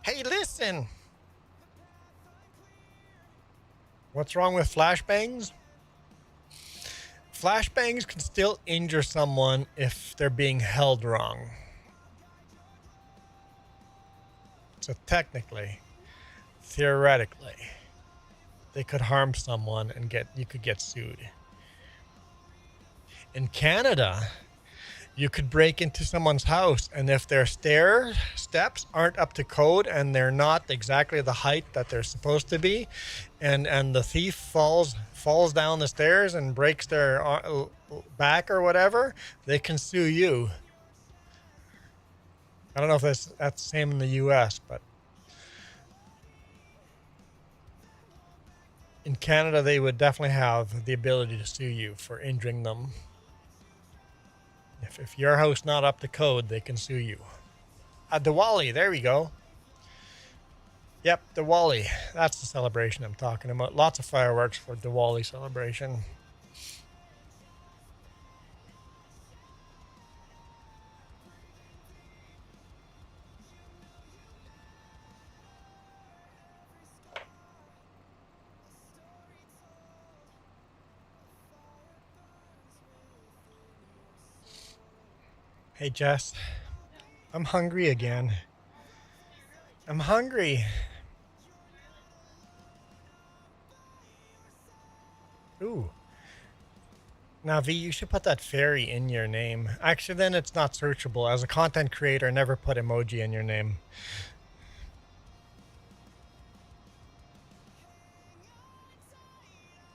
Hey, listen. What's wrong with flashbangs? Flashbangs can still injure someone if they're being held wrong. So technically, theoretically, they could harm someone and you could get sued. In Canada, you could break into someone's house, and if their steps aren't up to code and they're not exactly the height that they're supposed to be, and the thief falls down the stairs and breaks their back or whatever, they can sue you. I don't know if that's the same in the U.S., but in Canada, they would definitely have the ability to sue you for injuring them. If your house not up to code, they can sue you. Diwali, there we go. Yep, Diwali. That's the celebration I'm talking about. Lots of fireworks for Diwali celebration. Hey, Jess. I'm hungry again. I'm hungry. Ooh. Now, V, you should put that fairy in your name. Actually, then it's not searchable. As a content creator, never put emoji in your name.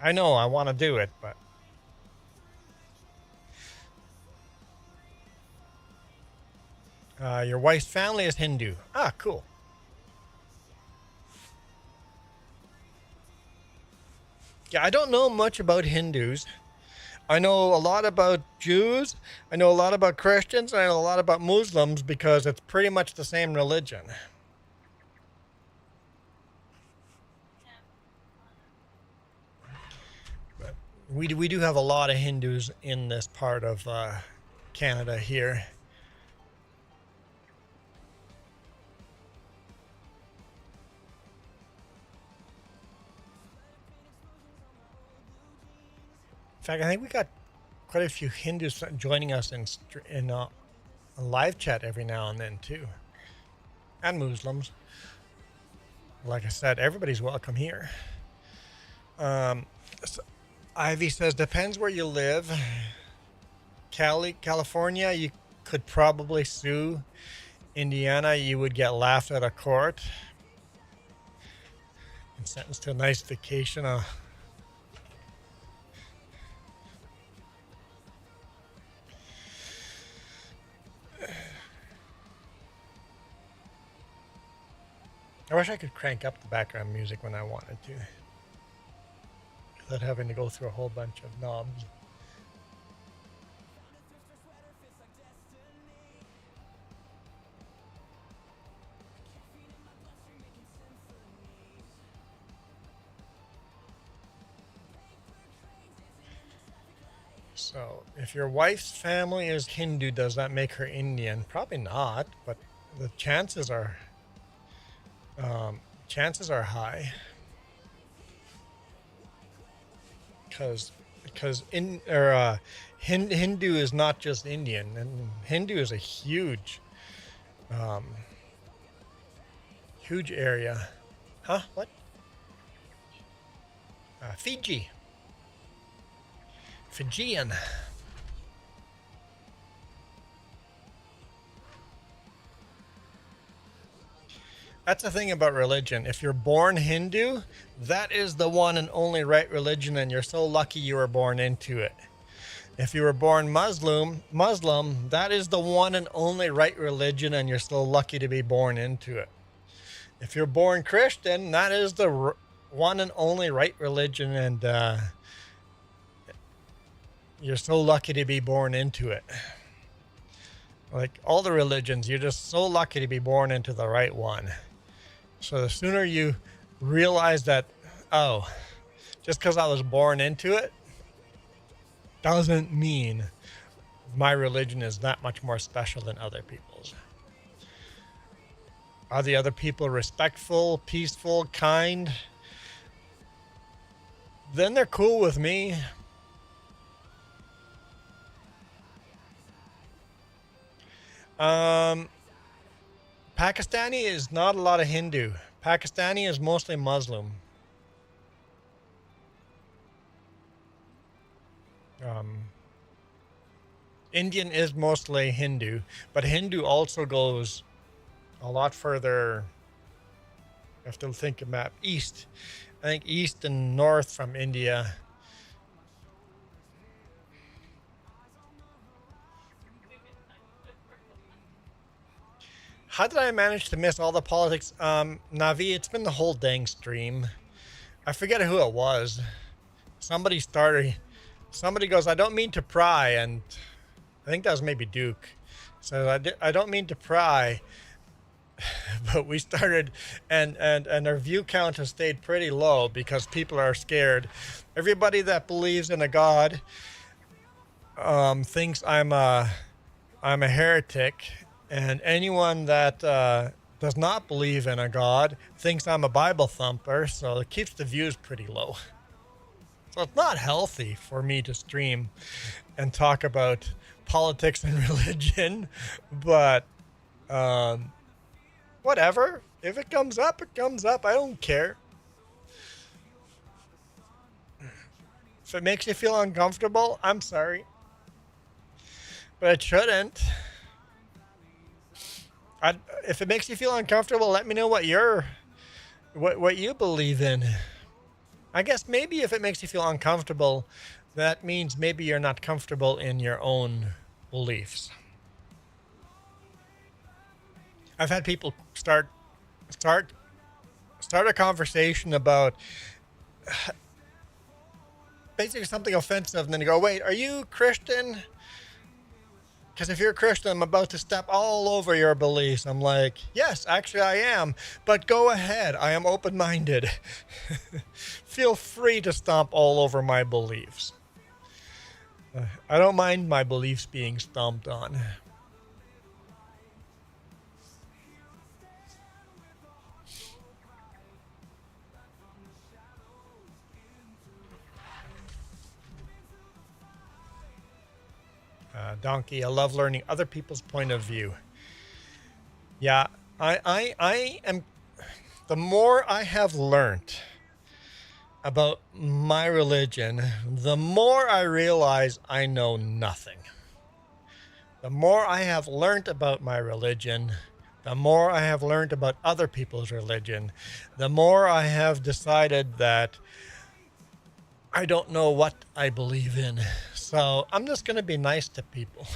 I know, I want to do it, but... your wife's family is Hindu. Ah, cool. Yeah, I don't know much about Hindus. I know a lot about Jews. I know a lot about Christians. And I know a lot about Muslims because it's pretty much the same religion. But we do have a lot of Hindus in this part of Canada here. In fact, I think we got quite a few Hindus joining us in a live chat every now and then too, and Muslims. Like I said, everybody's welcome here. So Ivy says depends where you live. California, you could probably sue. Indiana, you would get laughed out of court and sentenced to a nice vacation. I wish I could crank up the background music when I wanted to, without having to go through a whole bunch of knobs. So, if your wife's family is Hindu, does that make her Indian? Probably not, but the chances are high. Because Hindu is not just Indian, and Hindu is a huge huge area. Huh? What? Fiji. Fijian. That's the thing about religion. If you're born Hindu, that is the one and only right religion, and you're so lucky you were born into it. If you were born Muslim, that is the one and only right religion, and you're so lucky to be born into it. If you're born Christian, that is the one and only right religion, and you're so lucky to be born into it. Like all the religions, you're just so lucky to be born into the right one. So the sooner you realize that, oh, just because I was born into it doesn't mean my religion is that much more special than other people's. Are the other people respectful, peaceful, kind? Then they're cool with me. Pakistani is not a lot of Hindu. Pakistani is mostly Muslim. Indian is mostly Hindu, but Hindu also goes a lot further. I have to think of map east. I think east and north from India. How did I manage to miss all the politics? Navi, it's been the whole dang stream. I forget who it was. Somebody goes, I don't mean to pry, and I think that was maybe Duke. So I don't mean to pry, but we started, and our view count has stayed pretty low because people are scared. Everybody that believes in a god thinks I'm a heretic, and anyone that does not believe in a god thinks I'm a Bible thumper. So it keeps the views pretty low. So it's not healthy for me to stream and talk about politics and religion, but whatever. If it comes up, it comes up. I don't care. If it makes you feel uncomfortable, I'm sorry. But it shouldn't. If it makes you feel uncomfortable, let me know what you believe in. I guess maybe if it makes you feel uncomfortable, that means maybe you're not comfortable in your own beliefs. I've had people start a conversation about basically something offensive, and then you go, "Wait, are you Christian?" Because if you're a Christian, I'm about to step all over your beliefs. I'm like, yes, actually I am, but go ahead. I am open-minded. Feel free to stomp all over my beliefs. I don't mind my beliefs being stomped on. Donkey, I love learning other people's point of view. Yeah, I am. The more I have learned about my religion, the more I realize I know nothing. The more I have learned about my religion, the more I have learned about other people's religion, the more I have decided that I don't know what I believe in. So I'm just going to be nice to people.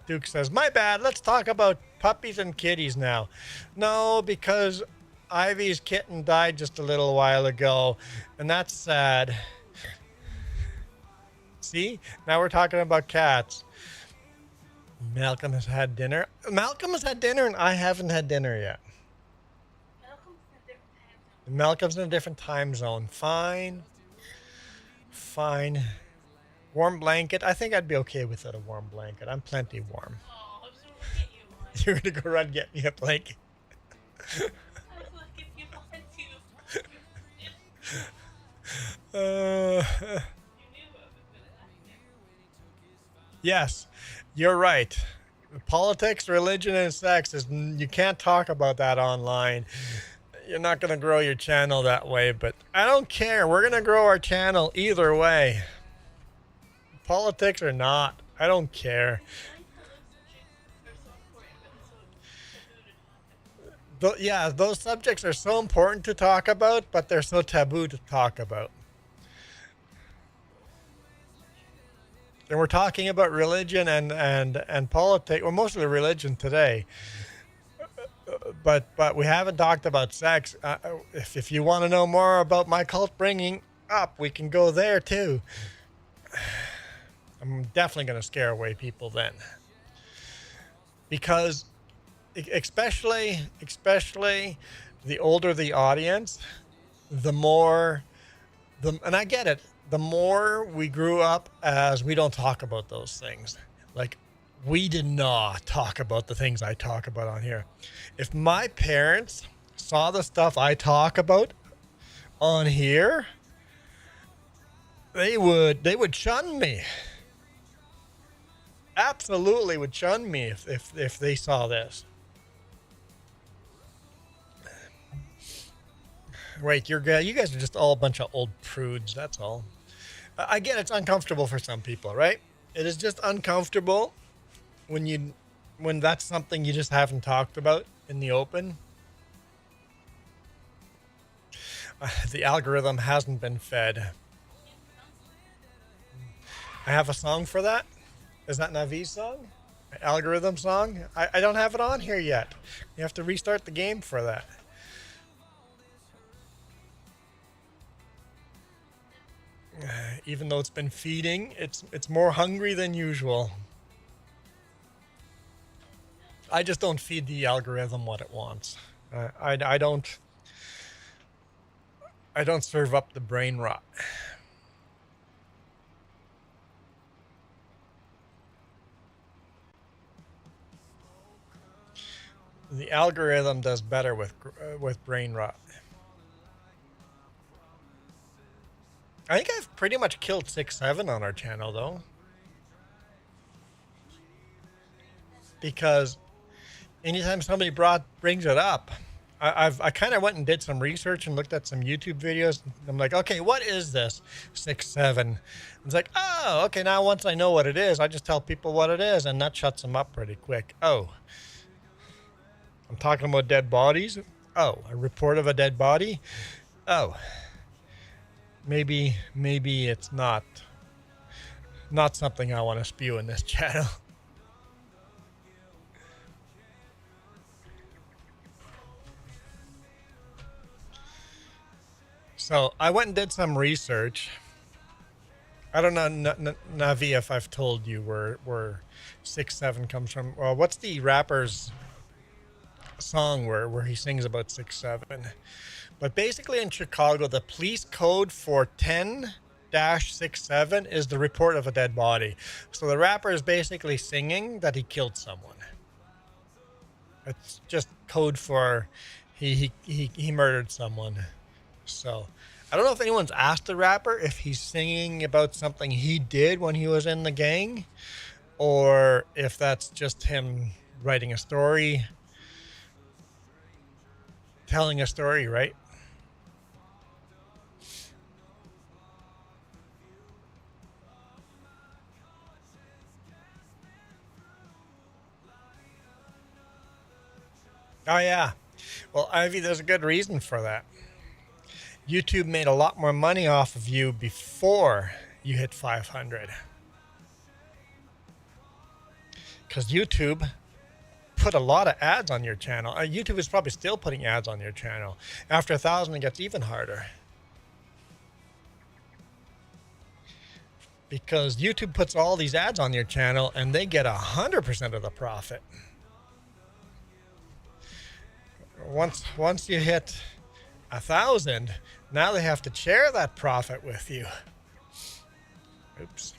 Duke says, my bad, let's talk about puppies and kitties now. No, because Ivy's kitten died just a little while ago, and that's sad. See? Now we're talking about cats. Malcolm has had dinner. Malcolm has had dinner, and I haven't had dinner yet. Malcolm's in a different time zone. Fine. Fine. Warm blanket. I think I'd be okay without a warm blanket. I'm plenty warm. Oh, I was gonna get you one. You're going to go run and get me a blanket. I was like, if you wanted to. Uh, You knew I was gonna ask you. yes, you're right. Politics, religion, and sex is you can't talk about that online. You're not going to grow your channel that way, but I don't care. We're going to grow our channel either way. Politics or not, I don't care. Yeah, those subjects are so important to talk about, but they're so taboo to talk about. And we're talking about religion and politics, well, mostly religion today. But we haven't talked about sex. If you want to know more about my cult bringing up, we can go there too. I'm definitely going to scare away people then, because especially the older the audience, the more and I get it. The more we grew up as we don't talk about those things. Like, we did not talk about the things I talk about on here. If my parents saw the stuff I talk about on here, they would shun me. Absolutely would shun me if they saw this. Wait, you guys are just all a bunch of old prudes, that's all. I get it's uncomfortable for some people, right? It is just uncomfortable when that's something you just haven't talked about in the open. The algorithm hasn't been fed. I have a song for that. Is that Navi's song? Algorithm song? I don't have it on here yet. You have to restart the game for that. Even though it's been feeding, it's more hungry than usual. I just don't feed the algorithm what it wants. I don't serve up the brain rot. The algorithm does better with brain rot. I think I've pretty much killed 6-7 on our channel though, because anytime somebody brings it up, I kind of went and did some research and looked at some YouTube videos. I'm like, okay, what is this 6-7? It's like, oh, okay. Now once I know what it is, I just tell people what it is, and that shuts them up pretty quick. Oh, I'm talking about dead bodies. Oh, a report of a dead body. Oh, maybe it's not something I want to spew in this channel. So I went and did some research. I don't know, Navi, if I've told you where 6-7 comes from. Well, what's the rapper's song where he sings about 6-7? But basically in Chicago, the police code for 10-67 is the report of a dead body. So the rapper is basically singing that he killed someone. It's just code for he murdered someone. So I don't know if anyone's asked the rapper if he's singing about something he did when he was in the gang, or if that's just him writing a story, telling a story, right? Oh, yeah. Well, Ivy, there's a good reason for that. YouTube made a lot more money off of you before you hit 500. Because YouTube put a lot of ads on your channel. YouTube is probably still putting ads on your channel. After 1,000, it gets even harder. Because YouTube puts all these ads on your channel and they get 100% of the profit. Once you hit 1,000, now they have to share that profit with you. Oops.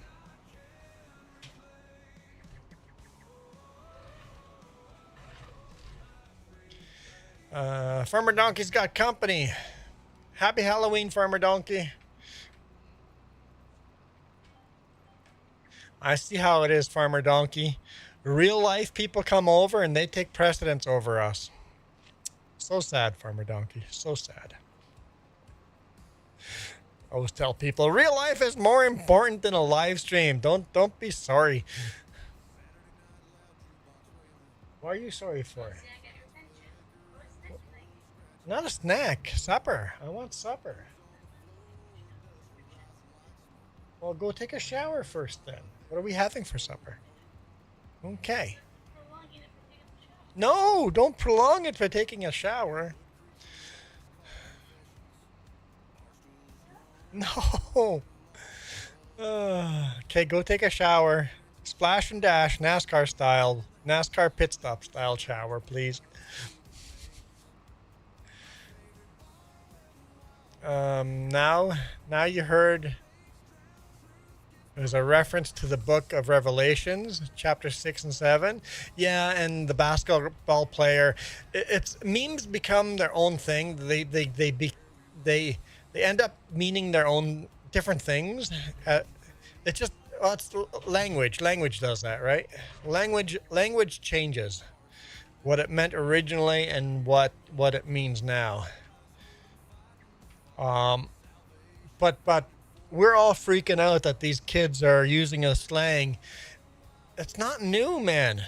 Farmer Donkey's got company. Happy Halloween, Farmer Donkey. I see how it is, Farmer Donkey. Real life people come over and they take precedence over us. So sad, Farmer Donkey. So sad. I always tell people, real life is more important than a live stream. Don't be sorry. What are you sorry for? Not a snack. Supper. I want supper. Well, go take a shower first then. What are we having for supper? Okay. No, don't prolong it for taking a shower. No. Okay, go take a shower. Splash and dash, NASCAR style. NASCAR pit stop style shower, please. Now you heard there's a reference to the book of Revelations, chapter 6 and 7. Yeah, and the basketball player. It's memes become their own thing. They end up meaning their own different things. It's just it's language. Language does that, right? Language changes what it meant originally and what it means now. But we're all freaking out that these kids are using a slang. It's not new, man.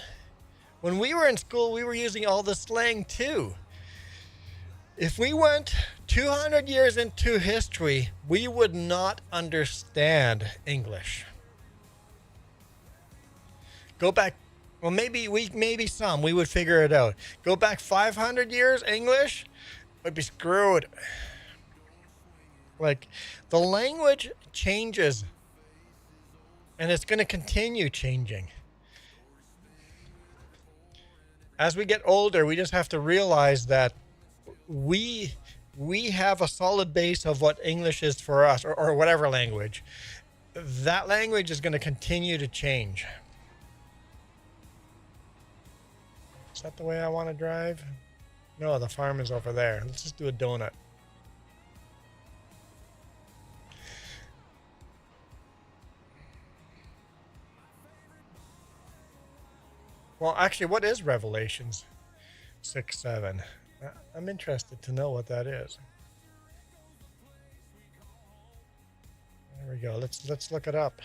When we were in school, we were using all the slang too. If we went 200 years into history, we would not understand English. Go back, well, maybe some, we would figure it out. Go back 500 years, English, would be screwed. Like, the language changes, and it's going to continue changing. As we get older, we just have to realize that we have a solid base of what English is for us, or whatever language. That language is going to continue to change. Is that the way I want to drive? No, the farm is over there. Let's just do a donut. Well, actually, what is Revelations 6:7? I'm interested to know what that is. There we go. Let's look it up.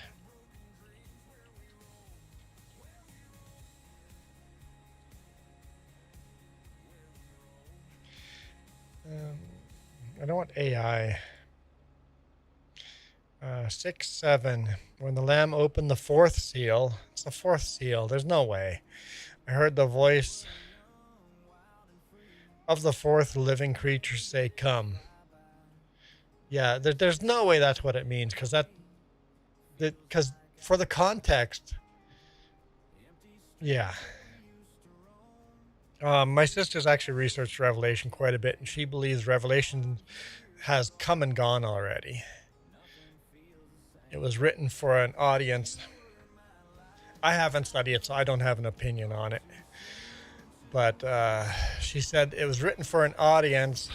I don't want AI. 6:7. When the Lamb opened the fourth seal. It's the fourth seal. There's no way. I heard the voice of the fourth living creature say, "Come." Yeah, there's no way that's what it means, because for the context, yeah. My sister's actually researched Revelation quite a bit, and she believes Revelation has come and gone already. It was written for an audience. I haven't studied it, so I don't have an opinion on it. But she said it was written for an audience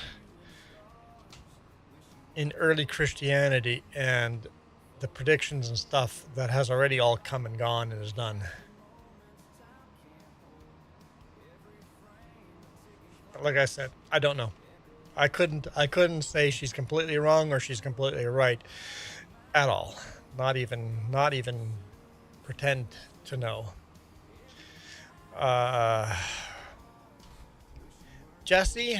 in early Christianity, and the predictions and stuff that has already all come and gone and is done. But like I said, I don't know. I couldn't say she's completely wrong or she's completely right at all. Not even pretend to know. Jesse,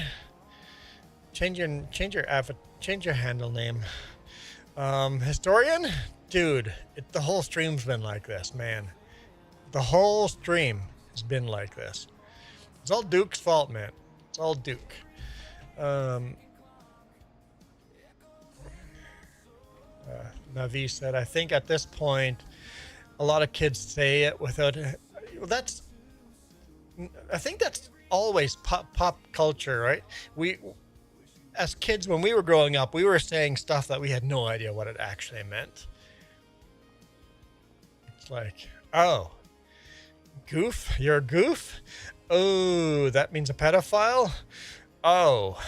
change your handle name. Historian, dude, the whole stream's been like this, man. The whole stream has been like this. It's all Duke's fault, man. It's all Duke. Navi said, I think at this point, a lot of kids say it without. Well, I think that's always pop culture, right? We, as kids, when we were growing up, we were saying stuff that we had no idea what it actually meant. It's like, oh, goof, you're a goof. Oh, that means a pedophile. Oh,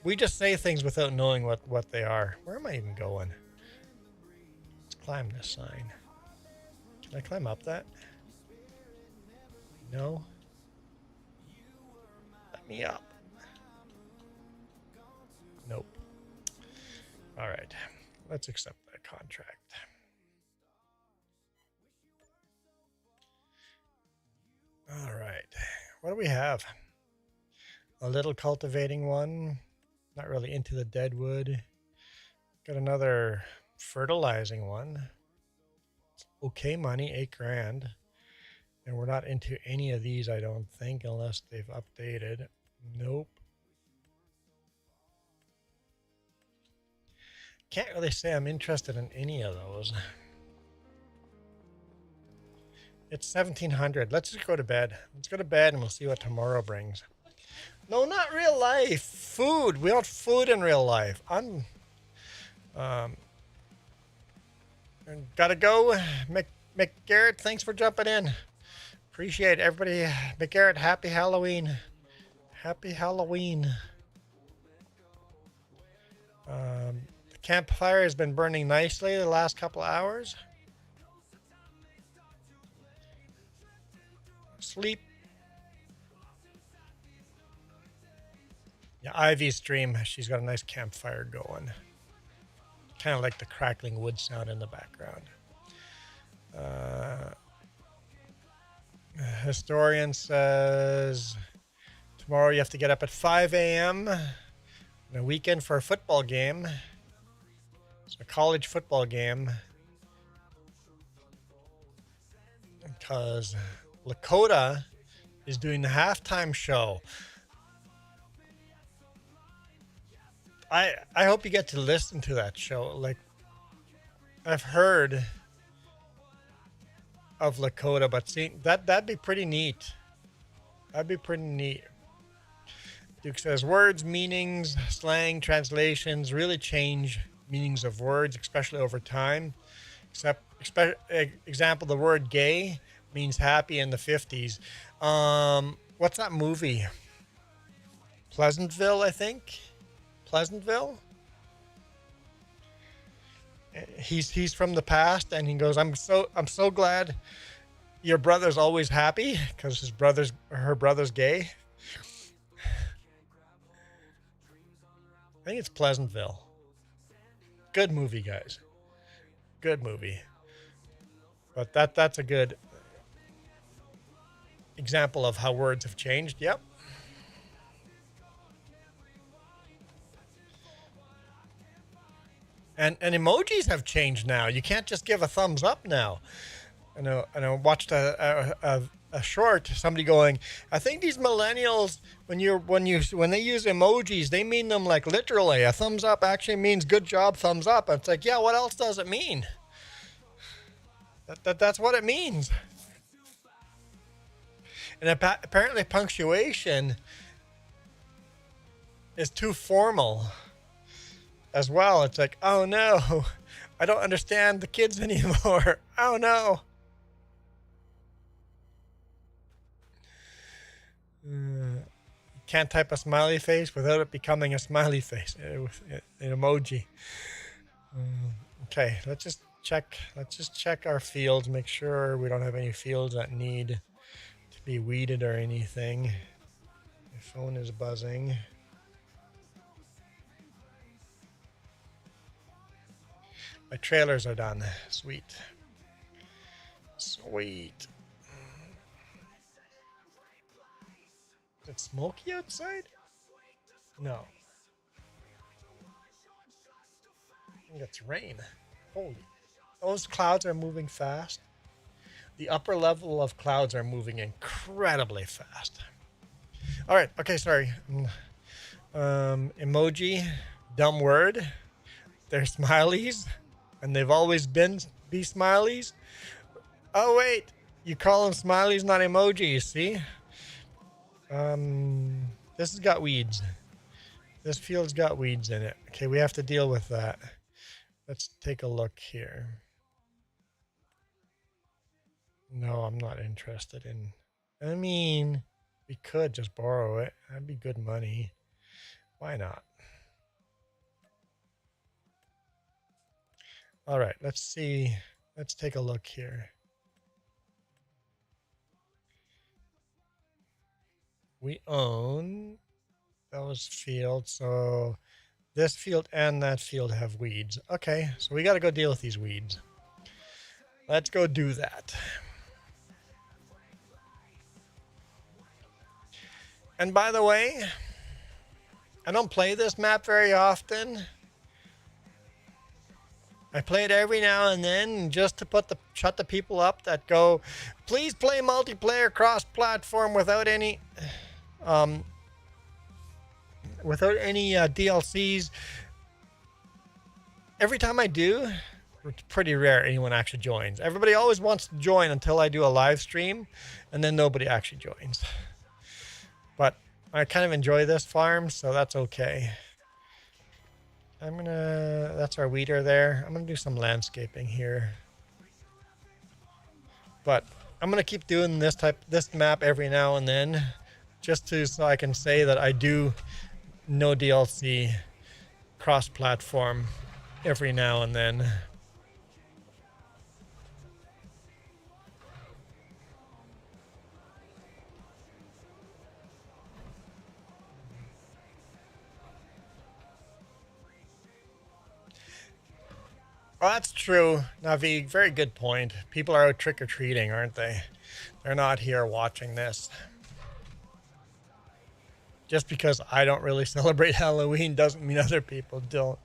we just say things without knowing what they are. Where am I even going? Let's climb this sign. Can I climb up that? No. Let me up. Nope. All right. Let's accept that contract. All right. What do we have? A little cultivating one. Not really into the deadwood. Got another fertilizing one. It's okay money, 8 grand. And we're not into any of these, I don't think, unless they've updated. Nope. Can't really say I'm interested in any of those. It's 1700. Let's just go to bed. Let's go to bed and we'll see what tomorrow brings. No, not real life. Food. We want food in real life. Gotta go. McGarrett, thanks for jumping in. Appreciate it, everybody. McGarrett, happy Halloween. Happy Halloween. The campfire has been burning nicely the last couple hours. Sleep. Yeah, Ivy's stream, she's got a nice campfire going. Kind of like the crackling wood sound in the background. Historian says tomorrow you have to get up at 5 a.m. on a weekend for a football game. It's a college football game. Because Lakota is doing the halftime show. I hope you get to listen to that show. Like, I've heard of Lakota, but seeing that'd be pretty neat. That'd be pretty neat. Duke says words, meanings, slang, translations really change meanings of words, especially over time. Example, the word gay means happy in the 50s. What's that movie? Pleasantville, I think. Pleasantville. He's from the past, and he goes, I'm so glad Your brother's always happy because her brother's gay. I think it's Pleasantville. Good movie, guys. Good movie. But that's a good example of how words have changed. Yep. And emojis have changed now. You can't just give a thumbs up now. I watched a short, somebody going, I think these millennials, when they use emojis, they mean them like literally. A thumbs up actually means good job, thumbs up. And it's like, yeah, what else does it mean? That's what it means. And apparently punctuation is too formal as well. It's like, oh no, I don't understand the kids anymore. Oh no. Can't type a smiley face without it becoming a smiley face, an emoji. Okay, let's just check our fields, make sure we don't have any fields that need to be weeded or anything. My phone is buzzing. My trailers are done. Sweet. Sweet. Is it smoky outside? No. I think it's rain. Holy. Those clouds are moving fast. The upper level of clouds are moving incredibly fast. All right. Okay, sorry. Emoji, dumb word. They're smileys, and they've always been be smileys. Oh wait, you call them smileys, not emojis. See? This has got weeds. This field's got weeds in it. Okay, we have to deal with that. Let's take a look here. No, I'm not interested in. I mean, we could just borrow it. That'd be good money. Why not? All right, let's see. Let's take a look here. We own those fields, so this field and that field have weeds. Okay, so we got to go deal with these weeds. Let's go do that. And by the way, I don't play this map very often. I play it every now and then just to shut the people up that go, please play multiplayer cross-platform without any DLCs. Every time I do, it's pretty rare anyone actually joins. Everybody always wants to join until I do a live stream, and then nobody actually joins. But I kind of enjoy this farm, so that's okay. That's our weeder there. I'm gonna do some landscaping here. But I'm gonna keep doing this map every now and then, just so I can say that I do no DLC cross-platform every now and then. Oh, that's true, Navi. Very good point. People are out trick-or-treating, aren't they? They're not here watching this. Just because I don't really celebrate Halloween doesn't mean other people don't.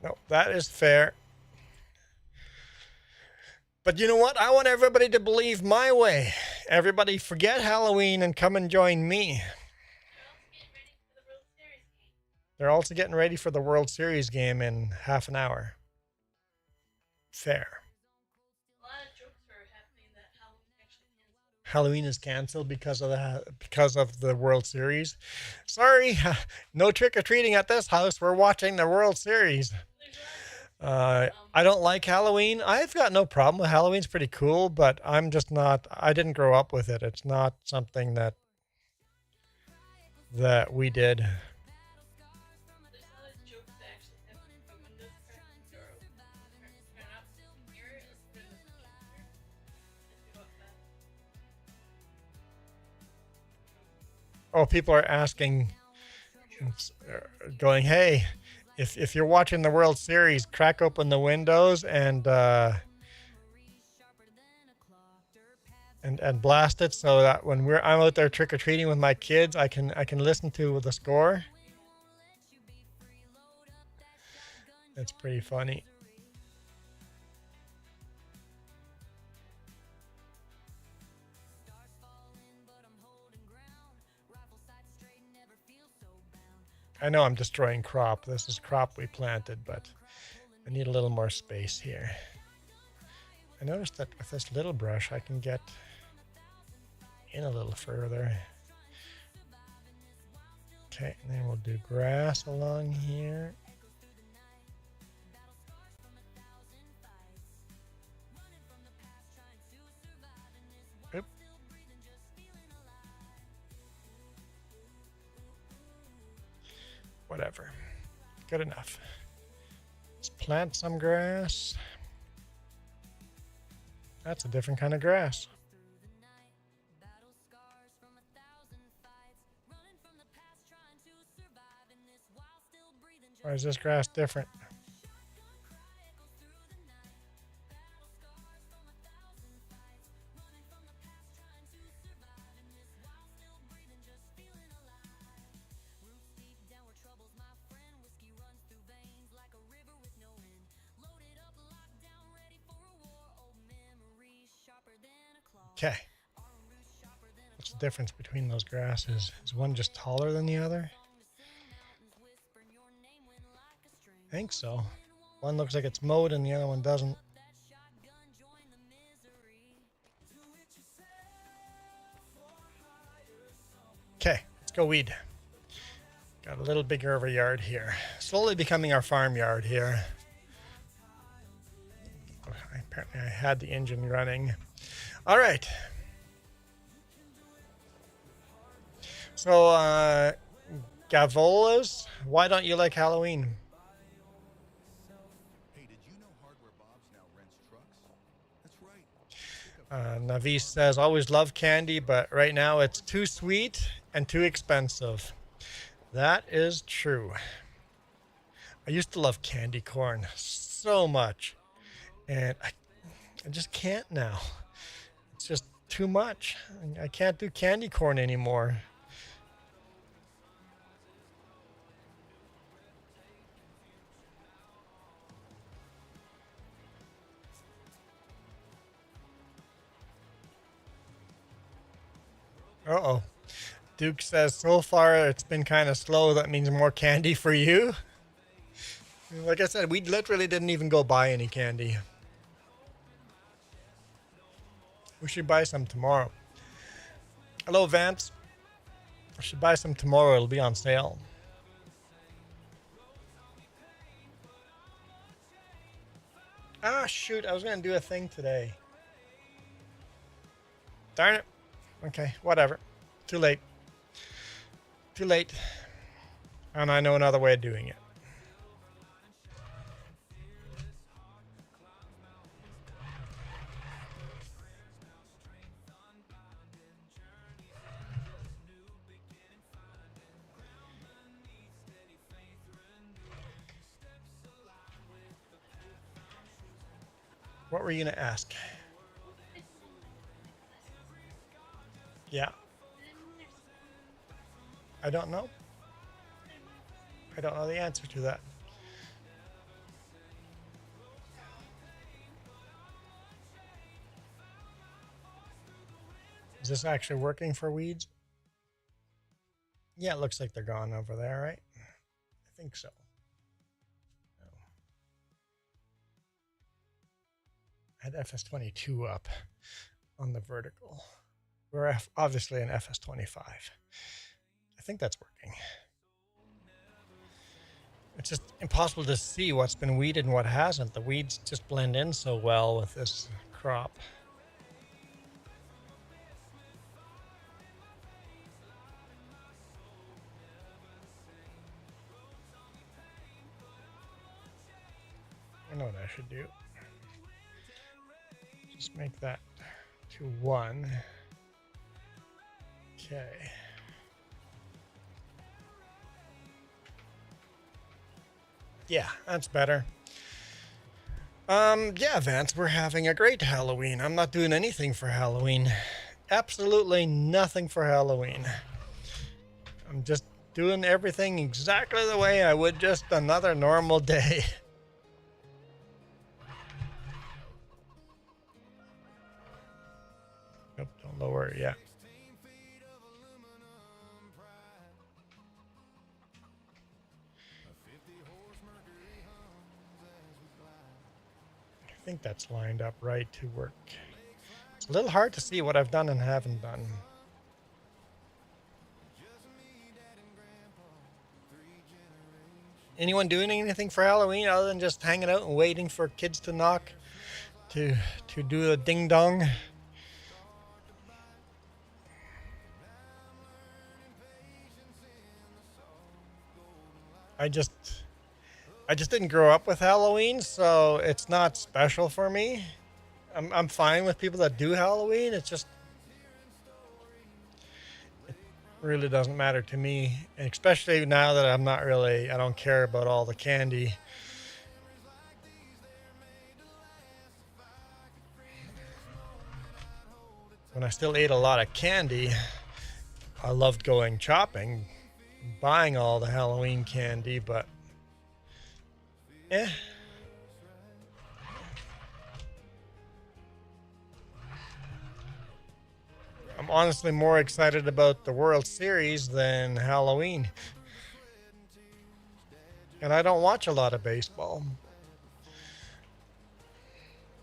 No, that is fair. But you know what? I want everybody to believe my way. Everybody forget Halloween and come and join me. They're also getting ready for the World Series game in half an hour. Fair. A lot of jokes are happening that Halloween actually canceled. Halloween is canceled because of the World Series. Sorry, no trick or treating at this house. We're watching the World Series. I don't like Halloween. I've got no problem with Halloween. It's pretty cool, but I'm just not. I didn't grow up with it. It's not something that we did. Oh, people are asking, going, hey, if you're watching the World Series, crack open the windows and blast it so that when I'm out there trick or treating with my kids, I can listen to the score. It's pretty funny. I know I'm destroying crop. This is crop we planted, but I need a little more space here. I noticed that with this little brush, I can get in a little further. Okay, and then we'll do grass along here. Oop. Whatever. Good enough. Let's plant some grass. That's a different kind of grass. Why is this grass different? Okay. What's the difference between those grasses? Is one just taller than the other? I think so. One looks like it's mowed and the other one doesn't. Okay, let's go weed. Got a little bigger of a yard here. Slowly becoming our farmyard here. Apparently I had the engine running. All right. So, Gavolas, why don't you like Halloween? Hey, did you know Hardware Bob's now rents trucks? That's right. Navis says, always love candy, but right now it's too sweet and too expensive. That is true. I used to love candy corn so much, and I just can't now. It's just too much. I can't do candy corn anymore. Uh-oh. Duke says, so far it's been kind of slow. That means more candy for you. Like I said, we literally didn't even go buy any candy. We should buy some tomorrow. Hello, Vance. I should buy some tomorrow. It'll be on sale. Ah, shoot. I was going to do a thing today. Darn it. Okay, whatever. Too late. Too late. And I know another way of doing it. What were you going to ask? Yeah. I don't know. I don't know the answer to that. Is this actually working for weeds? Yeah, it looks like they're gone over there, right? I think so. No. I had FS22 up on the vertical. We're obviously in FS25. I think that's working. It's just impossible to see what's been weeded and what hasn't. The weeds just blend in so well with this crop. I know what I should do. Just make that to 1. Okay. Yeah, that's better. Yeah, Vance, we're having a great Halloween. I'm not doing anything for Halloween. Absolutely nothing for Halloween. I'm just doing everything exactly the way I would just another normal day. Nope, don't lower it yet. I think that's lined up right to work. It's a little hard to see what I've done and haven't done. Anyone doing anything for Halloween other than just hanging out and waiting for kids to knock to do a ding dong? I just didn't grow up with Halloween, so it's not special for me. I'm fine with people that do Halloween. It's just really doesn't matter to me, and especially now that I don't care about all the candy. When I still ate a lot of candy, I loved going shopping, buying all the Halloween candy, but eh. I'm honestly more excited about the World Series than Halloween. And I don't watch a lot of baseball.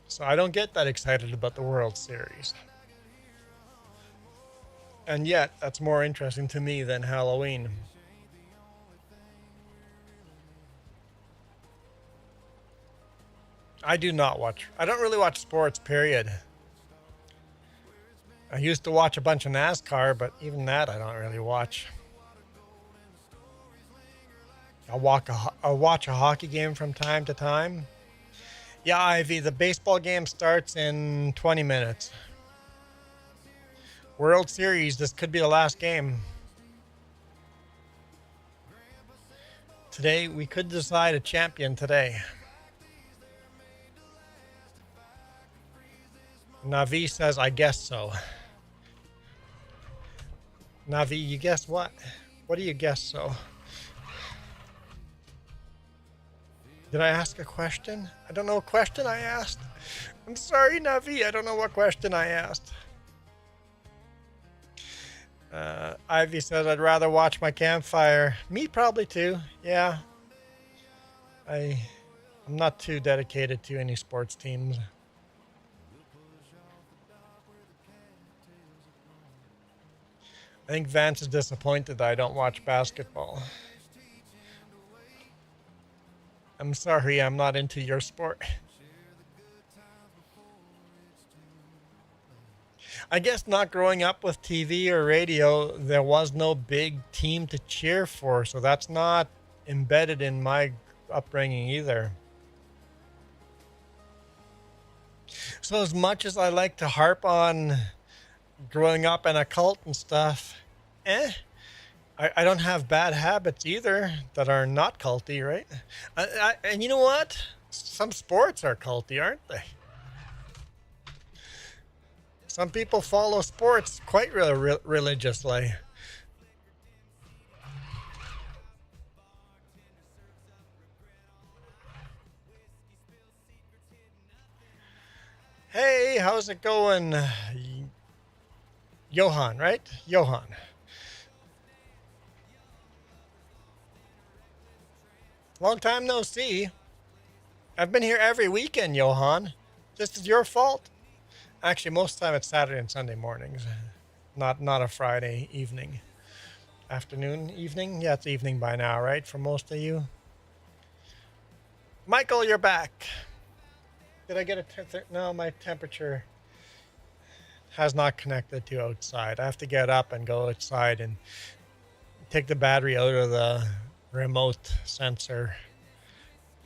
So I don't get that excited about the World Series. And yet, that's more interesting to me than Halloween. I don't really watch sports, period. I used to watch a bunch of NASCAR, but even that I don't really watch. I'll watch a hockey game from time to time. Yeah, Ivy, the baseball game starts in 20 minutes. World Series, this could be the last game. Today, we could decide a champion today. Navi says, I guess so. Navi, you guess what? What do you guess so? Did I ask a question? I don't know what question I asked. I'm sorry, Navi. I don't know what question I asked. Ivy says, I'd rather watch my campfire. Me probably too. Yeah. I'm not too dedicated to any sports teams. I think Vance is disappointed that I don't watch basketball. I'm sorry, I'm not into your sport. I guess not growing up with TV or radio, there was no big team to cheer for, so that's not embedded in my upbringing either. So as much as I like to harp on growing up in a cult and stuff, I don't have bad habits either that are not culty, right? And you know what? Some sports are culty, aren't they? Some people follow sports quite religiously. Hey, how's it going? Johan, right? Johan. Long time no see. I've been here every weekend, Johan. Just is your fault. Actually, most of the time it's Saturday and Sunday mornings, not a Friday evening, afternoon, evening. Yeah, it's evening by now, right? For most of you. Michael, you're back. Did I get a no? My temperature has not connected to outside. I have to get up and go outside and take the battery out of the remote sensor,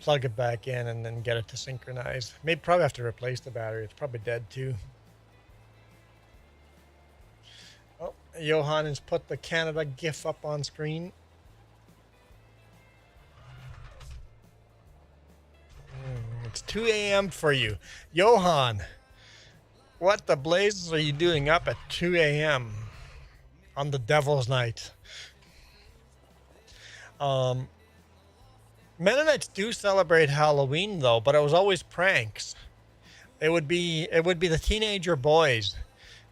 plug it back in, and then get it to synchronize. Maybe probably have to replace the battery. It's probably dead too. Oh, Johan has put the Canada GIF up on screen. It's 2 a.m. for you. Johan, what the blazes are you doing up at 2 a.m. on the devil's night? Mennonites do celebrate Halloween though, but it was always pranks. It would be the teenager boys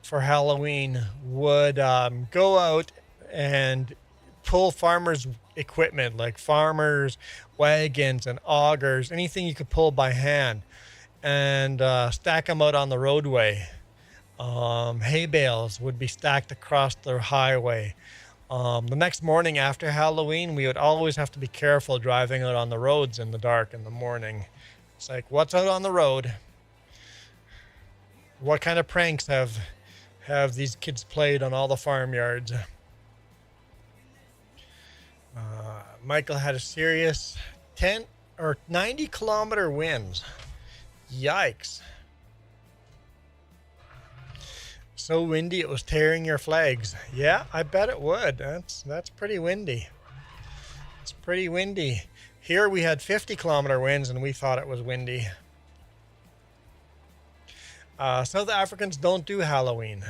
for Halloween would go out and pull farmers' equipment like farmers' wagons and augers, anything you could pull by hand, and stack them out on the roadway. Hay bales would be stacked across the highway. The next morning after Halloween, we would always have to be careful driving out on the roads in the dark in the morning. It's like, what's out on the road? What kind of pranks have these kids played on all the farmyards? Michael had a serious 10 or 90 kilometer winds. Yikes. So windy it was tearing your flags. Yeah, I bet it would. That's pretty windy. It's pretty windy. Here we had 50 kilometer winds and we thought it was windy. South Africans don't do Halloween.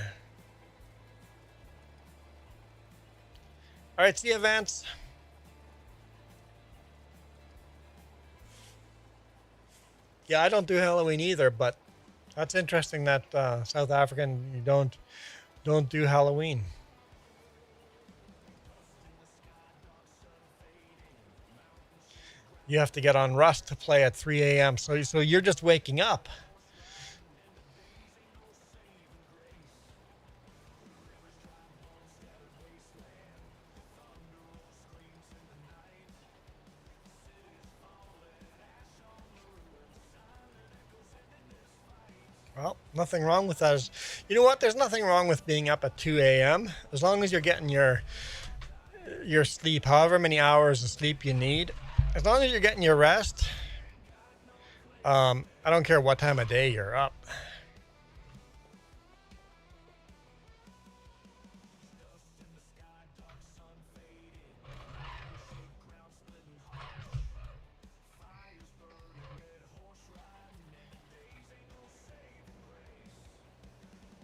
All right, see you, Vance. Yeah, I don't do Halloween either, but that's interesting that South African you don't do Halloween. You have to get on Rust to play at 3 a.m. So you're just waking up. Well, nothing wrong with that. You know what? There's nothing wrong with being up at 2 a.m. as long as you're getting your sleep, however many hours of sleep you need. As long as you're getting your rest, I don't care what time of day you're up.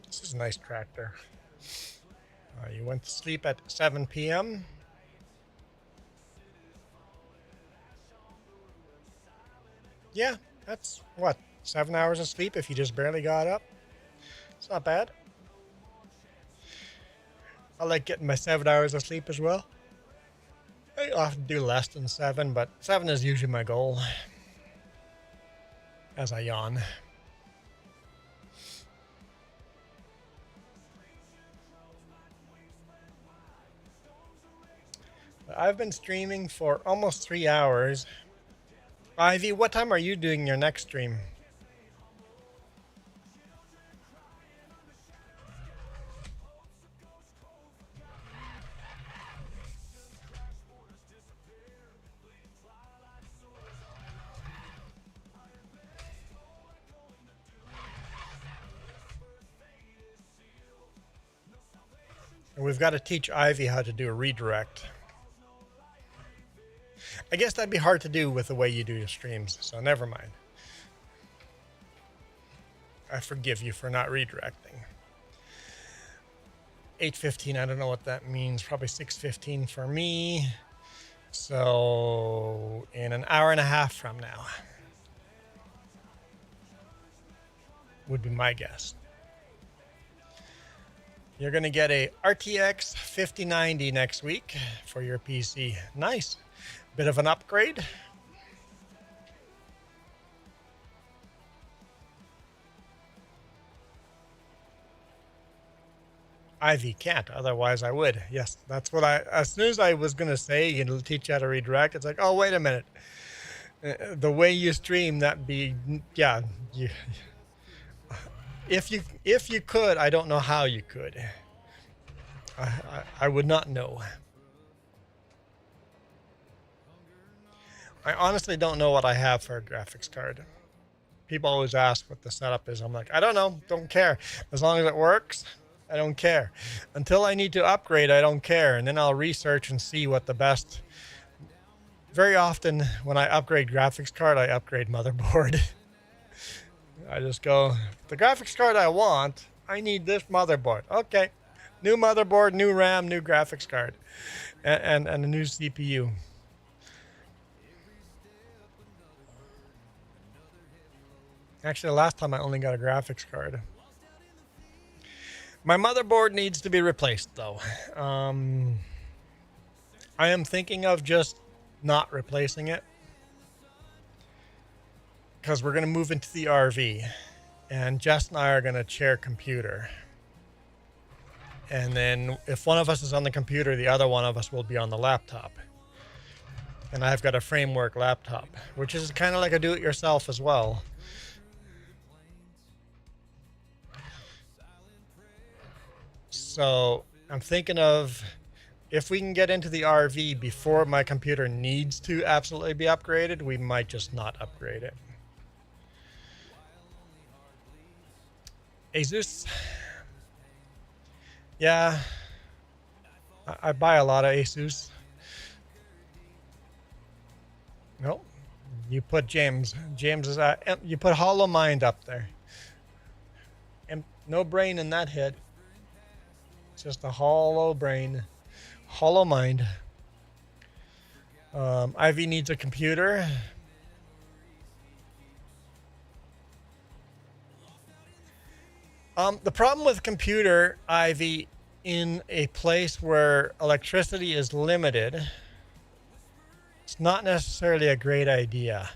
This is a nice tractor. You went to sleep at 7 p.m. Yeah, that's what, 7 hours of sleep if you just barely got up. It's not bad. I like getting my 7 hours of sleep as well. I often do less than 7, but 7 is usually my goal. As I yawn. I've been streaming for almost 3 hours. Ivy, what time are you doing your next stream? We've got to teach Ivy how to do a redirect. I guess that'd be hard to do with the way you do your streams, so never mind. I forgive you for not redirecting. 8:15, I don't know what that means. Probably 6:15 for me. So in an hour and a half from now would be my guess. You're going to get a RTX 5090 next week for your PC. Nice. Bit of an upgrade. Ivy can't, otherwise I would. Yes, that's what as soon as I was going to say, you know, teach you how to redirect, it's like, oh, wait a minute. The way you stream, that'd be, yeah. If you could, I don't know how you could. I would not know. I honestly don't know what I have for a graphics card. People always ask what the setup is. I'm like, I don't know, don't care. As long as it works, I don't care. Until I need to upgrade, I don't care. And then I'll research and see what the best. Very often when I upgrade graphics card, I upgrade motherboard. I just go, the graphics card I want, I need this motherboard. Okay. New motherboard, new RAM, new graphics card, and a new CPU. Actually, the last time I only got a graphics card. My motherboard needs to be replaced, though. I am thinking of just not replacing it because we're going to move into the RV, and Jess and I are going to share computer. And then if one of us is on the computer, the other one of us will be on the laptop. And I've got a framework laptop, which is kind of like a do-it-yourself as well. So I'm thinking of, if we can get into the RV before my computer needs to absolutely be upgraded, we might just not upgrade it. Asus. Yeah, I buy a lot of Asus. Nope. You put James. James is you put Hollow Mind up there. And no brain in that head. It's just a hollow brain. Hollow mind. Ivy needs a computer. The problem with computer, Ivy, in a place where electricity is limited, it's not necessarily a great idea.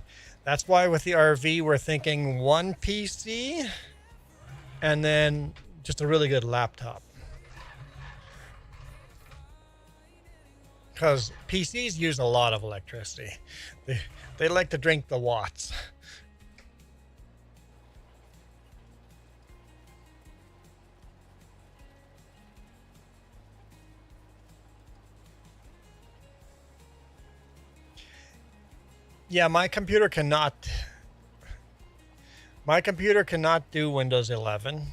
That's why with the RV, we're thinking one PC and then just a really good laptop. Because PCs use a lot of electricity. They like to drink the watts. Yeah, my computer cannot do Windows 11.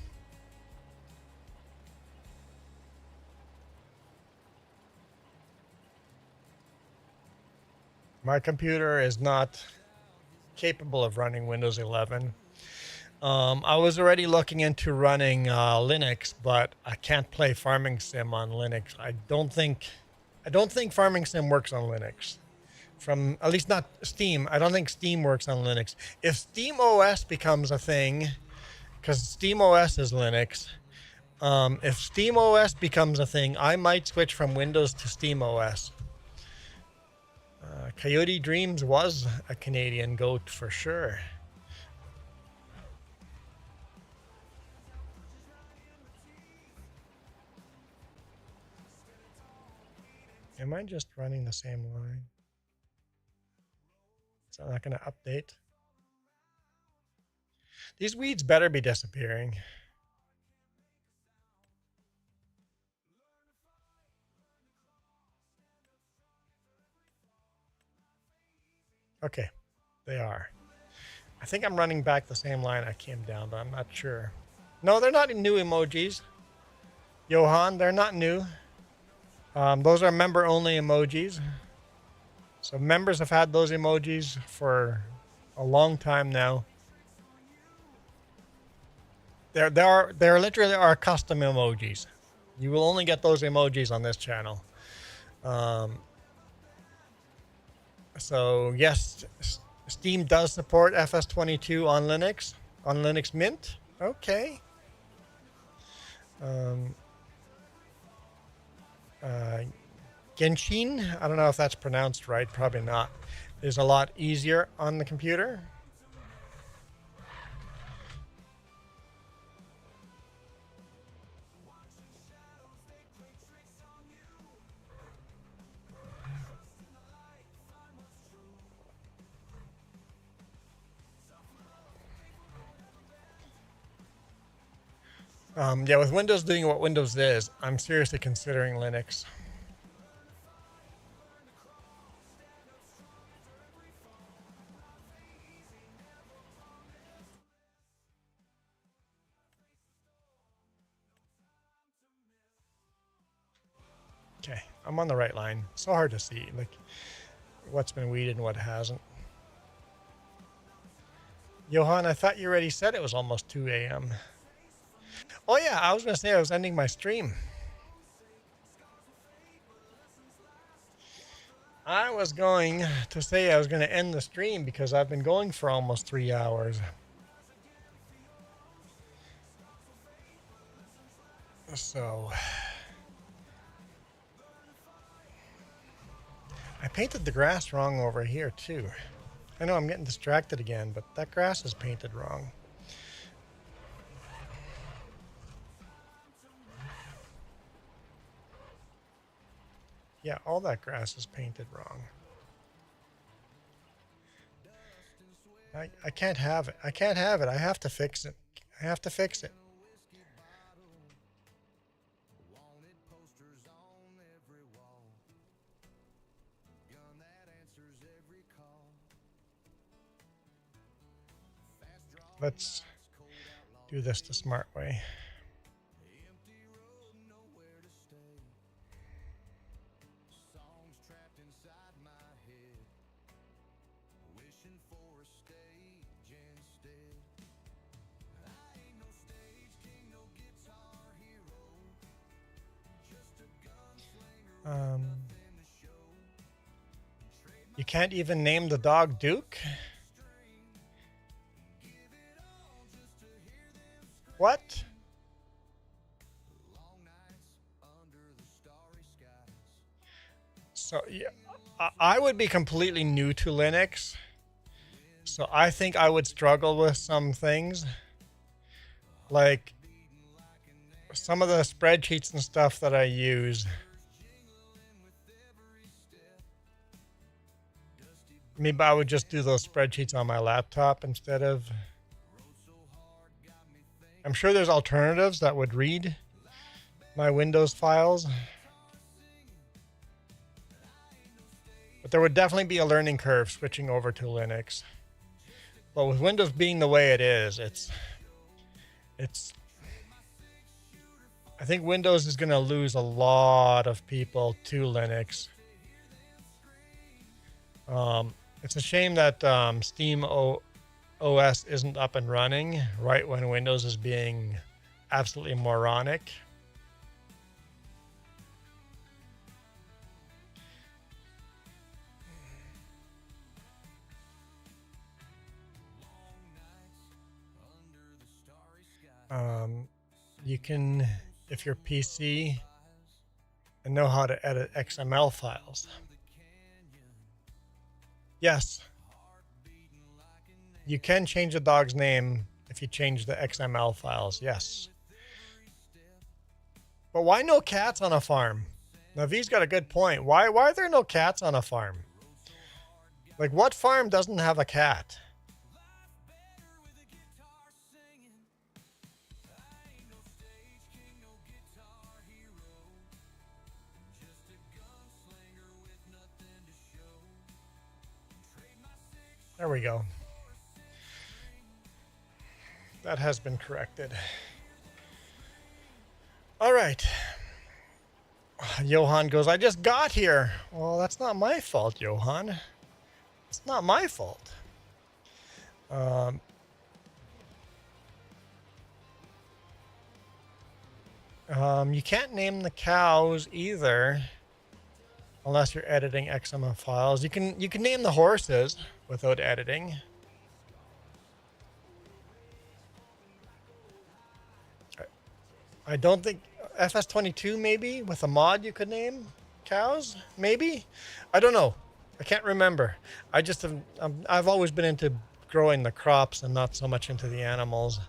My computer is not capable of running Windows 11. I was already looking into running Linux, but I can't play Farming Sim on Linux. I don't think Farming Sim works on Linux. From at least not Steam. I don't think Steam works on Linux. If Steam OS becomes a thing, because Steam OS is Linux, if Steam OS becomes a thing, I might switch from Windows to Steam OS. Coyote Dreams was a Canadian goat for sure. Am I just running the same line? Is that not going to update? These weeds better be disappearing. Okay, they are. I think I'm running back the same line I came down, but I'm not sure. No, they're not new emojis. Johan, they're not new. Those are member-only emojis. So members have had those emojis for a long time now. There literally are custom emojis. You will only get those emojis on this channel. So yes, Steam does support FS22 on Linux Mint. Okay. Genshin, I don't know if that's pronounced right, probably not, is a lot easier on the computer. Yeah, with Windows doing what Windows is, I'm seriously considering Linux. Okay, I'm on the right line. So hard to see, like what's been weeded and what hasn't. Johan, I thought you already said it was almost 2 a.m. Oh yeah, I was going to say I was ending my stream. I was going to say I was going to end the stream because I've been going for almost 3 hours. So I painted the grass wrong over here too. I know I'm getting distracted again, but that grass is painted wrong. Yeah, all that grass is painted wrong. I can't have it. I can't have it. I have to fix it. I have to fix it. Let's do this the smart way. You can't even name the dog Duke? What? So yeah, I would be completely new to Linux. So I think I would struggle with some things. Like some of the spreadsheets and stuff that I use. Maybe I would just do those spreadsheets on my laptop instead of... I'm sure there's alternatives that would read my Windows files. But there would definitely be a learning curve switching over to Linux. But with Windows being the way it is, it's I think Windows is going to lose a lot of people to Linux. It's a shame that Steam OS isn't up and running right when Windows is being absolutely moronic. You can, if you're PC and know how to edit XML files. Yes. You can change a dog's name if you change the XML files, yes. But why no cats on a farm? Now, V's got a good point. Why are there no cats on a farm? Like, what farm doesn't have a cat? There we go. That has been corrected. All right. Johan goes, I just got here. Well, that's not my fault, Johan. It's not my fault. You can't name the cows either, unless you're editing XML files. You can name the horses without editing. I don't think FS22 maybe with a mod you could name cows, maybe. I don't know. I can't remember. I just have, I've always been into growing the crops and not so much into the animals.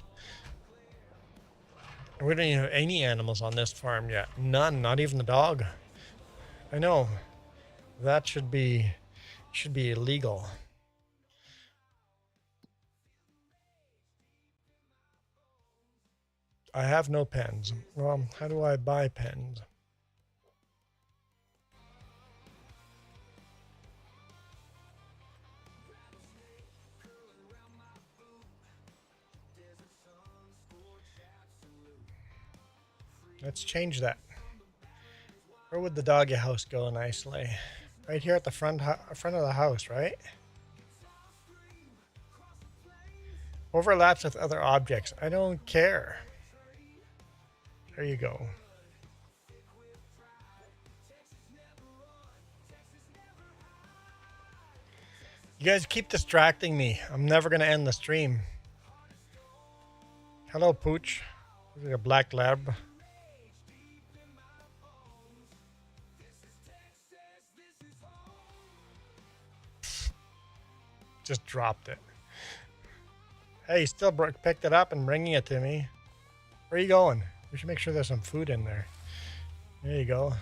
We don't even have any animals on this farm yet. None, not even the dog. I know. That should be illegal. I have no pens. Well, how do I buy pens? Let's change that. Where would the doggy house go nicely? Right here at the front of the house, right? Overlaps with other objects. I don't care. There you go. You guys keep distracting me. I'm never going to end the stream. Hello, Pooch. This is a black lab. Just dropped it. Hey, you still picked it up and bringing it to me. Where are you going? We should make sure there's some food in there. There you go.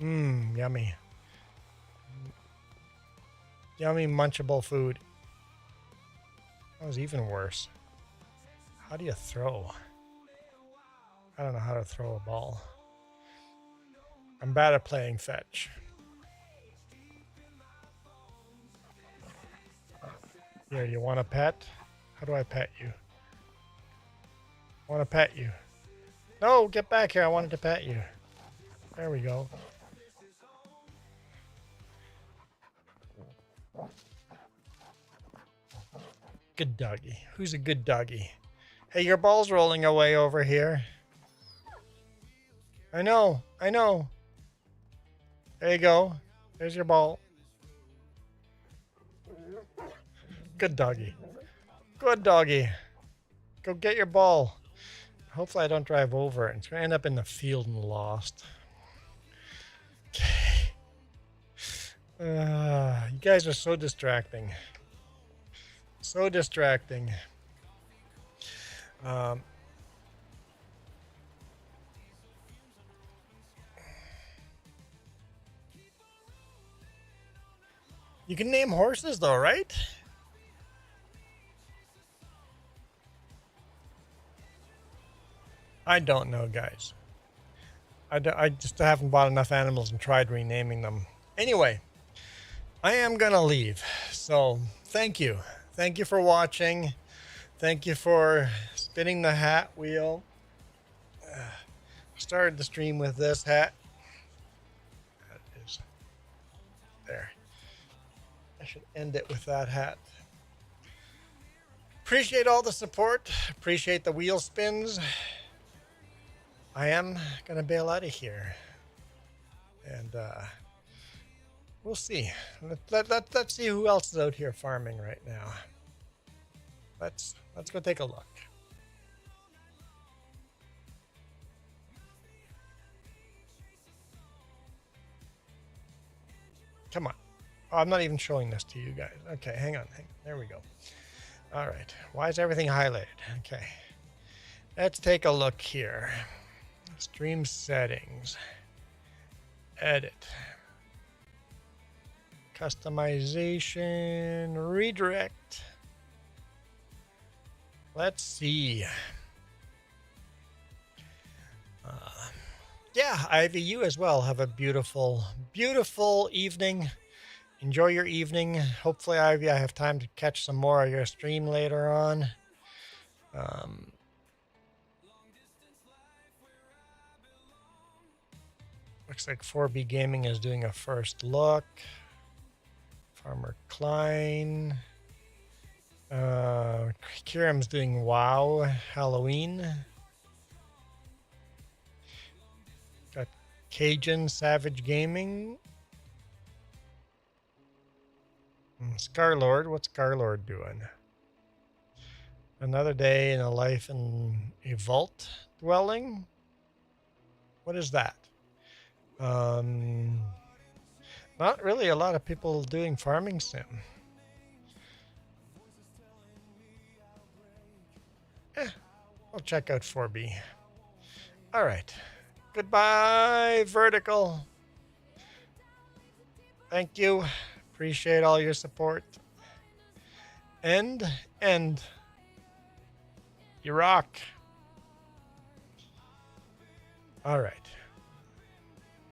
Mmm, yummy. Yummy, munchable food. That was even worse. How do you throw? I don't know how to throw a ball. I'm bad at playing fetch. Here, you want a pet? How do I pet you? I want to pet you. No, get back here. I wanted to pet you. There we go. Good doggy. Who's a good doggy? Hey, your ball's rolling away over here. I know. I know. There you go. There's your ball. Good doggy. Good doggy. Go get your ball. Hopefully I don't drive over it. It's going to end up in the field and lost. Okay. You guys are so distracting. So distracting. You can name horses though, right? I don't know, guys. I just haven't bought enough animals and tried renaming them. Anyway, I am going to leave. So thank you. Thank you for watching. Thank you for spinning the hat wheel. Started the stream with this hat. That is there. I should end it with that hat. Appreciate all the support. Appreciate the wheel spins. I am going to bail out of here. And we'll see. Let's see who else is out here farming right now. Let's go take a look. Come on. Oh, I'm not even showing this to you guys. Okay, hang on. There we go. All right. Why is everything highlighted? Okay. Let's take a look here. Stream settings. Edit. Customization. Redirect. Let's see. Yeah, Ivy, you as well have a beautiful, beautiful evening. Enjoy your evening. Hopefully, Ivy, I have time to catch some more of your stream later on. Looks like 4B Gaming is doing a first look. Farmer Klein. Kiram's doing WoW Halloween. Got Cajun Savage Gaming. Scarlord, what's Scarlord doing? Another day in a life in a vault dwelling. What is that? Not really a lot of people doing farming sim. I'll check out 4B. All right. Goodbye, Vertical. Thank you. Appreciate all your support. End. You rock. All right.